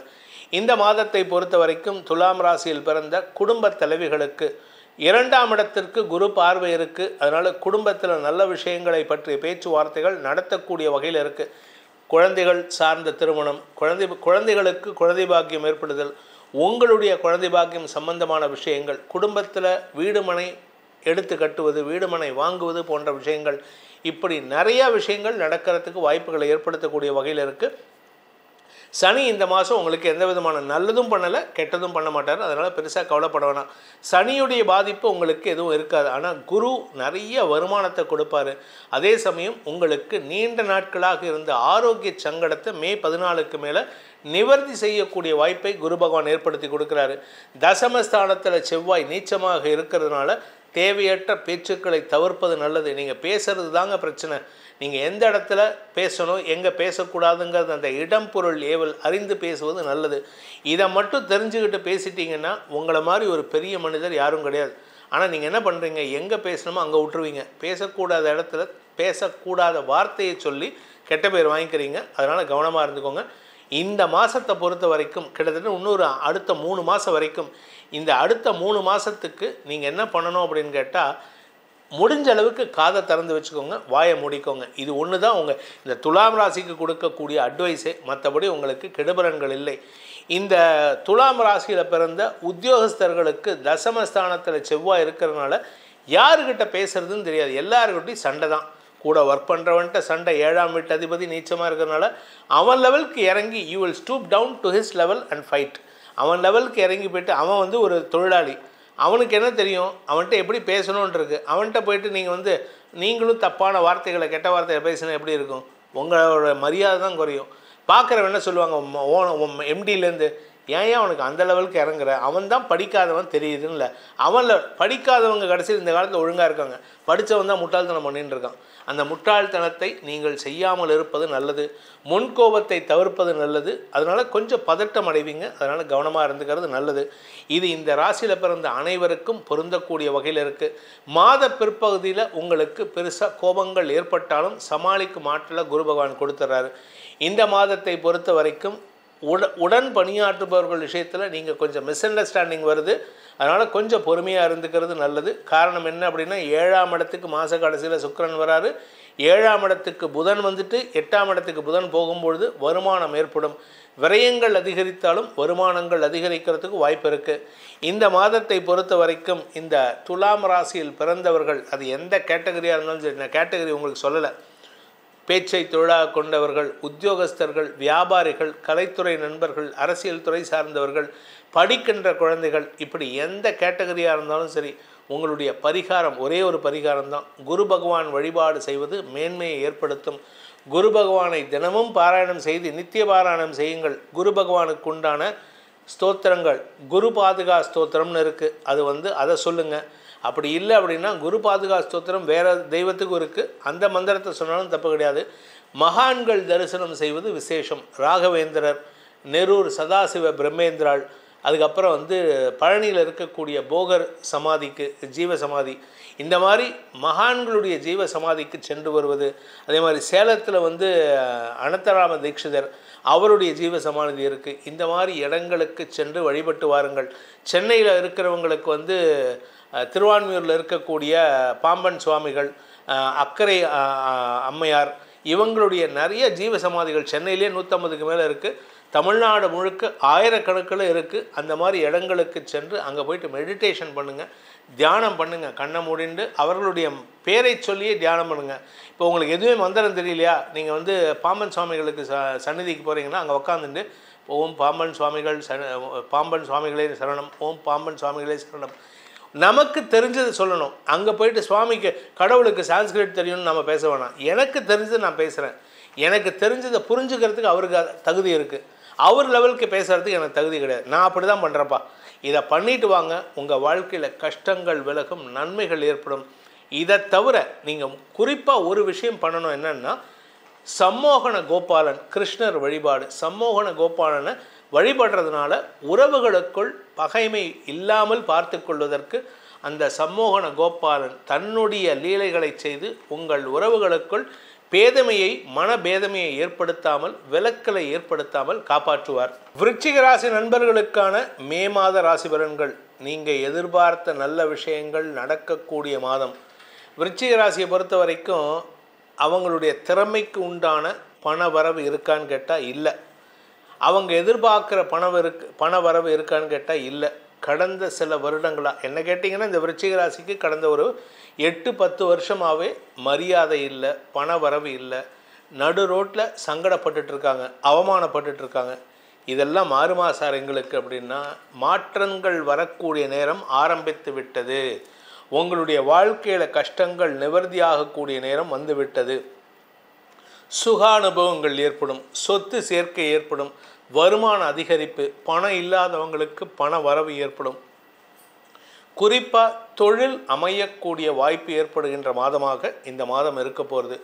இந்த மாதத்தை பொறுத்த வரைக்கும் துலாம் ராசியில் பிறந்த குடும்ப தலைவிகளுக்கு 2ஆம் இடத்திற்கு குரு பார்வை இருக்குது. அதனால் குடும்பத்தில் நல்ல விஷயங்களை பற்றிய பேச்சுவார்த்தைகள் நடத்தக்கூடிய வகையில் இருக்குது. குழந்தைகள் சார்ந்த திருமணம், குழந்தைகளுக்கு குழந்தை பாக்கியம் ஏற்படுதல், உங்களுடைய குழந்தை பாக்கியம் சம்பந்தமான விஷயங்கள், குடும்பத்தில் வீடு மனை எடுத்து கட்டுவது, வீடு மனை வாங்குவது போன்ற விஷயங்கள், இப்படி நிறையா விஷயங்கள் நடக்கிறதுக்கு வாய்ப்புகளை ஏற்படுத்தக்கூடிய வகையில் இருக்குது. சனி இந்த மாதம் உங்களுக்கு எந்த விதமான நல்லதும் பண்ணலை, கெட்டதும் பண்ண மாட்டார். அதனால் பெருசாக கவலைப்பட வேணாம். சனியுடைய பாதிப்பு உங்களுக்கு எதுவும் இருக்காது. ஆனால் குரு நிறைய வருமானத்தை கொடுப்பார். அதே சமயம் உங்களுக்கு நீண்ட நாட்களாக இருந்த ஆரோக்கிய சங்கடத்தை மே 14க்கு மேலே நிவர்த்தி செய்யக்கூடிய வாய்ப்பை குரு பகவான் ஏற்படுத்தி கொடுக்குறாரு. தசமஸ்தானத்தில் செவ்வாய் நீச்சமாக இருக்கிறதுனால தேவையற்ற பேச்சுக்களை தவிர்ப்பது நல்லது. நீங்கள் பேசுகிறது தாங்க பிரச்சனை. நீங்கள் எந்த இடத்துல பேசணும், எங்கே பேசக்கூடாதுங்கிறது அந்த இடம் பொருள் ஏவல் அறிந்து பேசுவது நல்லது. இதை மட்டும் தெரிஞ்சுக்கிட்டு பேசிட்டிங்கன்னா உங்களை மாதிரி ஒரு பெரிய மனிதர் யாரும் கிடையாது. ஆனால் நீங்கள் என்ன பண்ணுறீங்க, எங்கே பேசணுமோ அங்கே விட்டுருவீங்க. பேசக்கூடாத இடத்துல பேசக்கூடாத வார்த்தையை சொல்லி கெட்ட பேர் வாங்கிக்கிறீங்க. அதனால் கவனமாக இருந்துக்கோங்க. இந்த மாதத்தை பொறுத்த வரைக்கும் கிட்டத்தட்ட இன்னொரு அடுத்த 3 மாதம் வரைக்கும், இந்த அடுத்த 3 மாதத்துக்கு நீங்கள் என்ன பண்ணணும் அப்படின்னு கேட்டால், முடிஞ்ச அளவுக்கு காதை திறந்து வச்சுக்கோங்க, வாயை மூடிக்கோங்க. இது ஒன்று தான் உங்கள் இந்த துலாம் ராசிக்கு கொடுக்கக்கூடிய அட்வைஸே. மற்றபடி உங்களுக்கு கெடுபலன்கள் இல்லை. இந்த துலாம் ராசியில் பிறந்த உத்தியோகஸ்தர்களுக்கு தசமஸ்தானத்தில் செவ்வாய் இருக்கிறதுனால யாருக்கிட்ட பேசுகிறதுன்னு தெரியாது. எல்லாருக்கிட்டையும் சண்டை தான். கூட ஒர்க் பண்ணுறவன்ட்ட சண்டை. 7ஆம் வீட்டு அதிபதி நீச்சமாக இருக்கிறதுனால அவன் லெவலுக்கு இறங்கி you will stoop down to his level and fight. அவன் லெவலுக்கு இறங்கி போய்ட்டு அவன் வந்து ஒரு தொழிலாளி. அவனுக்கு என்ன தெரியும், அவன்கிட்ட எப்படி பேசணுன்றிருக்கு. அவன்கிட்ட போய்ட்டு நீங்கள் நீங்களும் தப்பான வார்த்தைகளை கெட்ட வார்த்தையை பேசினா எப்படி இருக்கும்? உங்களோட மரியாதை தான் குறையும். பார்க்குறவன் என்ன சொல்லுவாங்க, எம்டிலேருந்து ஏன் அவனுக்கு அந்த லெவலுக்கு இறங்குற, அவன் தான் படிக்காதவன் தெரியுதுன்னு இல்லை. அவனில் படிக்காதவங்க கடைசியில் இந்த காலத்தில் ஒழுங்காக இருக்காங்க. படித்தவன் தான் முட்டாள்தனம் பண்ணின்னு இருக்கான். அந்த முட்டாள்தனத்தை நீங்கள் செய்யாமல் இருப்பது நல்லது. முன்கோபத்தை தவிர்ப்பது நல்லது. அதனால் கொஞ்சம் பதட்டம் அடைவீங்க. அதனால் கவனமாக இருந்துக்கிறது நல்லது. இது இந்த ராசியில் பிறந்த அனைவருக்கும் பொருந்தக்கூடிய வகையில் இருக்குது. மாத பிற்பகுதியில் உங்களுக்கு பெருசாக கோபங்கள் ஏற்பட்டாலும் சமாளிக்கும் ஆற்றலை குரு பகவான் கொடுத்துட்றாரு. இந்த மாதத்தை பொறுத்த வரைக்கும் உடன் பணியாற்றுபவர்கள் விஷயத்தில் நீங்கள் கொஞ்சம் மிஸ் அண்டர்ஸ்டாண்டிங் வருது. அதனால் கொஞ்சம் பொறுமையாக இருந்துக்கிறது நல்லது. காரணம் என்ன அப்படின்னா, 7ஆம் இடத்துக்கு மாத கடைசியில் சுக்கிரன் வராரு. 7ஆம் இடத்துக்கு புதன் வந்துட்டு 8ஆம் இடத்துக்கு புதன் போகும்பொழுது வருமானம் ஏற்படும். விரயங்கள் அதிகரித்தாலும் வருமானங்கள் அதிகரிக்கிறதுக்கு வாய்ப்பு இருக்குது. இந்த மாதத்தை பொறுத்த வரைக்கும் இந்த துலாம் ராசியில் பிறந்தவர்கள், அது எந்த கேட்டகரியாக இருந்தாலும் சரி, நான் கேட்டகரி உங்களுக்கு சொல்லலை. பேச்சை தொழிலாக கொண்டவர்கள், உத்தியோகஸ்தர்கள், வியாபாரிகள், கலைத்துறை நண்பர்கள், அரசியல் துறை சார்ந்தவர்கள், படிக்கின்ற குழந்தைகள், இப்படி எந்த கேட்டகரியாக இருந்தாலும் சரி, உங்களுடைய பரிகாரம் ஒரே ஒரு பரிகாரம் தான். குரு பகவான் வழிபாடு செய்வது மேன்மையை ஏற்படுத்தும். குரு பகவானை தினமும் பாராயணம் செய்து நித்திய பாராயணம் செய்யுங்கள். குரு பகவானுக்கு உண்டான ஸ்தோத்திரங்கள் குரு பாதுகா ஸ்தோத்திரம்னு இருக்குது. அது அதை சொல்லுங்கள். அப்படி இல்லை அப்படின்னா குரு பாதுகா ஸ்தோத்திரம் வேறு தெய்வத்துக்கும் இருக்குது. அந்த மந்திரத்தை சொன்னாலும் தப்பு கிடையாது. மகான்கள் தரிசனம் செய்வது விசேஷம். ராகவேந்திரர், நெரூர் சதாசிவ பிரம்மேந்திராள், அதுக்கப்புறம் பழனியில் இருக்கக்கூடிய போகர் சமாதிக்கு ஜீவ சமாதி, இந்த மாதிரி மகான்களுடைய ஜீவ சமாதிக்கு சென்று வருவது. அதே மாதிரி சேலத்தில் அனந்தராம தீட்சிதர், அவருடைய ஜீவ சமாதி இருக்குது. இந்த மாதிரி இடங்களுக்கு சென்று வழிபட்டு வாருங்கள். சென்னையில் இருக்கிறவங்களுக்கு திருவான்மியூரில் இருக்கக்கூடிய பாம்பன் சுவாமிகள், அக்கரை அம்மையார், இவங்களுடைய நிறைய ஜீவ சமாதிகள் சென்னையிலே 150க்கு மேலே இருக்குது. தமிழ்நாடு முழுக்க ஆயிரக்கணக்கில் இருக்குது. அந்த மாதிரி இடங்களுக்கு சென்று அங்கே போய்ட்டு மெடிடேஷன் பண்ணுங்கள், தியானம் பண்ணுங்கள். கண்ணை மூடிண்டு அவர்களுடைய பேரை சொல்லியே தியானம் பண்ணுங்கள். இப்போ உங்களுக்கு எதுவுமே மந்திரம் தெரியலையா, நீங்கள் பாம்பன் சுவாமிகளுக்கு சந்நிதிக்கு போகிறீங்கன்னா அங்கே உட்காந்துட்டு ஓம் பாம்பன் சுவாமிகள் பாம்பன் சுவாமிகளே சரணம், ஓம் பாம்பன் சுவாமிகளே சரணம், நமக்கு தெரிஞ்சதை சொல்லணும். அங்கே போய்ட்டு சுவாமிக்கு கடவுளுக்கு சான்ஸ்கிரிட் தெரியும்னு நம்ம பேச வேணாம். எனக்கு தெரிஞ்சதை நான் பேசுகிறேன். எனக்கு தெரிஞ்சதை புரிஞ்சுக்கிறதுக்கு அவருக்கு தகுதி இருக்குது. அவர் லெவலுக்கு பேசுகிறதுக்கு எனக்கு தகுதி கிடையாது. நான் அப்படி தான் பண்ணுறேன்ப்பா. இதை பண்ணிட்டு வாங்க. உங்கள் வாழ்க்கையில் கஷ்டங்கள் விலகும், நன்மைகள் ஏற்படும். இதை தவிர நீங்கள் குறிப்பாக ஒரு விஷயம் பண்ணணும். என்னென்னா, சம்மோகன கோபாலன் கிருஷ்ணர் வழிபாடு. சம்மோகன கோபாலனை வழிபடுறதுனால உறவுகளுக்குள் பகைமை இல்லாமல் பார்த்து கொள்வதற்கு அந்த சம்மோகன கோபாலன் தன்னுடைய லீலைகளை செய்து உங்கள் உறவுகளுக்குள் பேதமையை, மனபேதமையை ஏற்படுத்தாமல், விலக்கலை ஏற்படுத்தாமல் காப்பாற்றுவார். விருச்சிக ராசி நண்பர்களுக்கான மே மாத ராசி பலன்கள். நீங்கள் எதிர்பார்த்த நல்ல விஷயங்கள் நடக்கக்கூடிய மாதம். விருச்சிக ராசியை பொறுத்த வரைக்கும் அவங்களுடைய திறமைக்கு உண்டான பண வரவு இருக்கான்னு கேட்டால் இல்லை. அவங்க எதிர்பார்க்குற பண வரவு இருக்கான்னு கேட்டால் இல்லை. கடந்த சில வருடங்களாக என்ன கேட்டிங்கன்னா, இந்த விருச்சிக ராசிக்கு கடந்த ஒரு 8-10 வருஷமாகவே மரியாதை இல்லை, பண வரவு இல்லை, நடு ரோட்டில் சங்கடப்பட்டுட்ருக்காங்க, அவமானப்பட்டுட்ருக்காங்க. இதெல்லாம் மாறுமா சார் எங்களுக்கு அப்படின்னா, மாற்றங்கள் வரக்கூடிய நேரம் ஆரம்பித்து விட்டது. உங்களுடைய வாழ்க்கையில் கஷ்டங்கள் நிவர்த்தியாகக்கூடிய நேரம் வந்துவிட்டது. சுக அனுபவங்கள் ஏற்படும், சொத்து சேர்க்கை ஏற்படும், வருமான அதிகரிப்பு, பணம் இல்லாதவங்களுக்கு பண வரவு ஏற்படும். குறிப்பாக தொழில் அமையக்கூடிய வாய்ப்பு ஏற்படுகின்ற மாதமாக இந்த மாதம் இருக்க போகிறது.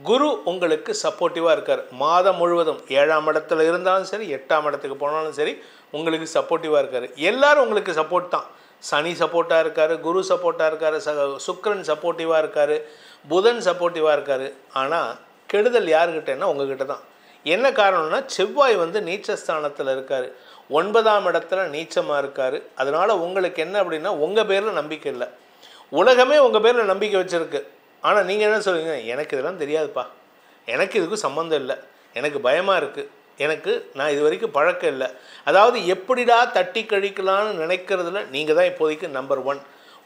குரு உங்களுக்கு சப்போர்ட்டிவாக இருக்கார். மாதம் முழுவதும் 7ஆம் இடத்துல இருந்தாலும் சரி, 8ஆம் இடத்துக்கு போனாலும் சரி, உங்களுக்கு சப்போர்ட்டிவாக இருக்கார். எல்லோரும் உங்களுக்கு சப்போர்ட் தான். சனி சப்போர்ட்டாக இருக்கார், குரு சப்போர்ட்டாக இருக்கார், சுக்கிரன் சப்போர்ட்டிவாக இருக்கார், புதன் சப்போர்ட்டிவாக இருக்கார். ஆனால் கெடுதல் யாருக்கிட்டேன்னா உங்ககிட்ட தான். என்ன காரணம்னா செவ்வாய் வந்து நீச்சஸ்தானத்தில் இருக்கார், 9ஆம் இடத்துல நீச்சமாக இருக்கார். அதனால் உங்களுக்கு என்ன அப்படின்னா உங்கள் பேரில் நம்பிக்கை இல்லை, உலகமே உங்கள் பேரில் நம்பிக்கை வச்சுருக்கு. ஆனால் நீங்கள் என்ன சொல்லுவீங்க, எனக்கு இதெல்லாம் தெரியாதுப்பா, எனக்கு இதுக்கும் சம்மந்தம் இல்லை, எனக்கு பயமாக இருக்குது, நான் இது வரைக்கும் பழக்கம் இல்லை. அதாவது எப்படிடா தட்டி கழிக்கலான்னு நினைக்கிறதுல நீங்கள் தான் இப்போதைக்கு நம்பர் 1.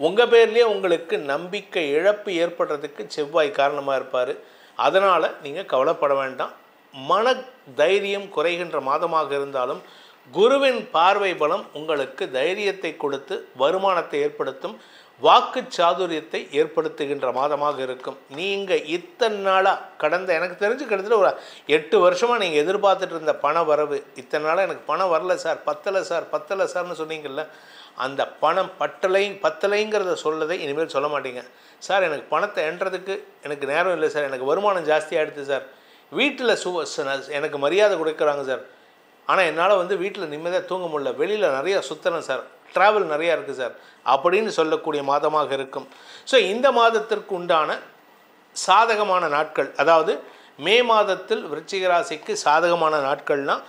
உங்கள் பேர்லேயே உங்களுக்கு நம்பிக்கை இழப்பு ஏற்படுறதுக்கு செவ்வாய் காரணமாக இருப்பார். அதனால் நீங்கள் கவலைப்பட வேண்டாம். மன தைரியம் குறைகின்ற மாதமாக இருந்தாலும் குருவின் பார்வை பலம் உங்களுக்கு தைரியத்தை கொடுத்து வருமானத்தை ஏற்படுத்தும், வாக்கு சாதுரியத்தை ஏற்படுத்துகின்ற மாதமாக இருக்கும். நீங்கள் இத்தனை நாளாக கடந்த எனக்கு தெரிஞ்சு கிட்டத்தட்ட ஒரு 8 வருஷமாக நீங்கள் எதிர்பார்த்துட்டு இருந்த பண வரவு, இத்தனை நாளாக எனக்கு பணம் வரல சார், பத்தலை சார்னு சொன்னீங்கல்ல, அந்த பணம் பத்தலைங்கிறத சொல்லதை இனிமேல் சொல்ல மாட்டீங்க. சார் எனக்கு பணத்தை எண்ணுறதுக்கு எனக்கு நேரம் இல்லை சார், எனக்கு வருமானம் ஜாஸ்தியாகிடுது சார், வீட்டில் எனக்கு மரியாதை கொடுக்குறாங்க சார், ஆனால் என்னால் வந்து வீட்டில் நிம்மதியாக தூங்க முடியல, வெளியில் நிறையா சுத்தணும் சார், ட்ராவல் நிறையா இருக்குது சார் அப்படின்னு சொல்லக்கூடிய மாதமாக இருக்கும். ஸோ இந்த மாதத்திற்கு உண்டான சாதகமான நாட்கள், அதாவது மே மாதத்தில் விருச்சிக ராசிக்கு சாதகமான நாட்கள்னால்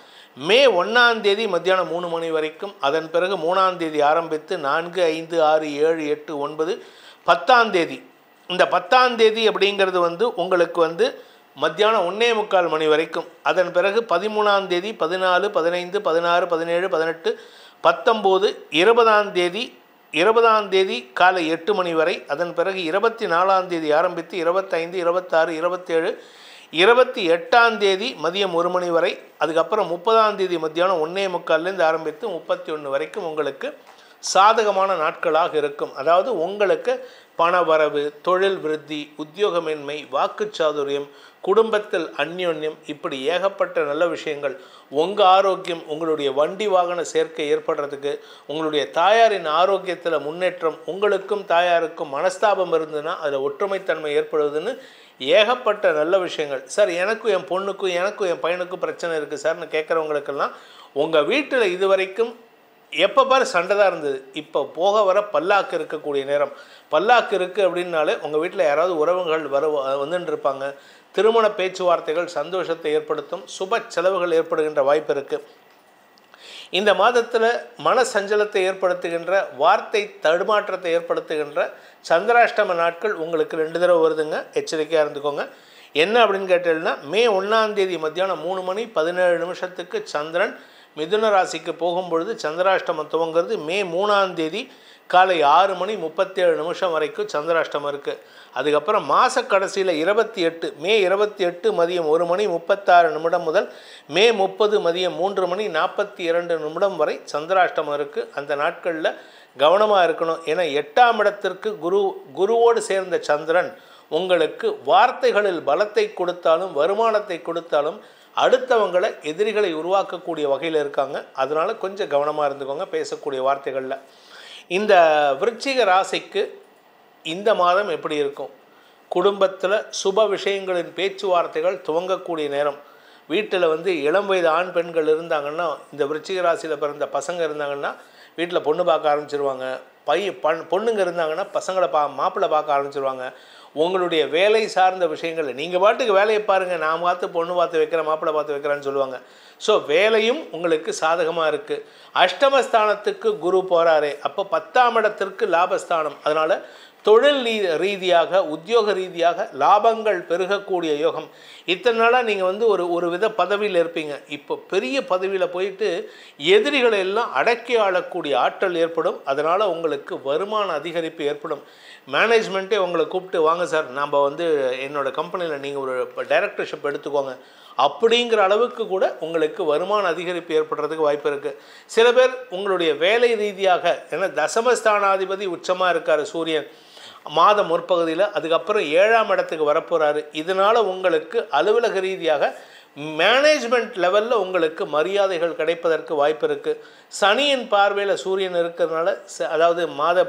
மே 1ஆம் தேதி மத்தியானம் 3 மணி வரைக்கும், அதன் பிறகு 3ஆம் தேதி ஆரம்பித்து 4, 5, 6, 7, 8, 9, 10ஆம் தேதி. இந்த 10ஆம் தேதி அப்படிங்கிறது வந்து உங்களுக்கு வந்து மத்தியானம் 1:45 மணி வரைக்கும், அதன் பிறகு 13ஆம் தேதி 14, 15, 16, 17, 18, 19, 20ஆம் தேதி காலை 8 மணி வரை, அதன் பிறகு 24ஆம் தேதி ஆரம்பித்து 25, 26, 27, 28ஆம் தேதி மதியம் 1 மணி வரை, அதுக்கப்புறம் 30ஆம் தேதி மத்தியானம் 1:45 ஆரம்பித்து 31 வரைக்கும் உங்களுக்கு சாதகமான நாட்களாக இருக்கும். அதாவது உங்களுக்கு பண வரவு, தொழில் விருத்தி, உத்தியோகமின்மை, வாக்குச்சாதுரியம், குடும்பத்தில் அந்யோன்யம், இப்படி ஏகப்பட்ட நல்ல விஷயங்கள், உங்கள் ஆரோக்கியம், உங்களுடைய வண்டி வாகன சேர்க்கை ஏற்படுறதுக்கு, உங்களுடைய தாயாரின் ஆரோக்கியத்தில் முன்னேற்றம், உங்களுக்கும் தாயாருக்கும் மனஸ்தாபம் இருந்ததுன்னா அதில் ஒற்றுமைத்தன்மை ஏற்படுவதுன்னு ஏகப்பட்ட நல்ல விஷயங்கள். சார் எனக்கும் என் பொண்ணுக்கும் எனக்கும் என் பையனுக்கும் பிரச்சனை இருக்குது சார்னு கேட்குறவங்களுக்கெல்லாம் உங்கள் வீட்டில் இது வரைக்கும் எப்போ பாரு சண்டை தான் இருந்தது, இப்போ போக வர பல்லாக்கு இருக்கக்கூடிய நேரம். பல்லாக்கு இருக்குது அப்படின்னாலே உங்கள் வீட்டில் யாராவது உறவுகள் வந்துட்டு இருப்பாங்க. திருமண பேச்சுவார்த்தைகள் சந்தோஷத்தை ஏற்படுத்தும், சுப செலவுகள் ஏற்படுகின்ற வாய்ப்பு இருக்குது. இந்த மாதத்தில் மன சஞ்சலத்தை ஏற்படுத்துகின்ற, வார்த்தை தடுமாற்றத்தை ஏற்படுத்துகின்ற சந்திராஷ்டம நாட்கள் உங்களுக்கு 2 தடவை வருதுங்க, எச்சரிக்கையாக இருந்துக்கோங்க. என்ன அப்படின்னு கேட்டீங்கன்னா, மே 1ஆம் தேதி மத்தியானம் 3 மணி 17 நிமிஷத்துக்கு சந்திரன் மிதுன ராசிக்கு போகும்பொழுது சந்திராஷ்டமம் துவங்கிறது. மே 3ஆம் தேதி காலை 6 மணி 37 நிமிஷம் வரைக்கும் சந்திராஷ்டமம் இருக்குது. அதுக்கப்புறம் மாத கடைசியில் 28, மே 28 மதியம் 1 மணி 36 நிமிடம் முதல் மே 30 மதியம் 3 மணி 42 நிமிடம் வரை சந்திராஷ்டமம் இருக்குது. அந்த நாட்களில் கவனமாக இருக்கணும். ஏன்னா 8ஆம் இடத்திற்கு குருவோடு சேர்ந்த சந்திரன் உங்களுக்கு வார்த்தைகளில் பலத்தை கொடுத்தாலும் வருமானத்தை கொடுத்தாலும் அடுத்தவங்களை எதிரிகளை உருவாக்கக்கூடிய வகையில் இருக்காங்க. அதனால் கொஞ்சம் கவனமாக இருந்துக்கோங்க பேசக்கூடிய வார்த்தைகளில். இந்த விருச்சிக ராசிக்கு இந்த மாதம் எப்படி இருக்கும்? குடும்பத்தில் சுப விஷயங்களின் பேச்சுவார்த்தைகள் துவங்கக்கூடிய நேரம். வீட்டில் வந்து இளம் வயது ஆண் பெண்கள் இருந்தாங்கன்னா, இந்த விருச்சிக ராசியில் பிறந்த பசங்க இருந்தாங்கன்னா வீட்டில் பொண்ணு பார்க்க ஆரம்பிச்சிருவாங்க. பொண்ணுங்க இருந்தாங்கன்னா பசங்களை மாப்பிள்ளை பார்க்க ஆரம்பிச்சிருவாங்க. உங்களுடைய வேலை சார்ந்த விஷயங்கள் நீங்கள் பாட்டுக்கு வேலையை பாருங்கள், நான் பார்த்து பொண்ணு பார்த்து வைக்கிறேன், மாப்பிள்ளை பார்த்து வைக்கிறேன்னு சொல்லுவாங்க. ஸோ வேலையும் உங்களுக்கு சாதகமாக இருக்குது. அஷ்டமஸ்தானத்துக்கு குரு போகிறாரே, அப்போ 10ஆம் இடத்திற்கு லாபஸ்தானம். அதனால் தொழில் ரீதியாக உத்தியோக ரீதியாக லாபங்கள் பெருகக்கூடிய யோகம். இத்தனை நாளாக நீங்கள் வந்து ஒரு வித பதவியில் இருப்பீங்க, இப்போ பெரிய பதவியில் போயிட்டு எதிரிகளை எல்லாம் அடக்கி ஆளக்கூடிய ஆற்றல் ஏற்படும். அதனால் உங்களுக்கு வருமான அதிகரிப்பு ஏற்படும். மேனேஜ்மெண்ட்டே உங்களை கூப்பிட்டு வாங்க சார், நம்ம வந்து என்னோடய கம்பெனியில் நீங்கள் ஒரு டைரக்டர்ஷிப் எடுத்துக்கோங்க அப்படிங்கிற அளவுக்கு கூட உங்களுக்கு வருமான அதிகரிப்பு ஏற்படுறதுக்கு வாய்ப்பு இருக்குது. சில பேர் உங்களுடைய வேலை ரீதியாக, ஏன்னா தசமஸ்தானாதிபதி உச்சமாக இருக்கார் சூரியன் மாதம் முற்பகுதியில், அதுக்கப்புறம் 7ஆம் இடத்துக்கு வரப்போகிறாரு. இதனால் உங்களுக்கு அலுவலக ரீதியாக மேனேஜ்மெண்ட் லெவலில் உங்களுக்கு மரியாதைகள் கிடைப்பதற்கு வாய்ப்பு இருக்குது. சனியின் பார்வையில் சூரியன் இருக்கிறதுனால, அதாவது மாத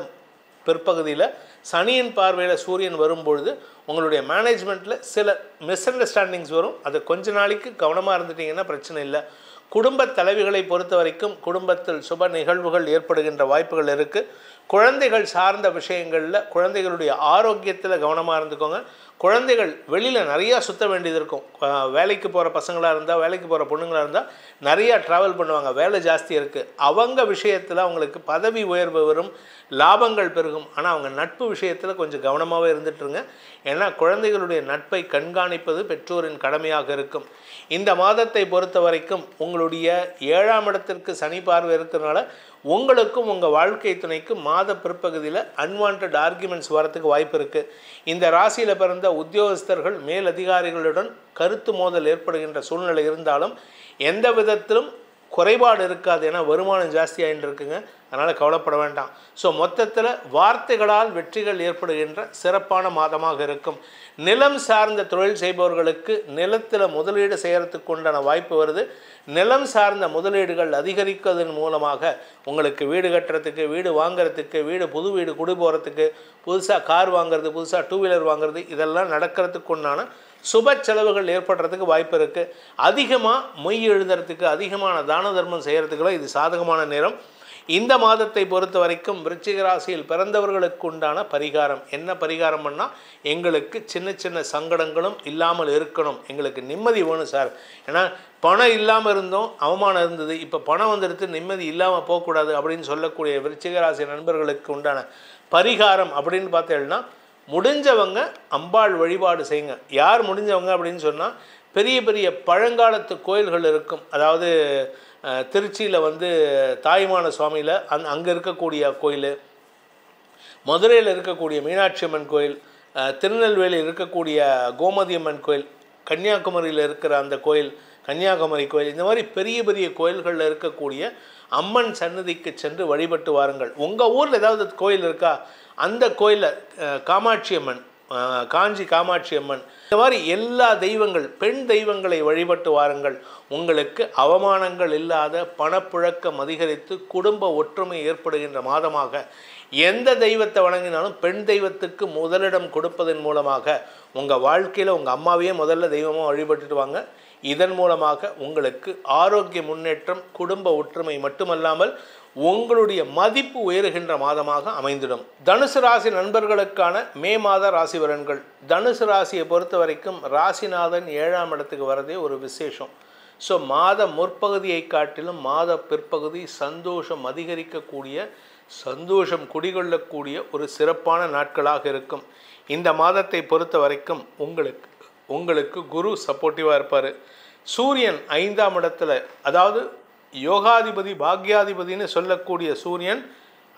பிற்பகுதியில் சனியின் பார்வையில் சூரியன் வரும்பொழுது உங்களுடைய மேனேஜ்மெண்ட்டில் சில மிஸ் அண்டர்ஸ்டாண்டிங்ஸ் வரும். அது கொஞ்ச நாளைக்கு கவனமாக இருந்துட்டிங்கன்னா பிரச்சனை இல்லை. குடும்ப தலைவிகளை பொறுத்த வரைக்கும் குடும்பத்தில் சுப நிகழ்வுகள் ஏற்படுகின்ற வாய்ப்புகள் இருக்குது. குழந்தைகள் சார்ந்த விஷயங்களில் குழந்தைகளுடைய ஆரோக்கியத்தில் கவனமாக இருந்துக்கோங்க. குழந்தைகள் வெளியில் நிறையா சுற்ற வேண்டியது இருக்கும். வேலைக்கு போகிற பசங்களாக இருந்தால், வேலைக்கு போகிற பொண்ணுங்களாக இருந்தால் நிறையா ட்ராவல் பண்ணுவாங்க, வேலை ஜாஸ்தி இருக்குது. அவங்க விஷயத்தில் அவங்களுக்கு பதவி உயர்வு வரும், லாபங்கள் பெருகும். ஆனால் அவங்க நட்பு விஷயத்தில் கொஞ்சம் கவனமாகவே இருந்துட்டுருங்க. ஏன்னா குழந்தைகளுடைய நட்பை கண்காணிப்பது பெற்றோரின் கடமையாக இருக்கும். இந்த மாதத்தை பொறுத்த வரைக்கும் உங்களுடைய 7ஆம் இடத்திற்கு சனி பார்வை இருக்கிறதுனால உங்களுக்கும் உங்கள் வாழ்க்கை துணைக்கும் மாத பிற்பகுதியில் அன்வான்ட் ஆர்குமெண்ட்ஸ் வரத்துக்கு வாய்ப்பு இருக்குது. இந்த ராசியில் பிறந்த உத்தியோகஸ்தர்கள் மேல் அதிகாரிகளுடன் கருத்து மோதல் ஏற்படுகின்ற சூழ்நிலை இருந்தாலும் எந்த விதத்திலும் குறைபாடு இருக்காது. ஏன்னா வருமானம் ஜாஸ்தி ஆகிட்டு இருக்குங்க, அதனால் கவலைப்பட வேண்டாம். ஸோ மொத்தத்தில் வார்த்தைகளால் வெற்றிகள் ஏற்படுகின்ற சிறப்பான மாதமாக இருக்கும். நிலம் சார்ந்த தொழில் செய்பவர்களுக்கு நிலத்தில் முதலீடு செய்கிறதுக்கு உண்டான வாய்ப்பு வருது. நிலம் சார்ந்த முதலீடுகள் அதிகரிப்பதன் மூலமாக உங்களுக்கு வீடு கட்டுறதுக்கு, வீடு வாங்கிறதுக்கு, புது வீடு குடி போகிறதுக்கு, புதுசாக கார் வாங்கிறது, புதுசாக 2 வீலர் வாங்கிறது, இதெல்லாம் நடக்கிறதுக்கு உண்டான சுப செலவுகள் ஏற்படுறதுக்கு வாய்ப்பு இருக்குது. அதிகமாக மொய் எழுதுறதுக்கு, அதிகமான தான தர்மம் செய்கிறதுக்குலாம் இது சாதகமான நேரம். இந்த மாதத்தை பொறுத்த வரைக்கும் விருச்சிக ராசியில் பிறந்தவர்களுக்கு உண்டான பரிகாரம் என்ன பரிகாரம் பண்ணால், எங்களுக்கு சின்ன சின்ன சங்கடங்களும் இல்லாமல் இருக்கணும், எங்களுக்கு நிம்மதி வேணும் சார். ஏன்னா பணம் இல்லாமல் இருந்தோம், அவமானம் இருந்தது, இப்போ பணம் வந்துடுத்து, நிம்மதி இல்லாமல் போகக்கூடாது அப்படின்னு சொல்லக்கூடிய விருச்சிக ராசி நண்பர்களுக்கு உண்டான பரிகாரம் அப்படின்னு பார்த்தீங்கன்னா, முடிஞ்சவங்க அம்பாள் வழிபாடு செய்யுங்க. யார் முடிஞ்சவங்க அப்படின்னு சொன்னால், பெரிய பெரிய பழங்காலத்து கோயில்கள் இருக்கும். அதாவது திருச்சியில் வந்து தாயுமான சுவாமியில் அங்கே இருக்கக்கூடிய கோயில், மதுரையில் இருக்கக்கூடிய மீனாட்சி அம்மன் கோயில், திருநெல்வேலியில் இருக்கக்கூடிய கோமதி அம்மன் கோயில், கன்னியாகுமரியில் இருக்கிற அந்த கோயில் கன்னியாகுமரி கோயில், இந்த மாதிரி பெரிய பெரிய கோயில்களில் இருக்கக்கூடிய அம்மன் சன்னதிக்கு சென்று வழிபட்டு வாருங்கள். உங்கள் ஊரில் ஏதாவது கோயில் இருக்கா, அந்த கோயிலில் காமாட்சி அம்மன், காஞ்சி காமாட்சி அம்மன், இந்த மாதிரி எல்லா தெய்வங்கள், பெண் தெய்வங்களை வழிபட்டு வாருங்கள். உங்களுக்கு அவமானங்கள் இல்லாத பணப்புழக்கம் அதிகரித்து குடும்ப ஒற்றுமை ஏற்படுகின்ற மாதமாக, எந்த தெய்வத்தை வணங்கினாலும் பெண் தெய்வத்துக்கு முதலிடம் கொடுப்பதன் மூலமாக உங்கள் வாழ்க்கையில் உங்கள் அம்மாவையே முதல்ல தெய்வமாக வழிபட்டுட்டு வாங்க. இதன் மூலமாக உங்களுக்கு ஆரோக்கிய முன்னேற்றம், குடும்ப ஒற்றுமை மட்டுமல்லாமல் உங்களுடைய மதிப்பு உயருகின்ற மாதமாக அமைந்திடும். தனுசு ராசி நண்பர்களுக்கான மே மாத ராசி பலன்கள். தனுசு ராசியை பொறுத்த வரைக்கும் ராசிநாதன் 7ஆம் இடத்துக்கு வரதே ஒரு விசேஷம். ஸோ மாத முற்பகுதியை காட்டிலும் மாத பிற்பகுதி சந்தோஷம் அதிகரிக்கக்கூடிய, சந்தோஷம் குடிகொள்ளக்கூடிய ஒரு சிறப்பான நாட்களாக இருக்கும். இந்த மாதத்தை பொறுத்த வரைக்கும் உங்களுக்கு குரு சப்போர்ட்டிவாக இருப்பார். சூரியன் 5ஆம் இடத்துல, அதாவது யோகாதிபதி பாக்யாதிபதினு சொல்லக்கூடிய சூரியன்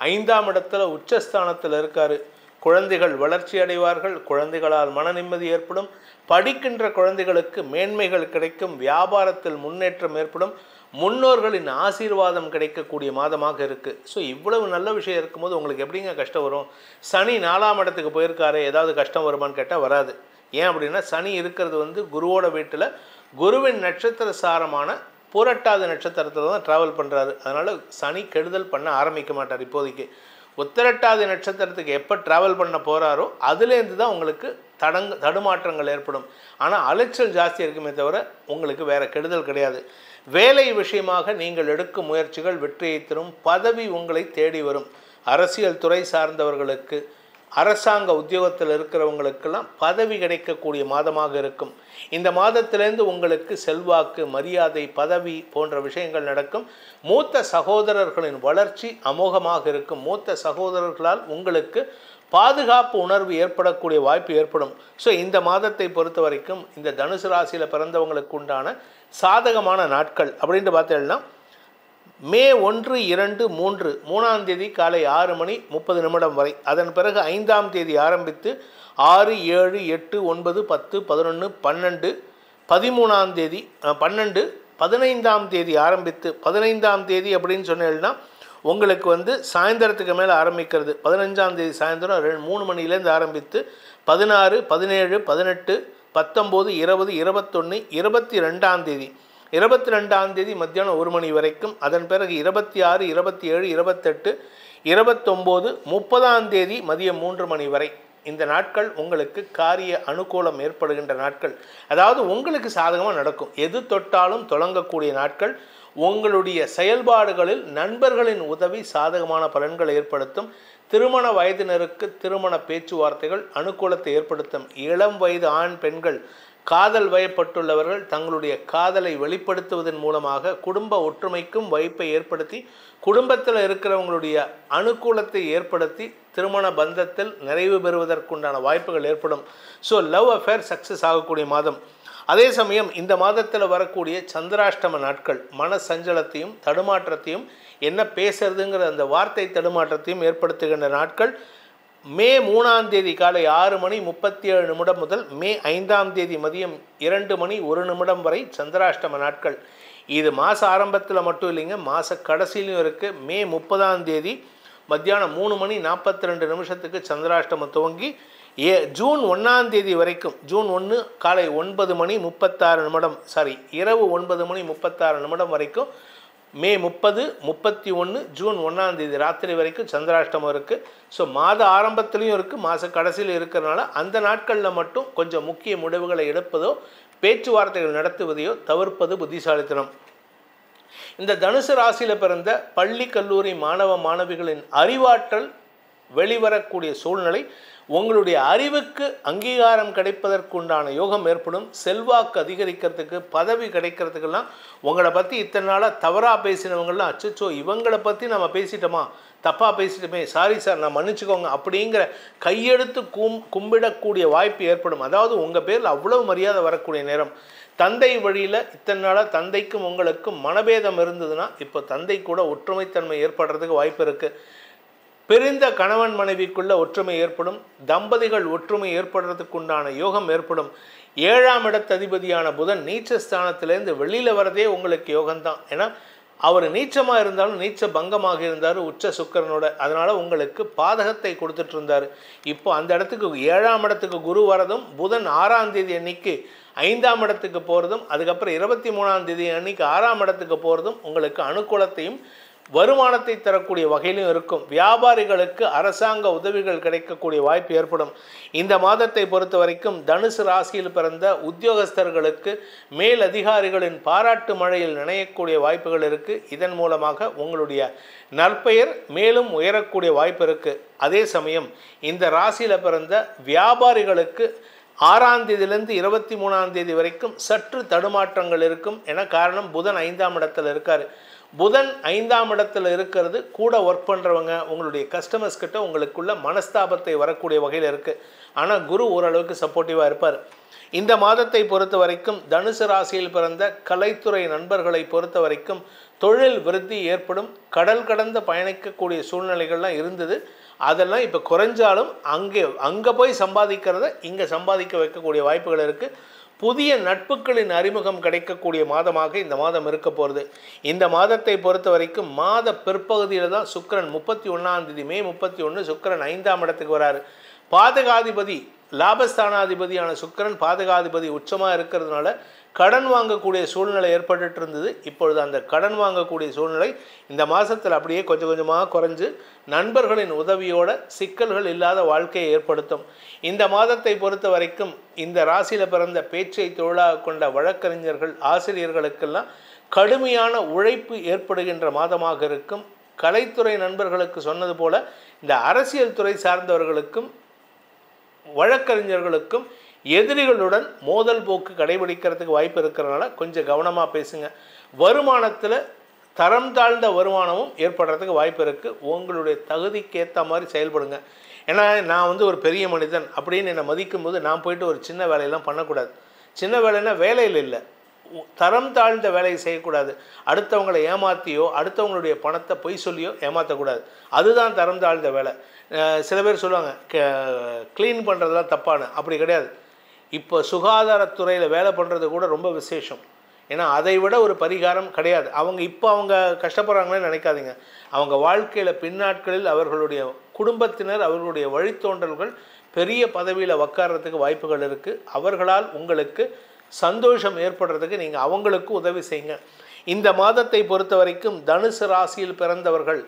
5ஆம் இடத்துல உச்சஸ்தானத்தில் இருக்கார். குழந்தைகள் வளர்ச்சி அடைவார்கள், குழந்தைகளால் மன நிம்மதி ஏற்படும், படிக்கின்ற குழந்தைகளுக்கு மேன்மைகள் கிடைக்கும், வியாபாரத்தில் முன்னேற்றம் ஏற்படும், முன்னோர்களின் ஆசீர்வாதம் கிடைக்கக்கூடிய மாதமாக இருக்குது. ஸோ இவ்வளவு நல்ல விஷயம் இருக்கும்போது உங்களுக்கு எப்படிங்க கஷ்டம் வரும்? சனி 4ஆம் இடத்துக்கு போயிருக்காரு, ஏதாவது கஷ்டம் வருமானு கேட்டால் வராது. ஏன் அப்படின்னா, சனி இருக்கிறது வந்து குருவோட வீட்டில், குருவின் நட்சத்திர சாரமான புரட்டாதி நட்சத்திரத்தில் தான் ட்ராவல் பண்ணுறாரு. அதனால் சனி கெடுதல் பண்ண ஆரம்பிக்க மாட்டார். இப்போதைக்கு உத்திரட்டாதி நட்சத்திரத்துக்கு எப்போ ட்ராவல் பண்ண போகிறாரோ அதுலேருந்து தான் உங்களுக்கு தடுமாற்றங்கள் ஏற்படும். ஆனால் அலைச்சல் ஜாஸ்தி இருக்குமே தவிர உங்களுக்கு வேறு கெடுதல் கிடையாது. வேலை விஷயமாக நீங்கள் எடுக்கும் முயற்சிகள் வெற்றியை தரும். பதவி உங்களை தேடி வரும். அரசியல் துறை சார்ந்தவர்களுக்கு, அரசாங்க உத்தியோகத்தில் இருக்கிறவங்களுக்கெல்லாம் பதவி கிடைக்கக்கூடிய மாதமாக இருக்கும். இந்த மாதத்திலேருந்து உங்களுக்கு செல்வாக்கு, மரியாதை, பதவி போன்ற விஷயங்கள் நடக்கும். மூத்த சகோதரர்களின் வளர்ச்சி அமோகமாக இருக்கும். மூத்த சகோதரர்களால் உங்களுக்கு பாதுகாப்பு உணர்வு ஏற்படக்கூடிய வாய்ப்பு ஏற்படும். ஸோ இந்த மாதத்தை பொறுத்த வரைக்கும் இந்த தனுசு ராசியில் பிறந்தவங்களுக்கு உண்டான சாதகமான நாட்கள் அப்படின்ட்டு பார்த்தீங்கன்னா, மே 1, 2, 3 3ஆம் தேதி காலை 6:30 வரை, அதன் பிறகு 5ஆம் தேதி ஆரம்பித்து 6, 7, 8, 9, 10, 11, 12, 13ஆம் தேதி 12, 15ஆம் தேதி ஆரம்பித்து 15ஆம் தேதி அப்படின்னு சொன்னீங்கன்னா உங்களுக்கு வந்து சாயந்தரத்துக்கு மேலே ஆரம்பிக்கிறது. 15ஆம் தேதி சாயந்தரம் 3 மணிலேருந்து ஆரம்பித்து 16, 17, 18, 19, 20, 21, 22ஆம் தேதி 22ஆம் தேதி மத்தியானம் 1 மணி வரைக்கும், அதன் பிறகு 26, 27, 28, 29, 30ஆம் தேதி மதியம் 3 மணி வரை. இந்த நாட்கள் உங்களுக்கு காரிய அனுகூலம் ஏற்படுகின்ற நாட்கள். அதாவது உங்களுக்கு சாதகமாக நடக்கும். எது தொட்டாலும் தொடங்கக்கூடிய நாட்கள். உங்களுடைய செயல்பாடுகளில் நண்பர்களின் உதவி சாதகமான பலன்களை ஏற்படுத்தும். திருமண வயதினருக்கு திருமண பேச்சுவார்த்தைகள் அனுகூலத்தை ஏற்படுத்தும். இளம் வயது ஆண் பெண்கள் காதல் வயப்பட்டுள்ளவர்கள் தங்களுடைய காதலை வெளிப்படுத்துவதன் மூலமாக குடும்ப ஒற்றுமைக்கும் வாய்ப்பை ஏற்படுத்தி குடும்பத்தில் இருக்கிறவங்களுடைய அனுகூலத்தை ஏற்படுத்தி திருமண பந்தத்தில் நிறைவு பெறுவதற்குண்டான வாய்ப்புகள் ஏற்படும். ஸோ லவ் அஃபேர் சக்ஸஸ் ஆகக்கூடிய மாதம். அதே சமயம் இந்த மாதத்தில் வரக்கூடிய சந்திராஷ்டம நாட்கள் மன சஞ்சலத்தையும் தடுமாற்றத்தையும் என்ன பேசுறதுங்கிற அந்த வார்த்தை தடுமாற்றத்தையும் ஏற்படுத்துகின்ற நாட்கள். மே 3ஆம் தேதி காலை 6:37 முதல் மே 5ஆம் தேதி மதியம் 2:01 வரை சந்திராஷ்டம நாட்கள். இது மாத ஆரம்பத்தில் மட்டும் இல்லைங்க, மாத கடைசியிலையும் இருக்குது. மே 30ஆம் தேதி மத்தியானம் 3:42 சந்திராஷ்டமம் துவங்கி ஜூன் 1ஆம் தேதி வரைக்கும், ஜூன் 1 காலை 9:36 இரவு 9:36 வரைக்கும், மே 30, 31, ஜூன் 1ஆம் தேதி ராத்திரி வரைக்கும் சந்திராஷ்டமம் இருக்குது. ஸோ மாத ஆரம்பத்துலேயும் இருக்குது, மாத கடைசியில் இருக்கிறதுனால அந்த நாட்களில் மட்டும் கொஞ்சம் முக்கிய முடிவுகளை எடுப்பதோ பேச்சுவார்த்தைகள் நடத்துவதையோ தவிர்ப்பது புத்திசாலித்தனம். இந்த தனுசு ராசியில் பிறந்த பள்ளி கல்லூரி மாணவ மாணவிகளின் அறிவாற்றல் வெளிவரக்கூடிய சூழ்நிலை. உங்களுடைய அறிவுக்கு அங்கீகாரம் கிடைப்பதற்குண்டான யோகம் ஏற்படும். செல்வாக்கு அதிகரிக்கிறதுக்கு, பதவி கிடைக்கிறதுக்கெல்லாம் உங்களை பற்றி இத்தனை நாளாக தவறாக பேசினவங்களாம் அச்சோ இவங்களை பற்றி நம்ம பேசிட்டோமா, தப்பாக பேசிட்டோமே, சாரி சார் நான் மன்னிச்சுக்கோங்க அப்படிங்கிற கையெடுத்து கும்பிடக்கூடிய வாய்ப்பு ஏற்படும். அதாவது உங்கள் பேரில் அவ்வளவு மரியாதை வரக்கூடிய நேரம். தந்தை வழியில் இத்தனை நாளாக தந்தைக்கும் உங்களுக்கும் மனபேதம் இருந்ததுன்னா இப்போ தந்தை கூட ஒற்றுமைத்தன்மை ஏற்படுறதுக்கு வாய்ப்பு இருக்குது. பிரிந்த கணவன் மனைவிக்குள்ள ஒற்றுமை ஏற்படும். தம்பதிகள் ஒற்றுமை ஏற்படுறதுக்குண்டான யோகம் ஏற்படும். 7ஆம் இடத்ததிபதியான புதன் நீச்சஸ்தானத்திலேருந்து வெளியில் வரதே உங்களுக்கு யோகம்தான். ஏன்னா அவர் நீச்சமாக இருந்தாலும் நீச்ச பங்கமாக இருந்தார் உச்ச சுக்கிரனோட. அதனால் உங்களுக்கு பாதகத்தை கொடுத்துட்டு இருந்தார். இப்போ அந்த இடத்துக்கு 7ஆம் இடத்துக்கு குரு வரதும், புதன் 6ஆம் தேதி அன்னைக்கு 5ஆம் இடத்துக்கு போகிறதும், அதுக்கப்புறம் 23ஆம் தேதி அன்னைக்கு 6ஆம் இடத்துக்கு போகிறதும் உங்களுக்கு அனுகூலத்தையும் வருமானத்தை தரக்கூடிய வகையிலும் இருக்கும். வியாபாரிகளுக்கு அரசாங்க உதவிகள் கிடைக்கக்கூடிய வாய்ப்பு ஏற்படும். இந்த மாதத்தை பொறுத்த வரைக்கும் தனுசு ராசியில் பிறந்த உத்தியோகஸ்தர்களுக்கு மேல் அதிகாரிகளின் பாராட்டு மழையில் நினையக்கூடிய வாய்ப்புகள் இருக்குது. இதன் மூலமாக உங்களுடைய நற்பெயர் மேலும் உயரக்கூடிய வாய்ப்பு இருக்குது. அதே சமயம் இந்த ராசியில் பிறந்த வியாபாரிகளுக்கு 6ஆம் தேதியிலிருந்து 23ஆம் தேதி வரைக்கும் சற்று தடுமாற்றங்கள் இருக்கும். என காரணம் புதன் 5ஆம் இடத்தில் இருக்கார். புதன் 5ஆம் இடத்துல இருக்கிறது கூட ஒர்க் பண்ணுறவங்க உங்களுடைய கஸ்டமர்ஸ் கிட்ட உங்களுக்குள்ள மனஸ்தாபத்தை வரக்கூடிய வகையில் இருக்குது. ஆனால் குரு ஓரளவுக்கு சப்போர்ட்டிவாக இருப்பார். இந்த மாதத்தை பொறுத்த வரைக்கும் தனுசு ராசியில் பிறந்த கலைத்துறை நண்பர்களை பொறுத்த வரைக்கும் தொழில் விருத்தி ஏற்படும். கடல் கடந்து பயணிக்கக்கூடிய சூழ்நிலைகள்லாம் இருந்தது. அதெல்லாம் இப்போ குறைஞ்சாலும் அங்கே போய் சம்பாதிக்கிறத இங்கே சம்பாதிக்க வைக்கக்கூடிய வாய்ப்புகள் இருக்குது. புதிய நட்புகளின் அறிமுகம் கிடைக்கக்கூடிய மாதமாக இந்த மாதம் இருக்க போகிறது. இந்த மாதத்தை பொறுத்த வரைக்கும் மாத பிற்பகுதியில் தான் சுக்கிரன் 31ஆம் தேதி மே 31 சுக்கிரன் 5ஆம் இடத்துக்கு வராரு. பாதகாதிபதி லாபஸ்தானாதிபதியான சுக்கிரன் பாதகாதிபதி உச்சமாக இருக்கிறதுனால கடன் வாங்கக்கூடிய சூழ்நிலை ஏற்பட்டு இருந்தது. இப்பொழுது அந்த கடன் வாங்கக்கூடிய சூழ்நிலை இந்த மாதத்தில் அப்படியே கொஞ்சம் கொஞ்சமாக குறைஞ்சு நண்பர்களின் உதவியோட சிக்கல்கள் இல்லாத வாழ்க்கையை ஏற்படுத்தும். இந்த மாதத்தை பொறுத்த வரைக்கும் இந்த ராசியில் பிறந்த பேச்சை தொழிலாக கொண்ட வழக்கறிஞர்கள் ஆசிரியர்களுக்கெல்லாம் கடுமையான உழைப்பு ஏற்படுகின்ற மாதமாக இருக்கும். கலைத்துறை நண்பர்களுக்கு சொன்னது போல இந்த அரசியல் துறை சார்ந்தவர்களுக்கும் வழக்கறிஞர்களுக்கும் எதிரிகளுடன் மோதல் போக்கு கடைபிடிக்கிறதுக்கு வாய்ப்பு இருக்கிறதுனால கொஞ்சம் கவனமாக பேசுங்க. வருமானத்தில் தரம் தாழ்ந்த வருமானமும் ஏற்படுறதுக்கு வாய்ப்பு இருக்குது. உங்களுடைய தகுதிக்கு ஏற்ற மாதிரி செயல்படுங்க. ஏன்னா நான் ஒரு பெரிய மனிதன் அப்படின்னு என்னை மதிக்கும் போது நான் போயிட்டு ஒரு சின்ன வேலையெல்லாம் பண்ணக்கூடாது. சின்ன வேலைன்னா வேலையில் இல்லை, தரம் தாழ்ந்த வேலையை செய்யக்கூடாது. அடுத்தவங்களை ஏமாற்றியோ அடுத்தவங்களுடைய பணத்தை பொய் சொல்லியோ ஏமாற்றக்கூடாது. அதுதான் தரம் தாழ்ந்த வேலை. சில பேர் சொல்லுவாங்க க்ளீன் பண்ணுறதுலாம் தப்பான, அப்படி கிடையாது. இப்போ சுகாதாரத்துறையில் வேலை பண்ணுறது கூட ரொம்ப விசேஷம். ஏன்னா அதை விட ஒரு பரிகாரம் கிடையாது. அவங்க கஷ்டப்படுறாங்களே நினைக்காதீங்க. அவங்க வாழ்க்கையில் பின்னாட்களில் அவர்களுடைய குடும்பத்தினர் அவர்களுடைய வழித்தோன்றல்கள் பெரிய பதவியில் உட்கார்றதுக்கு வாய்ப்புகள் இருக்குது. அவர்களால் உங்களுக்கு சந்தோஷம் ஏற்படுறதுக்கு நீங்கள் அவங்களுக்கு உதவி செய்யுங்க. இந்த மாதத்தை பொறுத்த வரைக்கும் தனுசு ராசியில் பிறந்தவர்கள்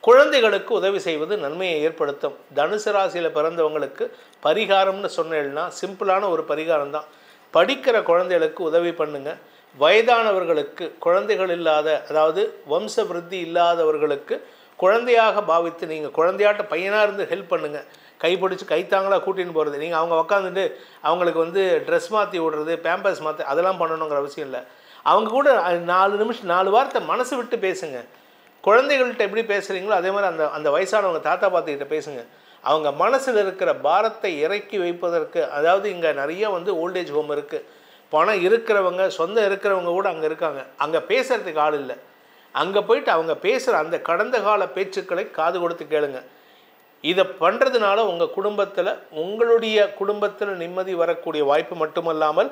குழந்தைகளுக்கு உதவி செய்வது நன்மையை ஏற்படுத்தும். தனுசு ராசியில் பிறந்தவங்களுக்கு பரிகாரம்னு சொன்னேன்னா சிம்பிளான ஒரு பரிகாரம் தான். படிக்கிற குழந்தைகளுக்கு உதவி பண்ணுங்கள். வயதானவர்களுக்கு, குழந்தைகள் இல்லாத, அதாவது வம்ச விருத்தி இல்லாதவர்களுக்கு குழந்தையாக பாவித்து நீங்கள் குழந்தையாட்ட பையனாக இருந்து ஹெல்ப் பண்ணுங்கள். கைப்பிடிச்சி கைத்தாங்களாக கூட்டின்னு போகிறது. நீங்கள் அவங்க உக்காந்துட்டு அவங்களுக்கு ட்ரெஸ் மாற்றி விடுறது, பேம்பர்ஸ் மாற்றி அதெல்லாம் பண்ணணுங்கிற அவசியம் இல்லை. அவங்க கூட 4 நிமிஷம் 4 வார்த்தை மனசு விட்டு பேசுங்க. குழந்தைகள்கிட்ட எப்படி பேசுகிறீங்களோ அதே மாதிரி அந்த வயசானவங்க தாத்தா பாட்டிக்கிட்ட பேசுங்க. அவங்க மனசில் இருக்கிற பாரத்தை இறக்கி வைப்பதற்கு, அதாவது இங்கே நிறைய ஓல்டேஜ் ஹோம் இருக்குது. பணம் இருக்கிறவங்க, சொந்தம் இருக்கிறவங்க கூட அங்கே இருக்காங்க. அங்கே பேசுகிறதுக்கு ஆள் இல்லை. அங்கே போயிட்டு அவங்க பேசுகிற அந்த கடந்த கால பேச்சுக்களை காது கொடுத்து கேளுங்க. இதை பண்ணுறதுனால உங்களுடைய குடும்பத்தில் நிம்மதி வரக்கூடிய வாய்ப்பு மட்டுமல்லாமல்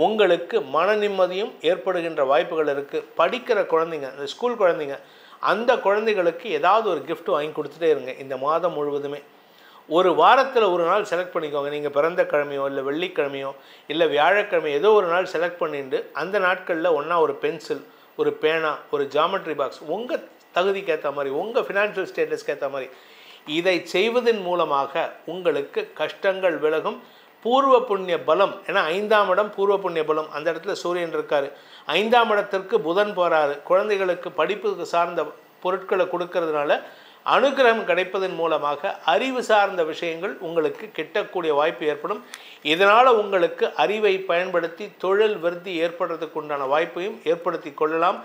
உங்களுக்கு மன நிம்மதியும் ஏற்படுகின்ற வாய்ப்புகள் இருக்குது. படிக்கிற குழந்தைங்க, அந்த ஸ்கூல் குழந்தைங்க, அந்த குழந்தைகளுக்கு ஏதாவது ஒரு gift வாங்கி கொடுத்துட்டே இருங்க. இந்த மாதம் முழுவதுமே ஒரு வாரத்தில் ஒரு நாள் செலக்ட் பண்ணிக்கோங்க. நீங்கள் பிறந்த கிழமையோ இல்லை வெள்ளிக்கிழமையோ இல்லை வியாழக்கிழமையோ ஏதோ ஒரு நாள் செலக்ட் பண்ணிட்டு அந்த நாட்களில் ஒன்றா ஒரு பென்சில், ஒரு பேனா, ஒரு ஜாமெட்ரி பாக்ஸ், உங்கள் தகுதிக்கு ஏற்ற மாதிரி, உங்கள் ஃபினான்ஷியல் ஸ்டேட்டஸ்க்கு ஏற்ற மாதிரி இதை செய்வதன் மூலமாக உங்களுக்கு கஷ்டங்கள் விலகும். பூர்வ புண்ணிய பலம், ஏன்னா 5ஆம் இடம் பூர்வ புண்ணிய பலம், அந்த இடத்துல சூரியன் இருக்கார். 5ஆம் இடத்திற்கு புதன் போகிறாரு. குழந்தைகளுக்கு படிப்புக்கு சார்ந்த பொருட்களை கொடுக்கறதுனால அனுகிரகம் கிடைப்பதன் மூலமாக அறிவு சார்ந்த விஷயங்கள் உங்களுக்கு கிட்டக்கூடிய வாய்ப்பு ஏற்படும். இதனால் உங்களுக்கு அறிவை பயன்படுத்தி தொழில் விருத்தி ஏற்படுறதுக்கு உண்டான வாய்ப்பையும் ஏற்படுத்தி கொள்ளலாம்.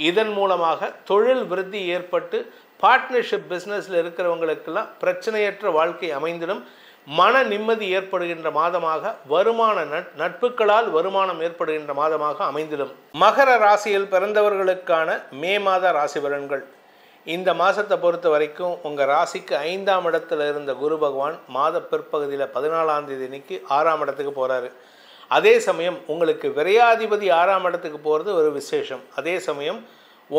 இதன் மூலமாக தொழில் விருத்தி ஏற்பட்டு பார்ட்னர்ஷிப் பிஸ்னஸில் இருக்கிறவங்களுக்கெல்லாம் பிரச்சனையற்ற வாழ்க்கை அமைந்திடும். மன நிம்மதி ஏற்படுகின்ற மாதமாக, வருமான நட்புகளால் வருமானம் ஏற்படுகின்ற மாதமாக அமைந்திடும். மகர ராசியில் பிறந்தவர்களுக்கான மே மாத ராசி பலன்கள். இந்த மாதத்தை பொறுத்த வரைக்கும் உங்கள் ராசிக்கு 5ஆம் இடத்துல இருந்த குரு பகவான் மாத பிற்பகுதியில் 14ஆம் தேதி அன்னைக்கு 6ஆம் இடத்துக்கு போகிறாரு. அதே சமயம் உங்களுக்கு விரையாதிபதி 6ஆம் இடத்துக்கு போகிறது ஒரு விசேஷம். அதே சமயம்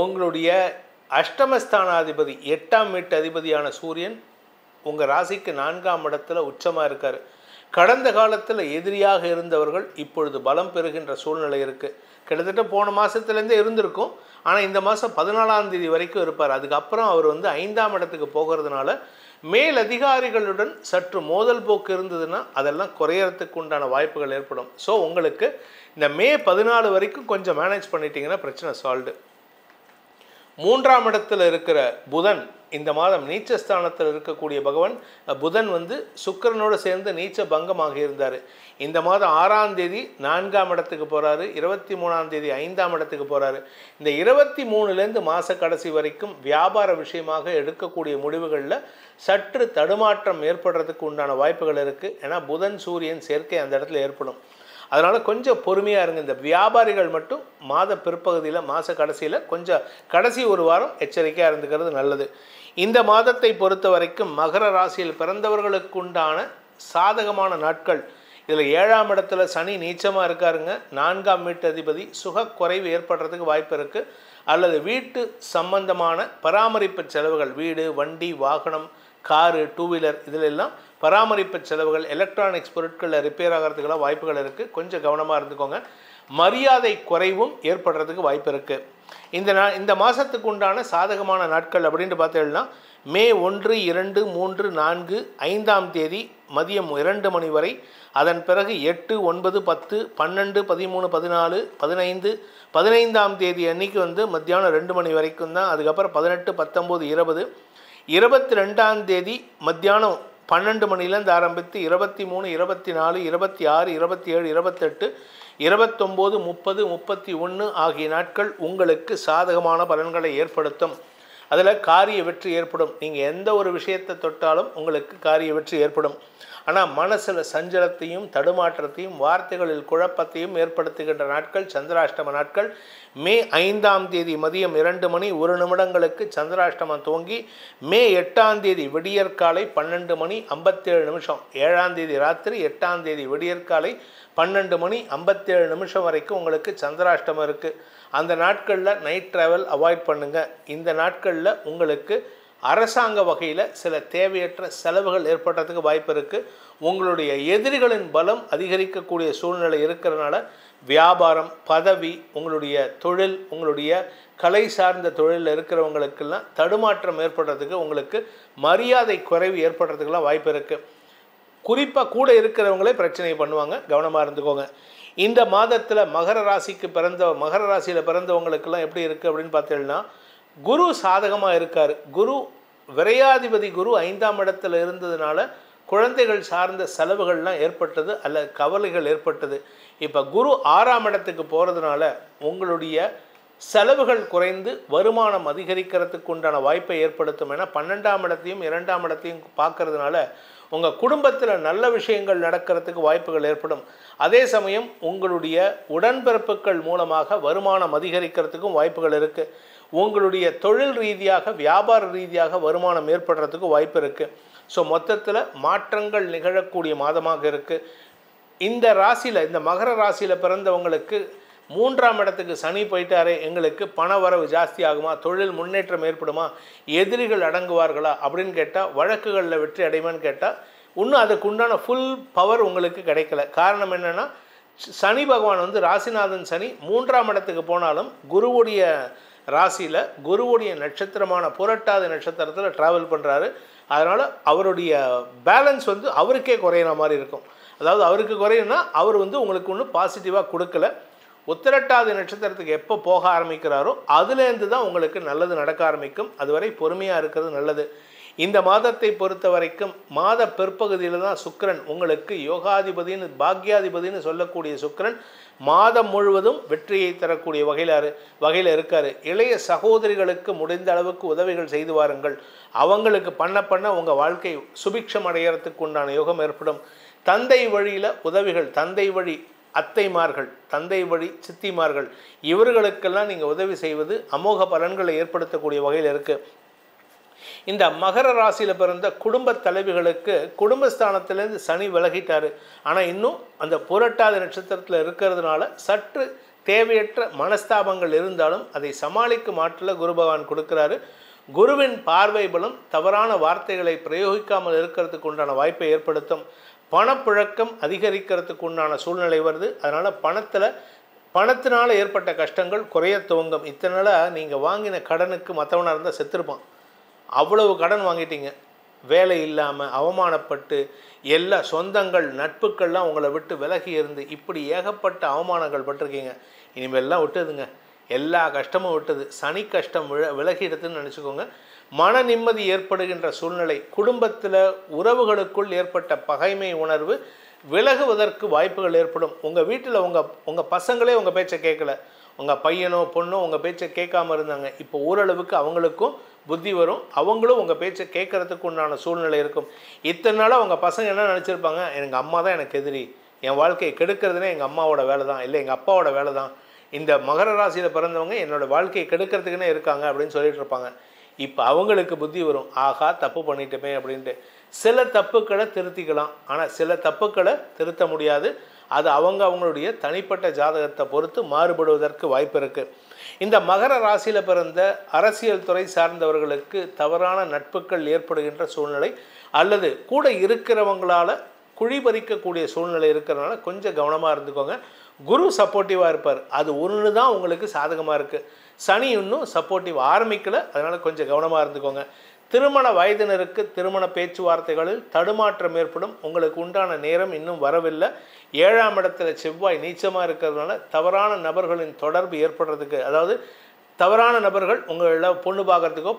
உங்களுடைய அஷ்டமஸ்தானாதிபதி 8ஆம் வீட்டு அதிபதியான சூரியன் உங்கள் ராசிக்கு 4ஆம் இடத்துல உச்சமாக இருக்கார். கடந்த காலத்தில் எதிரியாக இருந்தவர்கள் இப்பொழுது பலம் பெறுகின்ற சூழ்நிலை இருக்குது. கிட்டத்தட்ட போன மாதத்துலேருந்தே இருந்திருக்கும். ஆனால் இந்த மாதம் 14ஆம் தேதி வரைக்கும் இருப்பார். அதுக்கப்புறம் அவர் 5ஆம் இடத்துக்கு போகிறதுனால மேலதிகாரிகளுடன் சற்று மோதல் போக்கு இருந்ததுன்னா அதெல்லாம் குறையறதுக்கு உண்டான வாய்ப்புகள் ஏற்படும். ஸோ உங்களுக்கு இந்த மே 14 வரைக்கும் கொஞ்சம் மேனேஜ் பண்ணிட்டீங்கன்னா பிரச்சனை சால்வ்டு. 3ஆம் இடத்துல இருக்கிற புதன் இந்த மாதம் நீச்சஸ்தானத்தில் இருக்கக்கூடிய பகவான் புதன் சுக்கிரனோடு சேர்ந்து நீச்ச பங்கமாக இருந்தார். இந்த மாதம் 6ஆம் தேதி 4ஆம் இடத்துக்கு போகிறாரு. 23ஆம் தேதி 5ஆம் இடத்துக்கு போகிறாரு. இந்த 23லேருந்து மாத கடைசி வரைக்கும் வியாபார விஷயமாக எடுக்கக்கூடிய முடிவுகளில் சற்று தடுமாற்றம் ஏற்படுறதுக்கு உண்டான வாய்ப்புகள் இருக்குது. ஏன்னா புதன் சூரியன் சேர்க்கை அந்த இடத்துல ஏற்படும். அதனால் கொஞ்சம் பொறுமையாக இருங்க. இந்த வியாபாரிகள் மட்டும் மாத பிற்பகுதியில், மாத கடைசியில் கொஞ்சம் கடைசி ஒரு வாரம் எச்சரிக்கையாக இருந்துக்கிறது நல்லது. இந்த மாதத்தை பொறுத்த வரைக்கும் மகர ராசியில் பிறந்தவர்களுக்குண்டான சாதகமான நாட்கள். இதில் 7ஆம் இடத்துல சனி நீச்சமாக இருக்காருங்க. 4ஆம் வீட்டு அதிபதி சுகக்குறைவு ஏற்படுறதுக்கு வாய்ப்பு இருக்குது. அல்லது வீட்டு சம்பந்தமான பராமரிப்பு செலவுகள், வீடு, வண்டி, வாகனம், காரு, 2 வீலர், இதிலெல்லாம் பராமரிப்பு செலவுகள், எலக்ட்ரானிக்ஸ் பொருட்களில் ரிப்பேர் ஆகிறதுக்கெல்லாம் வாய்ப்புகள் இருக்குது. கொஞ்சம் கவனமாக இருந்துக்கோங்க. மரியாதை குறைவும் ஏற்படுறதுக்கு வாய்ப்பு இருக்குது. இந்த மாதத்துக்கு உண்டான சாதகமான நாட்கள் அப்படின்ட்டு பார்த்தீங்கன்னா மே 1, 2, 3, 4, 5ஆம் தேதி மதியம் 2 மணி வரை. அதன் பிறகு 8, 9, 10, 12, 13, 14, 15, 15ஆம் தேதி அன்னைக்கு மத்தியானம் 2 மணி வரைக்கும் தான். அதுக்கப்புறம் 18, 19, 20, 22ஆம் தேதி மத்தியானம் 12 மணிலேருந்து ஆரம்பித்து 23, 24, 26, 27, 28, 29, 30, 31 ஆகிய நாட்கள் உங்களுக்கு சாதகமான பலன்களை ஏற்படுத்தும். அதில் காரிய வெற்றி ஏற்படும். நீங்கள் எந்த ஒரு விஷயத்தை தொட்டாலும் உங்களுக்கு காரிய வெற்றி ஏற்படும். ஆனால் மனசில் சஞ்சலத்தையும் தடுமாற்றத்தையும் வார்த்தைகளில் குழப்பத்தையும் ஏற்படுத்துகின்ற நாட்கள் சந்திராஷ்டம நாட்கள். மே 5ஆம் தேதி மதியம் 2 மணி 1 நிமிடங்களுக்கு சந்திராஷ்டமம் துவங்கி மே 8ஆம் தேதி விடியற்காலை 12 மணி 57 நிமிஷம், 7ஆம் தேதி ராத்திரி 8ஆம் தேதி விடியற்காலை 12 மணி 57 நிமிஷம் வரைக்கும் உங்களுக்கு சந்திராஷ்டமம் இருக்குது. அந்த நாட்களில் நைட் ட்ராவல் அவாய்ட் பண்ணுங்கள். இந்த நாட்களில் உங்களுக்கு அரசாங்க வகையில் சில தேவையற்ற செலவுகள் ஏற்படுறதுக்கு வாய்ப்பு இருக்குது. உங்களுடைய எதிரிகளின் பலம் அதிகரிக்கக்கூடிய சூழ்நிலை இருக்கிறதுனால வியாபாரம், பதவி, உங்களுடைய தொழில், உங்களுடைய கலை சார்ந்த தொழிலில் இருக்கிறவங்களுக்கெல்லாம் தடுமாற்றம் ஏற்படுறதுக்கு, உங்களுக்கு மரியாதை குறைவு ஏற்படுறதுக்கெல்லாம் வாய்ப்பு இருக்குது. குறிப்பாக கூட இருக்கிறவங்களே பிரச்சனை பண்ணுவாங்க, கவனமாக இருந்துக்கோங்க. இந்த மாதத்தில் மகர ராசியில் பிறந்தவங்களுக்கெல்லாம் எப்படி இருக்குது அப்படின்னு பார்த்தீங்கன்னா, குரு சாதகமாக இருக்கார். குரு விரையாதிபதி குரு 5ஆம் இடத்துல இருந்ததுனால குழந்தைகள் சார்ந்த செலவுகள்லாம் ஏற்பட்டது அல்ல கவலைகள் ஏற்பட்டது. இப்போ குரு 6ஆம் இடத்துக்கு போகிறதுனால உங்களுடைய செலவுகள் குறைந்து வருமானம் அதிகரிக்கிறதுக்கு உண்டான வாய்ப்பை ஏற்படுத்தும். ஏன்னா 12ஆம் இடத்தையும் 2ஆம் இடத்தையும் பார்க்கறதுனால உங்கள் குடும்பத்தில் நல்ல விஷயங்கள் நடக்கிறதுக்கு வாய்ப்புகள் ஏற்படும். அதே சமயம் உங்களுடைய உடன்பிறப்புகள் மூலமாக வருமானம் அதிகரிக்கிறதுக்கும் வாய்ப்புகள் இருக்குது. உங்களுடைய தொழில் ரீதியாக, வியாபார ரீதியாக வருமானம் ஏற்படுறதுக்கு வாய்ப்பு இருக்குது. ஸோ மொத்தத்தில் மாற்றங்கள் நிகழக்கூடிய மாதமாக இருக்குது. இந்த ராசியில், இந்த மகர ராசியில் பிறந்தவங்களுக்கு 3ஆம் இடத்துக்கு சனி போயிட்டாரே, எங்களுக்கு பண வரவு ஜாஸ்தி ஆகுமா, தொழில் முன்னேற்றம் ஏற்படுமா, எதிரிகள் அடங்குவார்களா அப்படின்னு கேட்டால், வழக்குகளில் வெற்றி அடையுமான்னு கேட்டால் இன்னும் அதுக்கு உண்டான ஃபுல் பவர் உங்களுக்கு கிடைக்கல. காரணம் என்னென்னா, சனி பகவான் வந்து ராசிநாதன் சனி 3ஆம் இடத்துக்கு போனாலும் குருவுடைய ராசியில், குருவுடைய நட்சத்திரமான புரட்டாதி நட்சத்திரத்தில் ட்ராவல் பண்ணுறாரு. அதனால் அவருடைய பேலன்ஸ் வந்து அவருக்கே குறையிற மாதிரி இருக்கும். அதாவது அவருக்கு குறையுன்னா அவர் வந்து உங்களுக்கு ஒன்றும் பாசிட்டிவாக கொடுக்கல. உத்திரட்டாதி நட்சத்திரத்துக்கு எப்போ போக ஆரம்பிக்கிறாரோ அதுலேருந்து தான் உங்களுக்கு நல்லது நடக்க ஆரம்பிக்கும். அதுவரை பொறுமையாக இருக்கிறது நல்லது. இந்த மாதத்தை பொறுத்த வரைக்கும் மாத பிற்பகுதியில் தான் சுக்கிரன் உங்களுக்கு யோகாதிபதினு, பாக்யாதிபதினு சொல்லக்கூடிய சுக்கிரன் மாதம் முழுவதும் வெற்றியை தரக்கூடிய வகையில் இருக்கார். இளைய சகோதரிகளுக்கு முடிந்த அளவுக்கு உதவிகள் செய்து வாருங்கள். அவங்களுக்கு பண்ண உங்கள் வாழ்க்கை சுபிக்ஷம் அடைகிறதுக்கு உண்டான யோகம் ஏற்படும். தந்தை வழியில் உதவிகள், தந்தை வழி அத்தைமார்கள், தந்தை வழி சித்திமார்கள், இவர்களுக்கெல்லாம் நீங்கள் உதவி செய்வது அமோக பலன்களை ஏற்படுத்தக்கூடிய வகையில் இருக்குது. இந்த மகர ராசியில் பிறந்த குடும்ப தலைவிகளுக்கு குடும்பஸ்தானத்திலேருந்து சனி விலகிட்டார். ஆனால் இன்னும் அந்த புரட்டாதி நட்சத்திரத்தில் இருக்கிறதுனால சற்று தேவையற்ற மனஸ்தாபங்கள் இருந்தாலும் அதை சமாளிக்கும் ஆற்றலை குரு பகவான் கொடுக்குறாரு. குருவின் பார்வை பலம் தவறான வார்த்தைகளை பிரயோகிக்காமல் இருக்கிறதுக்கு உண்டான வாய்ப்பை ஏற்படுத்தும். பணப்புழக்கம் அதிகரிக்கிறதுக்கு உண்டான சூழ்நிலை வருது. அதனால் பணத்தினால் ஏற்பட்ட கஷ்டங்கள் குறைய துவங்கும். இத்தனை நாளாக நீங்கள் வாங்கின கடனுக்கு மற்றவனாக இருந்தால் செத்துருப்பான். அவ்வளவு கடன் வாங்கிட்டீங்க, வேலை இல்லாமல் அவமானப்பட்டு, எல்லா சொந்தங்கள் நட்புக்கள்லாம் உங்களை விட்டு விலகி இருந்து இப்படி ஏகப்பட்ட அவமானங்கள் பட்டிருக்கீங்க. இனிமேல்லாம் விட்டுதுங்க, எல்லா கஷ்டமும் விட்டது. சனி கஷ்டம் விலகிடுதுன்னு நினச்சிக்கோங்க. மன நிம்மதி ஏற்படுகின்ற சூழ்நிலை, குடும்பத்தில் உறவுகளுக்குள் ஏற்பட்ட பகைமை உணர்வு விலகுவதற்கு வாய்ப்புகள் ஏற்படும். உங்கள் வீட்டில் உங்கள் பசங்களே உங்கள் பேச்சை கேட்கல, உங்கள் பையனோ பொண்ணோ உங்கள் பேச்சை கேட்காம இருந்தாங்க. இப்போ ஓரளவுக்கு அவங்களுக்கும் புத்தி வரும், அவங்களும் உங்கள் பேச்சை கேட்கறதுக்கு உண்டான சூழ்நிலை இருக்கும். இத்தனை நாளாக உங்கள் பசங்க என்ன நினச்சிருப்பாங்க, எங்கள் அம்மா தான் எனக்கு எதிரி, என் வாழ்க்கையை கெடுக்கிறதுனே எங்கள் அம்மாவோட வேலை தான், இல்லை எங்கள் அப்பாவோட வேலை தான், இந்த மகர ராசியில் பிறந்தவங்க என்னோடய வாழ்க்கையை கெடுக்கிறதுக்குன்னே இருக்காங்க அப்படின்னு சொல்லிட்டு இருப்பாங்க. இப்போ அவங்களுக்கு புத்தி வரும், ஆகா தப்பு பண்ணிட்டோமே அப்படின்ட்டு. சில தப்புக்களை திருத்திக்கலாம், ஆனால் சில தப்புக்களை திருத்த முடியாது. அது அவங்களுடைய தனிப்பட்ட ஜாதகத்தை பொறுத்து மாறுபடுவதற்கு வாய்ப்பு இருக்குது. இந்த மகர ராசியில் பிறந்த அரசியல் துறை சார்ந்தவர்களுக்கு தவறான நட்புகள் ஏற்படுகின்ற சூழ்நிலை அல்லது கூட இருக்கிறவங்களால் குழிபறிக்கக்கூடிய சூழ்நிலை இருக்கிறதுனால கொஞ்சம் கவனமாக இருந்துக்கோங்க. குரு சப்போர்ட்டிவாக இருப்பார், அது ஒன்று தான் உங்களுக்கு சாதகமாக இருக்குது. சனி இன்னும் சப்போர்ட்டிவ் ஆரம்பிக்கலை, அதனால் கொஞ்சம் கவனமாக இருந்துக்கோங்க. திருமண வயதினருக்கு திருமண பேச்சுவார்த்தைகளில் தடுமாற்றம் ஏற்படும். உங்களுக்கு உண்டான நேரம் இன்னும் வரவில்லை. 7ஆம் இடத்துல செவ்வாய் நீச்சமாக இருக்கிறதுனால தவறான நபர்களின் தொடர்பு ஏற்படுறதுக்கு, அதாவது தவறான நபர்கள் உங்களை பொண்ணு பார்க்குறதுக்கோ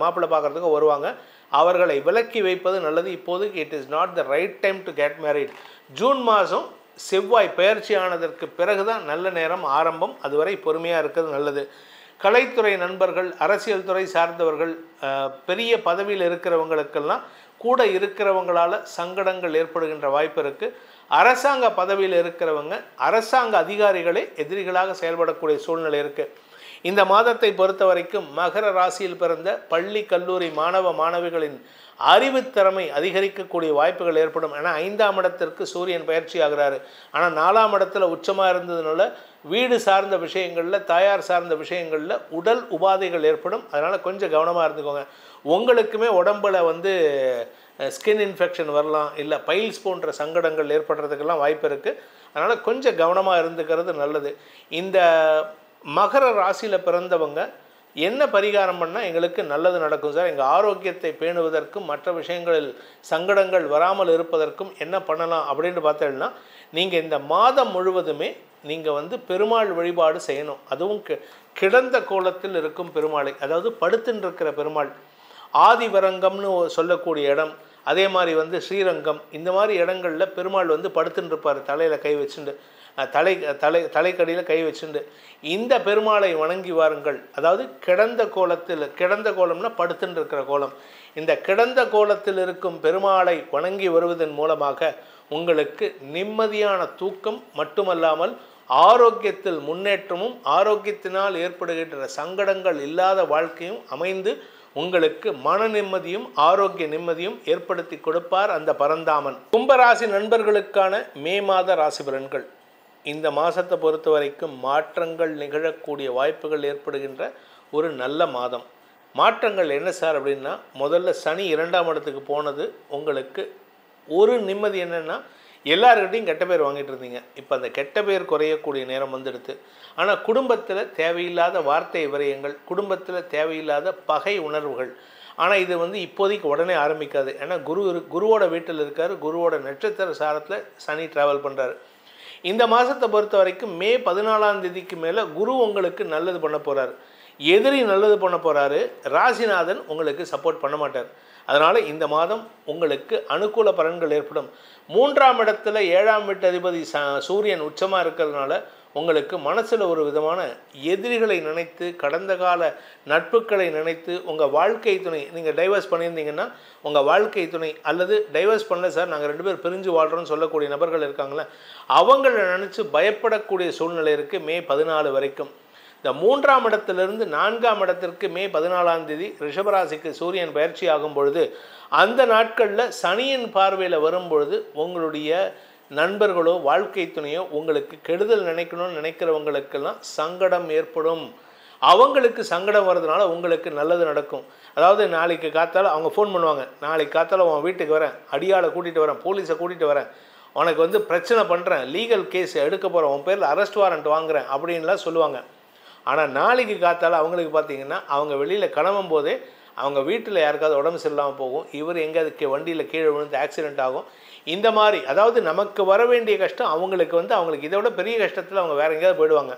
மாப்பிள்ளை பார்க்குறதுக்கோ வருவாங்க. அவர்களை விலக்கி வைப்பது நல்லது. இப்போதைக்கு it is not the right time to get married. June மாதம் செவ்வாய் பயிற்சி ஆனதற்கு பிறகு தான் நல்ல நேரம் ஆரம்பம். அதுவரை பொறுமையாக இருக்கிறது நல்லது. கலைத்துறை நண்பர்கள், அரசியல் துறை சார்ந்தவர்கள், பெரிய பதவியில் இருக்கிறவங்களுக்கெல்லாம் கூட இருக்கிறவங்களால் சங்கடங்கள் ஏற்படுகின்ற வாய்ப்பு இருக்குது. அரசாங்க பதவியில் இருக்கிறவங்க, அரசாங்க அதிகாரிகளே எதிரிகளாக செயல்படக்கூடிய சூழ்நிலை இருக்குது. இந்த மாதத்தை பொறுத்த வரைக்கும் மகர ராசியில் பிறந்த பள்ளி கல்லூரி மாணவ மாணவிகளின் அறிவுத்திறமை அதிகரிக்கக்கூடிய வாய்ப்புகள் ஏற்படும். ஏன்னா 5ஆம் இடத்திற்கு சூரியன் பயிற்சி ஆகிறாரு. ஆனால் 4ஆம் இடத்துல உச்சமாக இருந்ததுனால வீடு சார்ந்த விஷயங்களில், தாயார் சார்ந்த விஷயங்களில் உடல் உபாதைகள் ஏற்படும். அதனால் கொஞ்சம் கவனமாக இருந்துக்கோங்க. உங்களுக்குமே உடம்பில் ஸ்கின் இன்ஃபெக்ஷன் வரலாம், இல்லை பைல்ஸ் போன்ற சங்கடங்கள் ஏற்படுறதுக்கெல்லாம் வாய்ப்பு இருக்குது. அதனால் கொஞ்சம் கவனமாக இருந்துக்கிறது நல்லது. இந்த மகர ராசியில் பிறந்தவங்க என்ன பரிகாரம் பண்ணால் எங்களுக்கு நல்லது நடக்கும் சார், எங்கள் ஆரோக்கியத்தை பேணுவதற்கும் மற்ற விஷயங்களில் சங்கடங்கள் வராமல் இருப்பதற்கும் என்ன பண்ணலாம் அப்படின்னு பார்த்தீங்கன்னா, நீங்கள் இந்த மாதம் முழுவதுமே நீங்கள் பெருமாள் வழிபாடு செய்யணும். அதுவும் கிடந்த கோலத்தில் இருக்கும் பெருமாளை, அதாவது படுத்துன்னு இருக்கிற பெருமாள், ஆதிவரங்கம்னு சொல்லக்கூடிய இடம், அதே மாதிரி ஸ்ரீரங்கம், இந்த மாதிரி இடங்களில் பெருமாள் படுத்துன்னு இருப்பார், தலையில் கை வச்சுண்டு, தலைக்கடியில் கை வச்சுண்டு. இந்த பெருமாளை வணங்கி வாருங்கள். அதாவது கிடந்த கோலம்னா படுத்துன்னு இருக்கிற கோலம். இந்த கிடந்த கோலத்தில் இருக்கும் பெருமாளை வணங்கி வருவதன் மூலமாக உங்களுக்கு நிம்மதியான தூக்கம் மட்டுமல்லாமல் ஆரோக்கியத்தில் முன்னேற்றமும் ஆரோக்கியத்தினால் ஏற்படுகின்ற சங்கடங்கள் இல்லாத வாழ்க்கையும் அமைந்து உங்களுக்கு மன நிம்மதியும் ஆரோக்கிய நிம்மதியும் ஏற்படுத்தி கொடுப்பார் அந்த பரந்தாமன். கும்பராசி நண்பர்களுக்கான மே மாத ராசி பலன்கள். இந்த மாதத்தை பொறுத்த வரைக்கும் மாற்றங்கள் நிகழக்கூடிய வாய்ப்புகள் ஏற்படுகின்ற ஒரு நல்ல மாதம். மாற்றங்கள் என்ன சார் அப்படின்னா, முதல்ல சனி 2ஆம் இடத்துக்கு போனது உங்களுக்கு ஒரு நிம்மதி என்னென்னா, எல்லாருக்கிட்டையும் கெட்ட பேர் வாங்கிட்டு இருந்தீங்க, இப்போ அந்த கெட்ட பேர் குறையக்கூடிய நேரம் வந்துடுது. ஆனால் குடும்பத்தில் தேவையில்லாத வார்த்தை விரயங்கள், குடும்பத்தில் தேவையில்லாத பகை உணர்வுகள். ஆனால் இது இப்போதைக்கு உடனே ஆரம்பிக்காது. ஏன்னா குருவோட வீட்டில் இருக்கார், குருவோட நட்சத்திர சாரத்தில் சனி ட்ராவல் பண்ணுறாரு. இந்த மாதத்தை பொறுத்த வரைக்கும் மே 14ஆம் தேதிக்கு மேலே குரு உங்களுக்கு நல்லது பண்ண போகிறார், எதிரி நல்லது பண்ண போகிறாரு, ராசிநாதன் உங்களுக்கு சப்போர்ட் பண்ண மாட்டார். அதனால் இந்த மாதம் உங்களுக்கு அனுகூல பலன்கள் ஏற்படும். 3ஆம் இடத்துல 7ஆம் வீட்டு அதிபதி சூரியன் உச்சமாக இருக்கிறதுனால உங்களுக்கு மனசில் ஒரு விதமான எதிரிகளை நினைத்து, கடந்த கால நட்புகளை நினைத்து, உங்கள் வாழ்க்கை துணை, நீங்கள் டைவர்ஸ் பண்ணியிருந்தீங்கன்னா உங்கள் வாழ்க்கை துணை, அல்லது டைவர்ஸ் பண்ணல சார் நாங்கள் 2 பேர் பிரிஞ்சு வாழ்கிறோன்னு சொல்லக்கூடிய நபர்கள் இருக்காங்களே, அவங்கள நினச்சி பயப்படக்கூடிய சூழ்நிலை இருக்குது மே 14 வரைக்கும். இந்த 3ஆம் இடத்திலிருந்து 4ஆம் இடத்திற்கு மே 14ஆம் தேதி ரிஷபராசிக்கு சூரியன் பயிற்சி ஆகும் பொழுது, அந்த நாட்களில் சனியின் பார்வையில் வரும்பொழுது உங்களுடைய நண்பர்களோ வாழ்க்கை துணையோ உங்களுக்கு கெடுதல் நினைக்கணும்னு நினைக்கிறவங்களுக்கெல்லாம் சங்கடம் ஏற்படும். அவங்களுக்கு சங்கடம் வர்றதுனால உங்களுக்கு நல்லது நடக்கும். அதாவது நாளைக்கு காத்தால அவங்க ஃபோன் பண்ணுவாங்க, நாளைக்கு காத்தால உன் வீட்டுக்கு வரேன், அடியாளை கூட்டிகிட்டு வரேன், போலீஸை கூட்டிகிட்டு வரேன், உனக்கு பிரச்சனை பண்ணுறேன், லீகல் கேஸ் எடுக்க போகிறேன், உன் பேரில் அரெஸ்ட் வாரண்ட் வாங்குறேன் அப்படின்லாம் சொல்லுவாங்க. ஆனால் நாளைக்கு காத்தால அவங்களுக்கு பார்த்தீங்கன்னா அவங்க வெளியில் கிளம்பும் போதே அவங்க வீட்டில் யாருக்காவது உடம்பு சரியில்லாமல் போகும், இவர் எங்கேயாவது வண்டியில் கீழே விழுந்து ஆக்சிடெண்ட் ஆகும். இந்த மாதிரி அதாவது நமக்கு வர வேண்டிய கஷ்டம் அவங்களுக்கு அவங்களுக்கு இதை விட பெரிய கஷ்டத்தில் அவங்க வேறு எங்கேயாவது போயிடுவாங்க.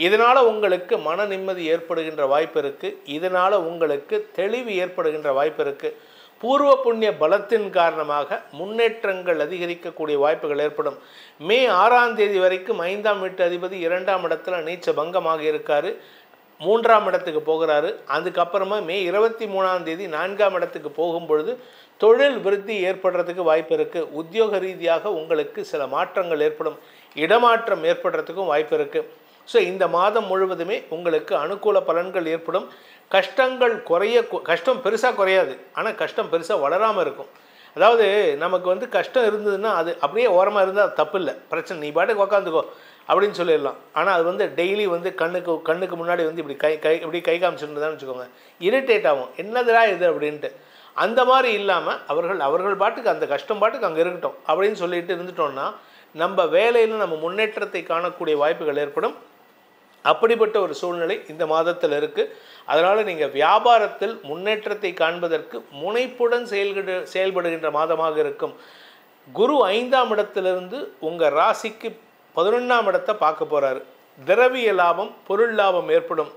இதனால் உங்களுக்கு மன நிம்மதி ஏற்படுகின்ற வாய்ப்பு இருக்குது. இதனால் உங்களுக்கு தெளிவு ஏற்படுகின்ற வாய்ப்பு இருக்குது. பூர்வ புண்ணிய பலத்தின் காரணமாக முன்னேற்றங்கள் அதிகரிக்கக்கூடிய வாய்ப்புகள் ஏற்படும். மே 6ஆம் தேதி வரைக்கும் 5ஆம் வீட்டு அதிபதி 2ஆம் இடத்துல நீச்ச பங்கமாக இருக்கார், 3ஆம் இடத்துக்கு போகிறாரு. அதுக்கப்புறமா மே 23ஆம் தேதி 4ஆம் இடத்துக்கு போகும்பொழுது தொழில் விருத்தி ஏற்படுறதுக்கு வாய்ப்பு இருக்குது. உத்தியோக ரீதியாக உங்களுக்கு சில மாற்றங்கள் ஏற்படும், இடமாற்றம் ஏற்படுறதுக்கும் வாய்ப்பு இருக்குது. ஸோ இந்த மாதம் முழுவதுமே உங்களுக்கு அனுகூல பலன்கள் ஏற்படும். கஷ்டங்கள் கஷ்டம் பெருசாக குறையாது, ஆனால் கஷ்டம் பெருசாக வளராமல் இருக்கும். அதாவது நமக்கு கஷ்டம் இருந்ததுன்னா அது அப்படியே ஓரமாக இருந்தால் அது தப்பு இல்லை, பிரச்சனை, நீ பாட்டுக்கு உக்காந்துக்கோ அப்படின்னு சொல்லிடலாம். ஆனால் அது டெய்லி கண்ணுக்கு முன்னாடி இப்படி கை காமிச்சுருந்தான்னு வச்சுக்கோங்க, இரிட்டேட் ஆகும், என்னதுடா இது அப்படின்ட்டு. அந்த மாதிரி இல்லாமல் அவர்கள் பாட்டுக்கு அந்த கஷ்டம் பாட்டுக்கு அங்கே இருக்கட்டும் அப்படின்னு சொல்லிட்டு இருந்துட்டோம்னா நம்ம வேலையில் நம்ம முன்னேற்றத்தை காணக்கூடிய வாய்ப்புகள் ஏற்படும். அப்படிப்பட்ட ஒரு சூழ்நிலை இந்த மாதத்தில் இருக்குது. அதனால் நீங்கள் வியாபாரத்தில் முன்னேற்றத்தை காண்பதற்கு முனைப்புடன் செயல்படுகின்ற மாதமாக இருக்கும். குரு 5ஆம் இடத்திலிருந்து உங்கள் ராசிக்கு 11ஆம் இடத்தை பார்க்க போகிறாரு. திரவிய லாபம், பொருள் லாபம் ஏற்படும்.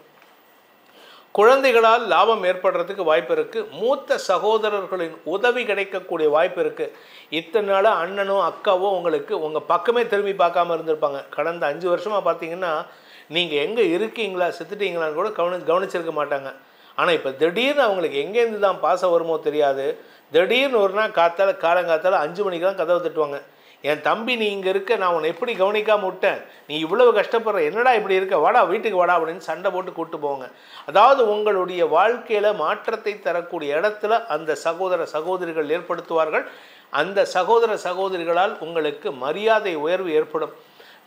குழந்தைகளால் லாபம் ஏற்படுறதுக்கு வாய்ப்பு இருக்குது. மூத்த சகோதரர்களின் உதவி கிடைக்கக்கூடிய வாய்ப்பு இருக்குது. இத்தனை நாளாக அண்ணனோ அக்காவோ உங்களுக்கு உங்கள் பக்கமே திரும்பி பார்க்காம இருந்திருப்பாங்க. கடந்த 5 வருஷமாக பார்த்தீங்கன்னா நீங்கள் எங்கே இருக்கீங்களா செத்துட்டீங்களான்னு கூட கவனிச்சிருக்க மாட்டாங்க. ஆனால் இப்போ திடீர்னு அவங்களுக்கு எங்கேருந்து தான் பாசம் வருமோ தெரியாது. திடீர்னு ஒரு நாள் காலங்காத்தால 5 மணிக்கு தான் கதவை தட்டுவாங்க. என் தம்பி நீ இங்கே இருக்க, நான் உன்னை எப்படி கவனிக்காமல் விட்டேன், நீ இவ்வளவு கஷ்டப்படுற, என்னடா இப்படி இருக்க, வாடா வீட்டுக்கு வாடா அப்படின்னு சண்டை போட்டு கூப்பிட்டு போவாங்க. அதாவது உங்களுடைய வாழ்க்கையில் மாற்றத்தை தரக்கூடிய இடத்துல அந்த சகோதர சகோதரிகள் ஏற்படுத்துவார்கள். அந்த சகோதர சகோதரிகளால் உங்களுக்கு மரியாதை உயர்வு ஏற்படும்.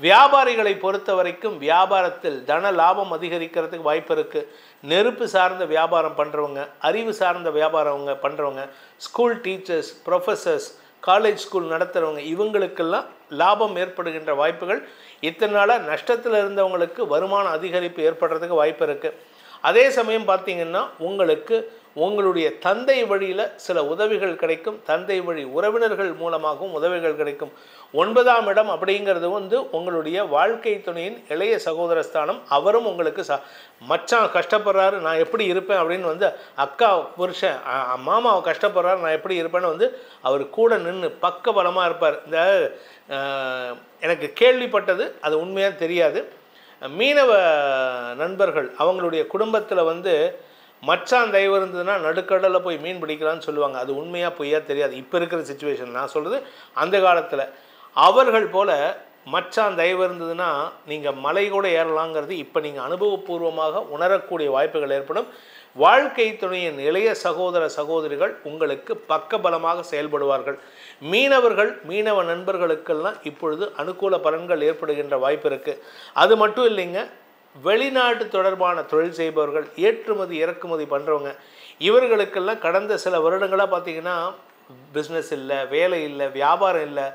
வியாபாரிகளை பொறுத்த வரைக்கும் வியாபாரத்தில் தன லாபம் அதிகரிக்கிறதுக்கு வாய்ப்பு இருக்குது. நெருப்பு சார்ந்த வியாபாரம் பண்ணுறவங்க, அறிவு சார்ந்த வியாபாரம் பண்ணுறவங்க, school teachers, professors, college school நடத்துகிறவங்க இவங்களுக்கெல்லாம் லாபம் ஏற்படுகின்ற வாய்ப்புகள், இத்தனை நாளாக நஷ்டத்தில் இருந்தவங்களுக்கு வருமான அதிகரிப்பு ஏற்படுறதுக்கு வாய்ப்பு இருக்குது. அதே சமயம் பார்த்திங்கன்னா உங்களுக்கு உங்களுடைய தந்தை வழியில் சில உதவிகள் கிடைக்கும், தந்தை வழி உறவினர்கள் மூலமாகவும் உதவிகள் கிடைக்கும். 9ஆம் இடம் அப்படிங்கிறது வந்து உங்களுடைய வாழ்க்கை துணையின் இளைய சகோதர ஸ்தானம். அவரும் உங்களுக்கு மச்சான் கஷ்டப்படுறாரு நான் எப்படி இருப்பேன் அப்படின்னு வந்து, அக்கா புருஷன் மாமாவை கஷ்டப்படுறாரு நான் எப்படி இருப்பேன்னு வந்து அவர் கூட நின்று பக்க பலமாக இருப்பார். இந்த எனக்கு கேள்விப்பட்டது, அது உண்மையாக தெரியாது, மீனவ நண்பர்கள் அவங்களுடைய குடும்பத்தில் வந்து மச்சான் தயவு இருந்ததுன்னா நடுக்கடலில் போய் மீன் பிடிக்கலான்னு சொல்லுவாங்க. அது உண்மையாக பொய்யா தெரியாது, இப்போ இருக்கிற சிச்சுவேஷன் நான் சொல்கிறது. அந்த காலத்தில் அவர்கள் போல் மச்சான் தயவு இருந்ததுன்னா நீங்கள் மலை கூட ஏறலாங்கிறது இப்போ நீங்கள் அனுபவபூர்வமாக உணரக்கூடிய வாய்ப்புகள் ஏற்படும். வாழ்க்கை துணையின் இளைய சகோதர சகோதரிகள் உங்களுக்கு பக்கபலமாக செயல்படுவார்கள். மீனவர்கள் மீனவ நண்பர்களுக்கெல்லாம் இப்பொழுது அனுகூல பலன்கள் ஏற்படுகின்ற வாய்ப்பு இருக்குது. அது மட்டும் இல்லைங்க, வெளிநாட்டு தொடர்பான தொழில் செய்பவர்கள், ஏற்றுமதி இறக்குமதி பண்ணுறவங்க, இவர்களுக்கெல்லாம் கடந்த சில வருடங்களாக பார்த்திங்கன்னா பிஸ்னஸ் இல்லை, வேலை இல்லை, வியாபாரம் இல்லை,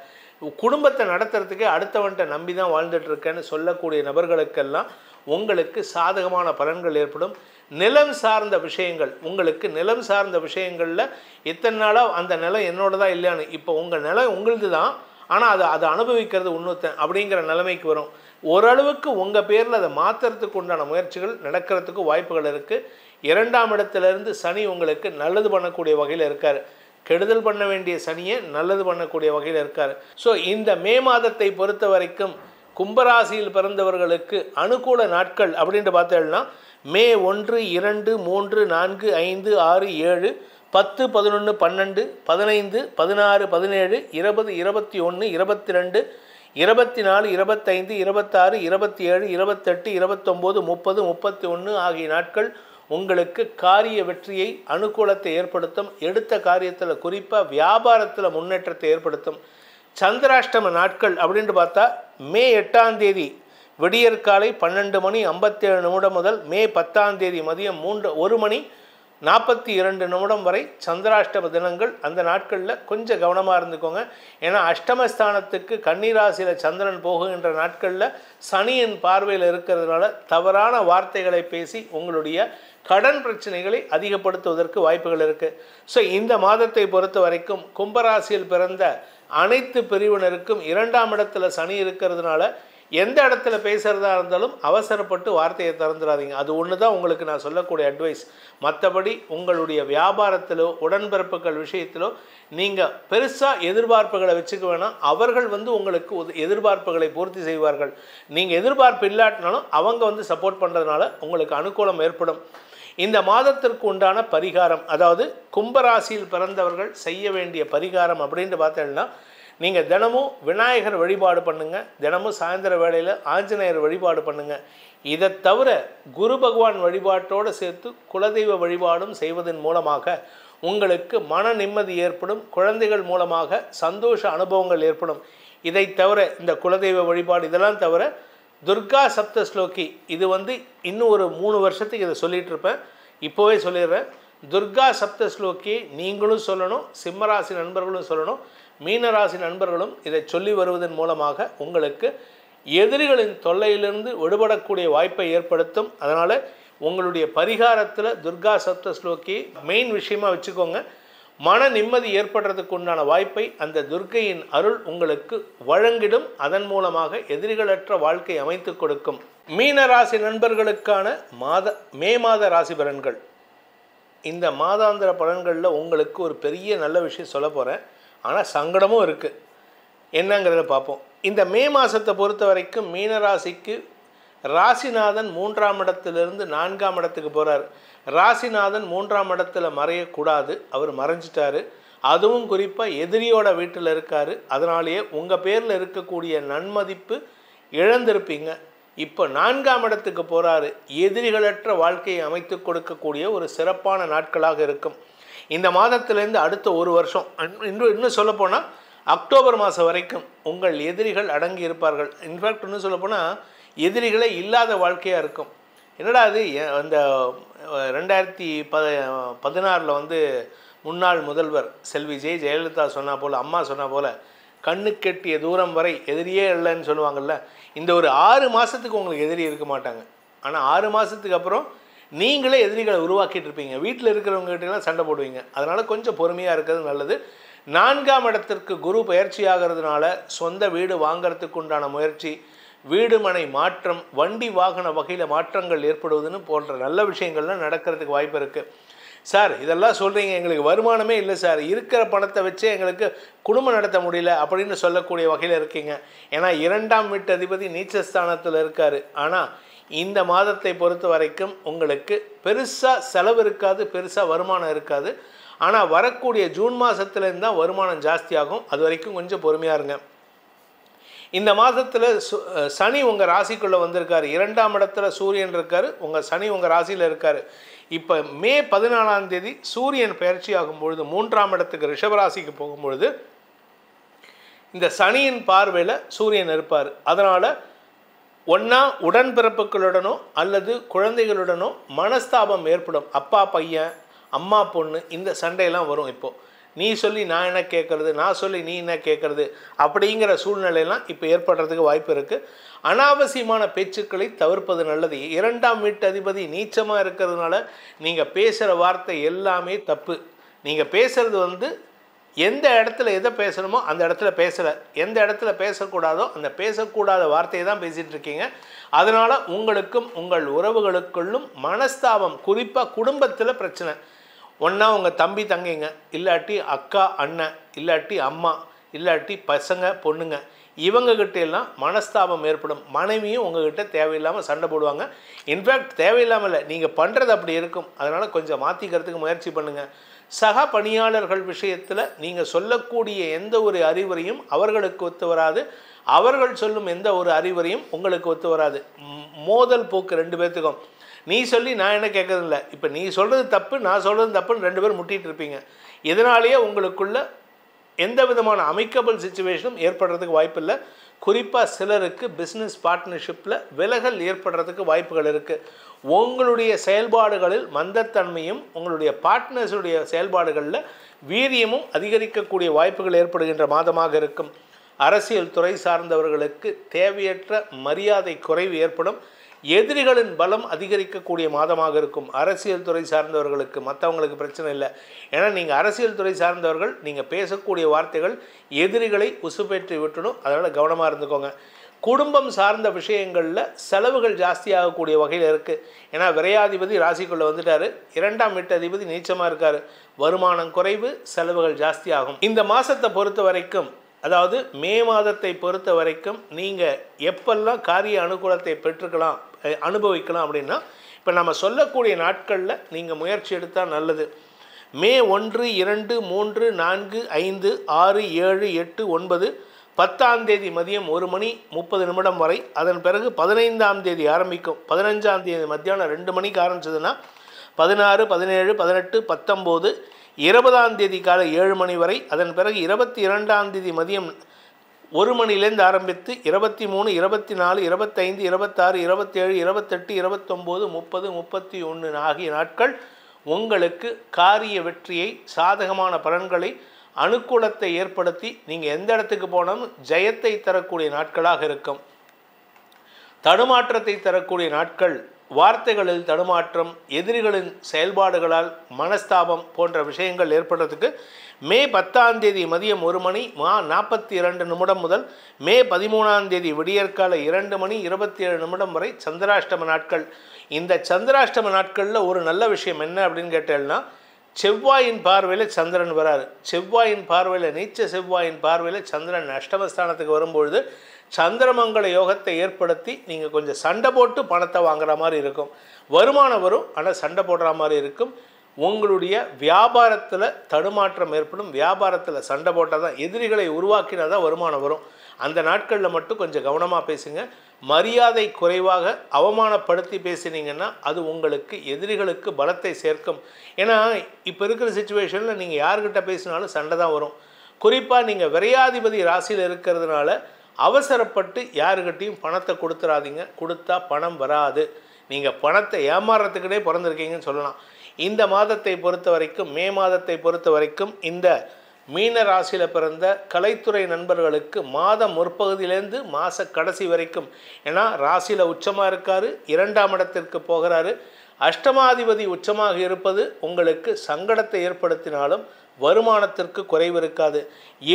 குடும்பத்தை நடத்துறதுக்கே அடுத்தவன்கிட்ட நம்பி தான் வாழ்ந்துட்டுருக்கேன்னு சொல்லக்கூடிய நபர்களுக்கெல்லாம் உங்களுக்கு சாதகமான பலன்கள் ஏற்படும். நிலம் சார்ந்த விஷயங்கள், உங்களுக்கு நிலம் சார்ந்த விஷயங்களில் இத்தனை நாளாக அந்த நிலம் என்னோட தான் இல்லையான்னு, இப்போ உங்கள் நிலம் உங்களுது தான், ஆனால் அதை அனுபவிக்கிறது இன்னொருத்தன் அப்படிங்கிற நிலைமைக்கு வரும். ஓரளவுக்கு உங்கள் பேரில் அதை மாற்றுறதுக்கு உண்டான முயற்சிகள் நடக்கிறதுக்கு வாய்ப்புகள் இருக்குது. 2ஆம் இடத்துலேருந்து சனி உங்களுக்கு நல்லது பண்ணக்கூடிய வகையில் இருக்கார். கெடுதல் பண்ண வேண்டிய சனியை நல்லது பண்ணக்கூடிய வகையில் இருக்கார். ஸோ இந்த மே மாதத்தை பொறுத்த வரைக்கும் கும்பராசியில் பிறந்தவர்களுக்கு அனுகூல நாட்கள் அப்படின்ட்டு பார்த்தோம்னா மே 1, 2, 3, 4, 5, 6, 7, 10, 11, 12, 15, 16, 17, 20, 21, 22, 24, 25, 26, 27, 28, 29, 30, 31 ஆகிய நாட்கள் உங்களுக்கு காரிய வெற்றியை அனுகூலத்தை ஏற்படுத்தும். எடுத்த காரியத்தில் குறிப்பாக வியாபாரத்தில் முன்னேற்றத்தை ஏற்படுத்தும். சந்திராஷ்டம நாட்கள் அப்படின்ட்டு பார்த்தா மே 8ஆம் தேதி விடியற்காலை 12:57 முதல் மே 10ஆம் தேதி மதியம் 1:42 வரை சந்திராஷ்டம தினங்கள். அந்த நாட்களில் கொஞ்சம் கவனமாக இருந்துக்கோங்க. ஏன்னா அஷ்டமஸ்தானத்துக்கு கன்னிராசியில் சந்திரன் போகுகின்ற நாட்களில் சனியின் பார்வையில் இருக்கிறதுனால தவறான வார்த்தைகளை பேசி உங்களுடைய கடன் பிரச்சனைகளை அதிகப்படுத்துவதற்கு வாய்ப்புகள் இருக்குது. ஸோ இந்த மாதத்தை பொறுத்த வரைக்கும் கும்பராசியில் பிறந்த அனைத்து பிரிவினருக்கும் 2ஆம் இடத்துல சனி இருக்கிறதுனால எந்த இடத்துல பேசுகிறதா இருந்தாலும் அவசரப்பட்டு வார்த்தையை திறந்துடாதீங்க. அது ஒன்று தான் உங்களுக்கு நான் சொல்லக்கூடிய அட்வைஸ். மற்றபடி உங்களுடைய வியாபாரத்திலோ உடன்பிறப்புகள் விஷயத்திலோ நீங்கள் பெருசாக எதிர்பார்ப்புகளை வச்சுக்க வேணாம். அவர்கள் வந்து உங்களுக்கு எதிர்பார்ப்புகளை பூர்த்தி செய்வார்கள். நீங்கள் எதிர்பார்ப்பு இல்லாட்டினாலும் அவங்க வந்து சப்போர்ட் பண்ணுறதுனால உங்களுக்கு அனுகூலம் ஏற்படும். இந்த மாதத்திற்கு உண்டான பரிகாரம், அதாவது கும்பராசியில் பிறந்தவர்கள் செய்ய வேண்டிய பரிகாரம் அப்படின்ட்டு பார்த்தீங்கன்னா, நீங்கள் தினமும் விநாயகர் வழிபாடு பண்ணுங்கள். தினமும் சாயந்தர வேளையில் ஆஞ்சநேயர் வழிபாடு பண்ணுங்கள். இதை தவிர குரு பகவான் வழிபாட்டோடு சேர்த்து குலதெய்வ வழிபாடும் செய்வதன் மூலமாக உங்களுக்கு மன நிம்மதி ஏற்படும். குழந்தைகள் மூலமாக சந்தோஷ அனுபவங்கள் ஏற்படும். இதை தவிர இந்த குலதெய்வ வழிபாடு இதெல்லாம் தவிர துர்கா சப்தஸ்லோகி, இது வந்து இன்னும் ஒரு 3 வருஷத்துக்கு இதை சொல்லிகிட்டு இருப்பேன், இப்போவே சொல்லிடுறேன். துர்கா சப்தஸ்லோகி நீங்களும் சொல்லணும், சிம்மராசி நண்பர்களும் சொல்லணும், மீனராசி நண்பர்களும் இதை சொல்லி வருவதன் மூலமாக உங்களுக்கு எதிரிகளின் தொல்லையிலிருந்து விடுபடக்கூடிய வாய்ப்பை ஏற்படுத்தும். அதனால் உங்களுடைய பரிகாரத்தில் துர்கா சப்தஸ்லோகி மெயின் விஷயமாக வச்சுக்கோங்க. மன நிம்மதி ஏற்படுறதுக்கு உண்டான வாய்ப்பை அந்த துர்க்கையின் அருள் உங்களுக்கு வழங்கிடும். அதன் மூலமாக எதிரிகளற்ற வாழ்க்கை அமைத்து கொடுக்கும். மீனராசி நண்பர்களுக்கான மே மாத ராசி பலன்கள். இந்த மாதாந்திர பலன்களில் உங்களுக்கு ஒரு பெரிய நல்ல விஷயம் சொல்ல போகிறேன், ஆனால் சங்கடமும் இருக்குது. என்னங்கிறத பார்ப்போம். இந்த மே மாதத்தை பொறுத்த வரைக்கும் மீனராசிக்கு ராசிநாதன் 3ஆம் இடத்திலிருந்து 4ஆம் இடத்துக்கு போகிறார். ராசிநாதன் 3ஆம் இடத்துல மறையக்கூடாது, அவர் மறைஞ்சிட்டார். அதுவும் குறிப்பாக எதிரியோட வீட்டில் இருக்கார். அதனாலேயே உங்கள் பேரில் இருக்கக்கூடிய நன்மதிப்பு இழந்திருப்பீங்க. இப்போ 4ஆம் இடத்துக்கு போகிறாரு. எதிரிகளற்ற வாழ்க்கையை அமைத்து கொடுக்கக்கூடிய ஒரு சிறப்பான நாட்களாக இருக்கும். இந்த மாதத்திலேருந்து அடுத்த ஒரு வருஷம், இன்னும் சொல்லப்போனால் அக்டோபர் மாதம் வரைக்கும் உங்கள் எதிரிகள் அடங்கி இருப்பார்கள். இன்ஃபேக்ட் இன்னும் சொல்லப்போனால் எதிரிகளே இல்லாத வாழ்க்கையாக இருக்கும். என்னடா அது, அந்த 2016 வந்து முன்னாள் முதல்வர் செல்வி ஜெயலலிதா சொன்னா போல், அம்மா சொன்னா போல், கண்ணுக்கெட்டிய தூரம் வரை எதிரியே இல்லைன்னு சொல்லுவாங்கள்ல. இந்த ஒரு 6 மாதத்துக்கு உங்களுக்கு எதிரி இருக்க மாட்டாங்க. ஆனால் 6 மாதத்துக்கு அப்புறம் நீங்களே எதிரிகளை உருவாக்கிட்டு இருப்பீங்க. வீட்டில் இருக்கிறவங்ககிட்டலாம் சண்டை போடுவீங்க. அதனால் கொஞ்சம் பொறுமையாக இருக்கிறது நல்லது. 4ஆம் இடத்திற்கு குரு பயிற்சி ஆகிறதுனால சொந்த வீடு வாங்கிறதுக்கு உண்டான முயற்சி, வீடு மனை மாற்றம், வண்டி வாகன வகையில் மாற்றங்கள் ஏற்படுவதுன்னு போன்ற நல்ல விஷயங்கள்லாம் நடக்கிறதுக்கு வாய்ப்பு இருக்குது. சார் இதெல்லாம் சொல்கிறீங்க, எங்களுக்கு வருமானமே இல்லை சார், இருக்கிற பணத்தை வச்சே எங்களுக்கு குடும்பம் நடத்த முடியல அப்படின்னு சொல்லக்கூடிய வகையில் இருக்கீங்க. ஏன்னா 2ஆம் வீட்டு அதிபதி நீச்சஸ்தானத்தில் இருக்கார். ஆனால் இந்த மாதத்தை பொறுத்த வரைக்கும் உங்களுக்கு பெருசாக செலவு இருக்காது, பெருசாக வருமானம் இருக்காது. ஆனால் வரக்கூடிய ஜூன் மாதத்துலேருந்து தான் வருமானம் ஜாஸ்தியாகும். அது வரைக்கும் கொஞ்சம் பொறுமையாக இருங்க. இந்த மாதத்தில் சனி உங்கள் ராசிக்குள்ளே வந்திருக்காரு. 2ஆம் இடத்துல சூரியன் இருக்கார். உங்கள் சனி உங்கள் ராசியில் இருக்கார். இப்போ மே 14ஆம் தேதி சூரியன் பயிற்சி ஆகும்பொழுது 3ஆம் இடத்துக்கு ரிஷபராசிக்கு போகும்பொழுது இந்த சனியின் பார்வையில் சூரியன் இருப்பார். அதனால் ஒன்றா உடன்பிறப்புகளுடனோ அல்லது குழந்தைகளுடனோ மனஸ்தாபம் ஏற்படும். அப்பா பையன், அம்மா பொண்ணு, இந்த சண்டையெல்லாம் வரும். இப்போது நீ சொல்லி நான் என்ன கேட்குறது, நான் சொல்லி நீ என்ன கேட்குறது அப்படிங்கிற சூழ்நிலையெல்லாம் இப்போ ஏற்படுறதுக்கு வாய்ப்பு இருக்குது. அனாவசியமான பேச்சுக்களை தவிர்ப்பது நல்லது. 2ஆம் வீட்டு அதிபதி நீச்சமாக இருக்கிறதுனால நீங்கள் பேசுகிற வார்த்தை எல்லாமே தப்பு. நீங்கள் பேசுகிறது எந்த இடத்துல எதை பேசணுமோ அந்த இடத்துல பேசலை, எந்த இடத்துல பேசக்கூடாதோ அந்த பேசக்கூடாத வார்த்தையை தான் பேசிகிட்டு இருக்கீங்க. அதனால் உங்களுக்கும் உங்கள் உறவுகளுக்குள்ளும் மனஸ்தாபம், குறிப்பாக குடும்பத்தில் பிரச்சனை. ஒன்றா உங்கள் தம்பி தங்கைங்க, இல்லாட்டி அக்கா அண்ணன், இல்லாட்டி அம்மா, இல்லாட்டி பசங்க பொண்ணுங்க, இவங்ககிட்ட எல்லாம் மனஸ்தாபம் ஏற்படும். மனைவியும் உங்ககிட்ட தேவையில்லாமல் சண்டை போடுவாங்க. இன்ஃபேக்ட் தேவையில்லாமல் இல்லை, நீங்கள் பண்ணுறது அப்படி இருக்கும். அதனால் கொஞ்சம் மாற்றிக்கிறதுக்கு முயற்சி பண்ணுங்கள். சக பணியாளர்கள் விஷயத்தில் நீங்கள் சொல்லக்கூடிய எந்த ஒரு அறிவுரையும் அவர்களுக்கு ஒத்து வராது. அவர்கள் சொல்லும் எந்த ஒரு அறிவுரையும் உங்களுக்கு ஒத்து வராது. மோதல் போக்கு 2 பேர்த்துக்கும். நீ சொல்லி நான் என்ன கேட்கறதில்ல, இப்போ நீ சொல்கிறது தப்பு, நான் சொல்கிறது தப்புன்னு 2 பேரும் முட்டிகிட்டு இருப்பீங்க. இதனாலேயே உங்களுக்குள்ள எந்த விதமான அமைக்கபிள் சிச்சுவேஷனும் ஏற்படுறதுக்கு வாய்ப்பு இல்லை. குறிப்பாக சிலருக்கு பிஸ்னஸ் பார்ட்னர்ஷிப்பில் விலகல் ஏற்படுறதுக்கு வாய்ப்புகள் இருக்குது. உங்களுடைய செயல்பாடுகளில் மந்தத்தன்மையும் உங்களுடைய பார்ட்னர்ஸுடைய செயல்பாடுகளில் வீரியமும் அதிகரிக்கக்கூடிய வாய்ப்புகள் ஏற்படுகின்ற மாதமாக இருக்கும். அரசியல் துறை சார்ந்தவர்களுக்கு தேவையற்ற மரியாதை குறைவு ஏற்படும். எதிரிகளின் பலம் அதிகரிக்கக்கூடிய மாதமாக இருக்கும். அரசியல் துறை சார்ந்தவர்களுக்கு, மற்றவங்களுக்கு பிரச்சனை இல்லை. ஏன்னா நீங்கள் அரசியல் துறை சார்ந்தவர்கள், நீங்கள் பேசக்கூடிய வார்த்தைகள் எதிரிகளை உசுப்பேற்றி விட்டணும். அதனால் கவனமாக இருந்துக்கோங்க. குடும்பம் சார்ந்த விஷயங்களில் செலவுகள் ஜாஸ்தியாகக்கூடிய வகையில் இருக்குது. ஏன்னா விரையாதிபதி ராசிக்குள்ளே வந்துட்டார். 2ஆம் வீட்டு அதிபதி நீச்சமாக இருக்கார். வருமானம் குறைவு, செலவுகள் ஜாஸ்தியாகும். இந்த மாதத்தை பொறுத்த வரைக்கும், அதாவது மே மாதத்தை பொறுத்த வரைக்கும் நீங்கள் எப்பெல்லாம் காரிய அனுகூலத்தை பெற்றுக்கலாம், அனுபவிக்கலாம் அப்படின்னா, இப்போ நம்ம சொல்லக்கூடிய நாட்களில் நீங்கள் முயற்சி எடுத்தால் நல்லது. மே 1, 2, 3, 4, 5, 6, 7, 8, 9, 10ஆம் தேதி மதியம் 1:30 வரை. அதன் பிறகு 15ஆம் தேதி ஆரம்பிக்கும். 15ஆம் தேதி மத்தியானம் 2 மணிக்கு ஆரம்பிச்சதுன்னா 16, 17, 18, 19, 20ஆம் தேதி காலை 7 மணி வரை. அதன் பிறகு 22ஆம் தேதி மதியம் 1 மணிலேருந்து ஆரம்பித்து 23, 24, 25, 26, 27, 28, 29, 30, 31 ஆகிய நாட்கள் உங்களுக்கு காரிய வெற்றியை, சாதகமான பலன்களை, அனுகூலத்தை ஏற்படுத்தி நீங்கள் எந்த இடத்துக்கு போனாலும் ஜெயத்தை தரக்கூடிய நாட்களாக இருக்கும். தடுமாற்றத்தை தரக்கூடிய நாட்கள், வார்த்தைகளில் தடுமாற்றம், எதிரிகளின் செயல்பாடுகளால் மனஸ்தாபம் போன்ற விஷயங்கள் ஏற்படுறதுக்கு மே 10ஆம் தேதி மதியம் 1:42 முதல் மே 13ஆம் தேதி விடியற்கால 2:27 வரை சந்திராஷ்டம நாட்கள். இந்த சந்திராஷ்டம நாட்களில் ஒரு நல்ல விஷயம் என்ன அப்படின்னு கேட்டேன்னா, செவ்வாயின் பார்வையில் சந்திரன் வராரு. செவ்வாயின் பார்வையில், நீச்ச செவ்வாயின் பார்வையில் சந்திரன் அஷ்டமஸ்தானத்துக்கு வரும்பொழுது சந்திரமங்கல யோகத்தை ஏற்படுத்தி நீங்கள் கொஞ்சம் சண்டை போட்டு பணத்தை வாங்குற மாதிரி இருக்கும். வருமானம் வரும், ஆனால் சண்டை போடுற மாதிரி இருக்கும். உங்களுடைய வியாபாரத்தில் தடுமாற்றம் ஏற்படும். வியாபாரத்தில் சண்டை போட்டால் தான், எதிரிகளை உருவாக்கினா தான் வருமானம் வரும். அந்த நாட்களில் மட்டும் கொஞ்சம் கவனமாக பேசுங்க. மரியாதை குறைவாக அவமானப்படுத்தி பேசினீங்கன்னா அது உங்களுக்கு எதிரிகளுக்கு பலத்தை சேர்க்கும். ஏன்னா இப்போ இருக்கிற சிச்சுவேஷனில் நீங்கள் யார்கிட்ட பேசினாலும் சண்டை தான் வரும். குறிப்பாக நீங்கள் விரையாதிபதி ராசியில் இருக்கிறதுனால அவசரப்பட்டு யாருக்கிட்டையும் பணத்தை கொடுத்துடாதீங்க. கொடுத்தா பணம் வராது. நீங்கள் பணத்தை ஏமாறுறதுக்குனே பிறந்திருக்கீங்கன்னு சொல்லலாம். இந்த மாதத்தை பொறுத்த வரைக்கும், மே மாதத்தை பொறுத்த வரைக்கும் இந்த மீன ராசியில் பிறந்த கலைத்துறை நண்பர்களுக்கு மாதம் முற்பகுதியிலேருந்து மாத கடைசி வரைக்கும், ஏன்னா ராசியில் உச்சமாக இருக்கார், 2ஆம் இடத்திற்கு போகிறாரு. அஷ்டமாதிபதி உச்சமாக இருப்பது உங்களுக்கு சங்கடத்தை ஏற்படுத்தினாலும் வருமானத்திற்கு குறைவு இருக்காது.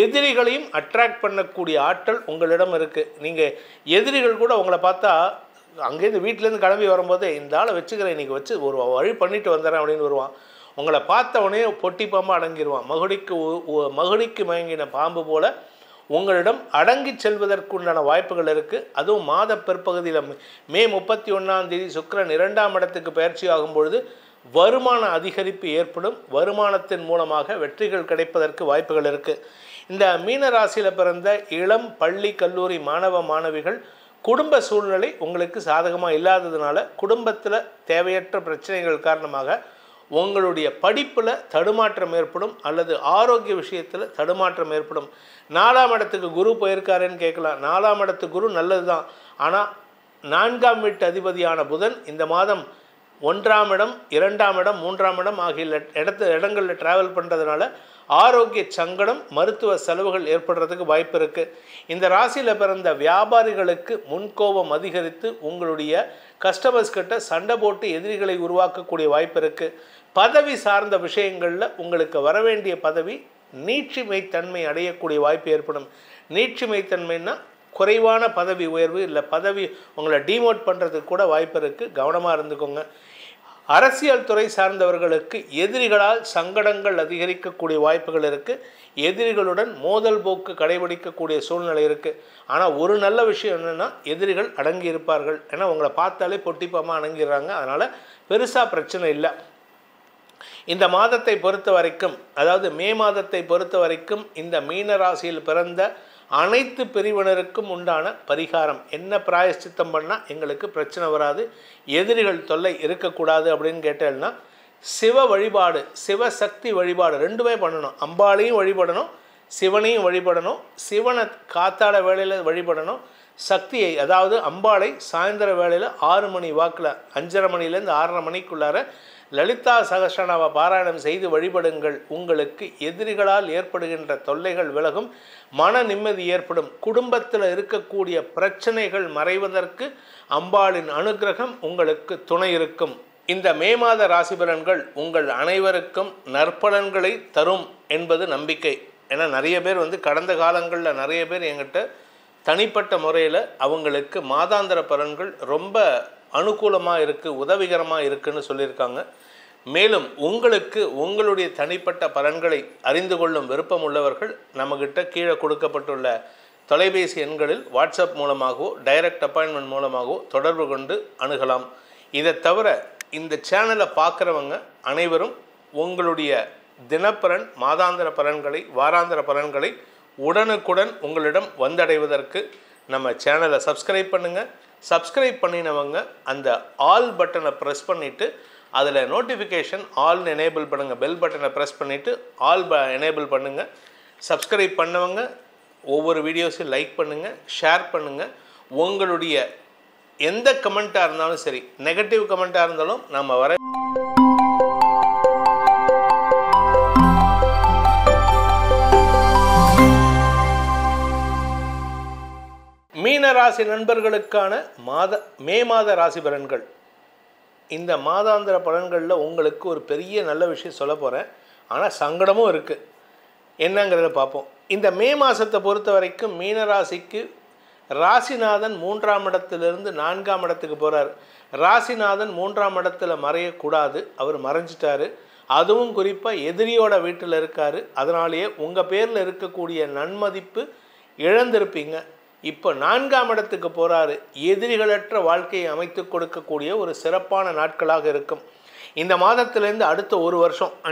எதிரிகளையும் அட்ராக்ட் பண்ணக்கூடிய ஆற்றல் உங்களிடம் இருக்குது. நீங்கள் எதிரிகள் கூட உங்களை பார்த்தா அங்கேருந்து வீட்டிலேருந்து கிளம்பி வரும்போதே இந்த ஆளை வச்சுக்கிறேன், இன்றைக்கி வச்சு ஒரு வழி பண்ணிட்டு வந்துடுறேன் அப்படின்னு வருவான். உங்களை பார்த்த உடனே பொட்டி பாம்பாக அடங்கிடுவான். மகுடிக்கு மயங்கின பாம்பு போல் உங்களிடம் அடங்கி செல்வதற்குண்டான வாய்ப்புகள் இருக்குது. அதுவும் மாத பிற்பகுதியில் மே 31 சுக்கிரன் 2ஆம் இடத்துக்கு பயிற்சி ஆகும் பொழுது வருமான அதிகரிப்பு ஏற்படும். வருமானத்தின் மூலமாக வெற்றிகள் கிடைப்பதற்கு வாய்ப்புகள் இருக்குது. இந்த மீன ராசியில் பிறந்த இளம் பள்ளி கல்லூரி மாணவ மாணவிகள் குடும்ப சூழ்நிலை உங்களுக்கு சாதகமாக இல்லாததுனால குடும்பத்தில் தேவையற்ற பிரச்சனைகள் காரணமாக உங்களுடைய படிப்பில் தடுமாற்றம் ஏற்படும் அல்லது ஆரோக்கிய விஷயத்தில் தடுமாற்றம் ஏற்படும். 4ஆம் இடத்துக்கு குரு போயிருக்காருன்னு கேட்கலாம். 4ஆம் இடத்து குரு நல்லது தான். ஆனால் 4ஆம் வீட்டு அதிபதியான புதன் இந்த மாதம் 1ஆம் இடம், 2ஆம் இடம், 3ஆம் இடம் ஆகிய இடங்களில் ட்ராவல் பண்ணுறதுனால ஆரோக்கிய சங்கடம், மருத்துவ செலவுகள் ஏற்படுறதுக்கு வாய்ப்பு இருக்குது. இந்த ராசியில் பிறந்த வியாபாரிகளுக்கு முன்கோபம் அதிகரித்து உங்களுடைய கஸ்டமர்ஸ் கிட்ட சண்டை போட்டு எதிரிகளை உருவாக்கக்கூடிய வாய்ப்பு இருக்குது. பதவி சார்ந்த விஷயங்களில் உங்களுக்கு வரவேண்டிய பதவி நீட்சிமைத்தன்மை அடையக்கூடிய வாய்ப்பு ஏற்படும். நீட்சிமைத்தன்மைன்னா குறைவான பதவி உயர்வு, இல்லை பதவி உங்களை டிமோட் பண்ணுறதுக்கு கூட வாய்ப்பு இருக்குது. கவனமாக இருந்துக்கோங்க. அரசியல் துறை சார்ந்தவர்களுக்கு எதிரிகளால் சங்கடங்கள் அதிகரிக்கக்கூடிய வாய்ப்புகள் இருக்குது. எதிரிகளுடன் மோதல் போக்கு கடைபிடிக்கக்கூடிய சூழ்நிலை இருக்குது. ஆனால் ஒரு நல்ல விஷயம் என்னென்னா எதிரிகள் அடங்கி இருப்பார்கள். ஏன்னா உங்களை பார்த்தாலே பொட்டிப்பாமல் அடங்கிடுறாங்க. அதனால் பெருசாக பிரச்சனை இல்லை. இந்த மாதத்தை பொறுத்த வரைக்கும், அதாவது மே மாதத்தை பொறுத்த வரைக்கும் இந்த மீன ராசியில் பிறந்த அனைத்து பிரிவினருக்கும் உண்டான பரிகாரம் என்ன, பிராயஷ்சித்தம் பண்ணால் எங்களுக்கு பிரச்சனை வராது, எதிரிகள் தொல்லை இருக்கக்கூடாது அப்படின்னு கேட்டேன்னா சிவ வழிபாடு, சிவசக்தி வழிபாடு ரெண்டுமே பண்ணணும். அம்பாளையும் வழிபடணும், சிவனையும் வழிபடணும். சிவனை காத்தாட வேளையில் வழிபடணும். சக்தியை, அதாவது அம்பாளை சாயந்தர வேளையில் 6 மணி வாக்கில் 5:30 மணிலேருந்து 6:30 மணிக்குள்ளார லலிதா சகஸ்ரநாம பாராயணம் செய்து வழிபடுங்கள். உங்களுக்கு எதிரிகளால் ஏற்படுகின்ற தொல்லைகள் விலகும், மன நிம்மதி ஏற்படும். குடும்பத்தில் இருக்கக்கூடிய பிரச்சனைகள் மறைவதற்கு அம்பாளின் அனுகிரகம் உங்களுக்கு துணை இருக்கும். இந்த மே மாத ராசி பலன்கள் உங்கள் அனைவருக்கும் நற்பலன்களை தரும் என்பது நம்பிக்கை. ஏன்னா நிறைய பேர் கடந்த காலங்களில் நிறைய பேர் என்கிட்ட தனிப்பட்ட முறையில் அவங்களுக்கு மாதாந்திர பலன்கள் ரொம்ப அனுகூலமாக இருக்குது, உதவிகரமாக இருக்குதுன்னு சொல்லியிருக்காங்க. மேலும் உங்களுக்கு உங்களுடைய தனிப்பட்ட பலன்களை அறிந்து கொள்ளும் விருப்பம் உள்ளவர்கள் நம்மக்கிட்ட கீழே கொடுக்கப்பட்டுள்ள தொலைபேசி எண்களில் வாட்ஸ்அப் மூலமாகவோ டைரக்ட் அப்பாயின்மெண்ட் மூலமாகவோ தொடர்பு கொண்டு அணுகலாம். இதை தவிர இந்த சேனலை பார்க்குறவங்க அனைவரும் உங்களுடைய தினப்பலன், மாதாந்திர பலன்களை, வாராந்திர பலன்களை உடனுக்குடன் உங்களிடம் வந்தடைவதற்கு நம்ம சேனலை சப்ஸ்கிரைப் பண்ணுங்கள். சப்ஸ்கிரைப் பண்ணினவங்க அந்த ஆல் பட்டனை ப்ரெஸ் பண்ணிவிட்டு அதில் நோட்டிஃபிகேஷன் ஆல்னு எனேபிள் பண்ணுங்கள். பெல் பட்டனை ப்ரெஸ் பண்ணிவிட்டு ஆல் எனேபிள் பண்ணுங்கள். சப்ஸ்கிரைப் பண்ணவங்க ஒவ்வொரு வீடியோஸையும் லைக் பண்ணுங்கள், ஷேர் பண்ணுங்கள். உங்களுடைய எந்த கமெண்ட்டாக இருந்தாலும் சரி, நெகட்டிவ் கமெண்ட்டாக இருந்தாலும் நம்ம வர மீனராசி நண்பர்களுக்கான மே மாத ராசி பலன்கள். இந்த மாதாந்திர பலன்களில் உங்களுக்கு ஒரு பெரிய நல்ல விஷயம் சொல்ல போகிறேன். ஆனால் சங்கடமும் இருக்குது. என்னங்கிறத பார்ப்போம். இந்த மே மாதத்தை பொறுத்த வரைக்கும் மீனராசிக்கு ராசிநாதன் 3ஆம் இடத்திலிருந்து 4ஆம் இடத்துக்கு போகிறார். ராசிநாதன் 3ஆம் இடத்துல மறையக்கூடாது, அவர் மறைஞ்சிட்டார். அதுவும் குறிப்பாக எதிரியோட வீட்டில் இருக்கார். அதனாலேயே உங்கள் பேரில் இருக்கக்கூடிய நன்மதிப்பு இழந்திருப்பீங்க. இப்போ 4ஆம் இடத்துக்கு போகிறாரு. எதிரிகளற்ற வாழ்க்கையை அமைத்து கொடுக்கக்கூடிய ஒரு சிறப்பான நாட்களாக இருக்கும். இந்த மாதத்திலேருந்து அடுத்த ஒரு வருஷம்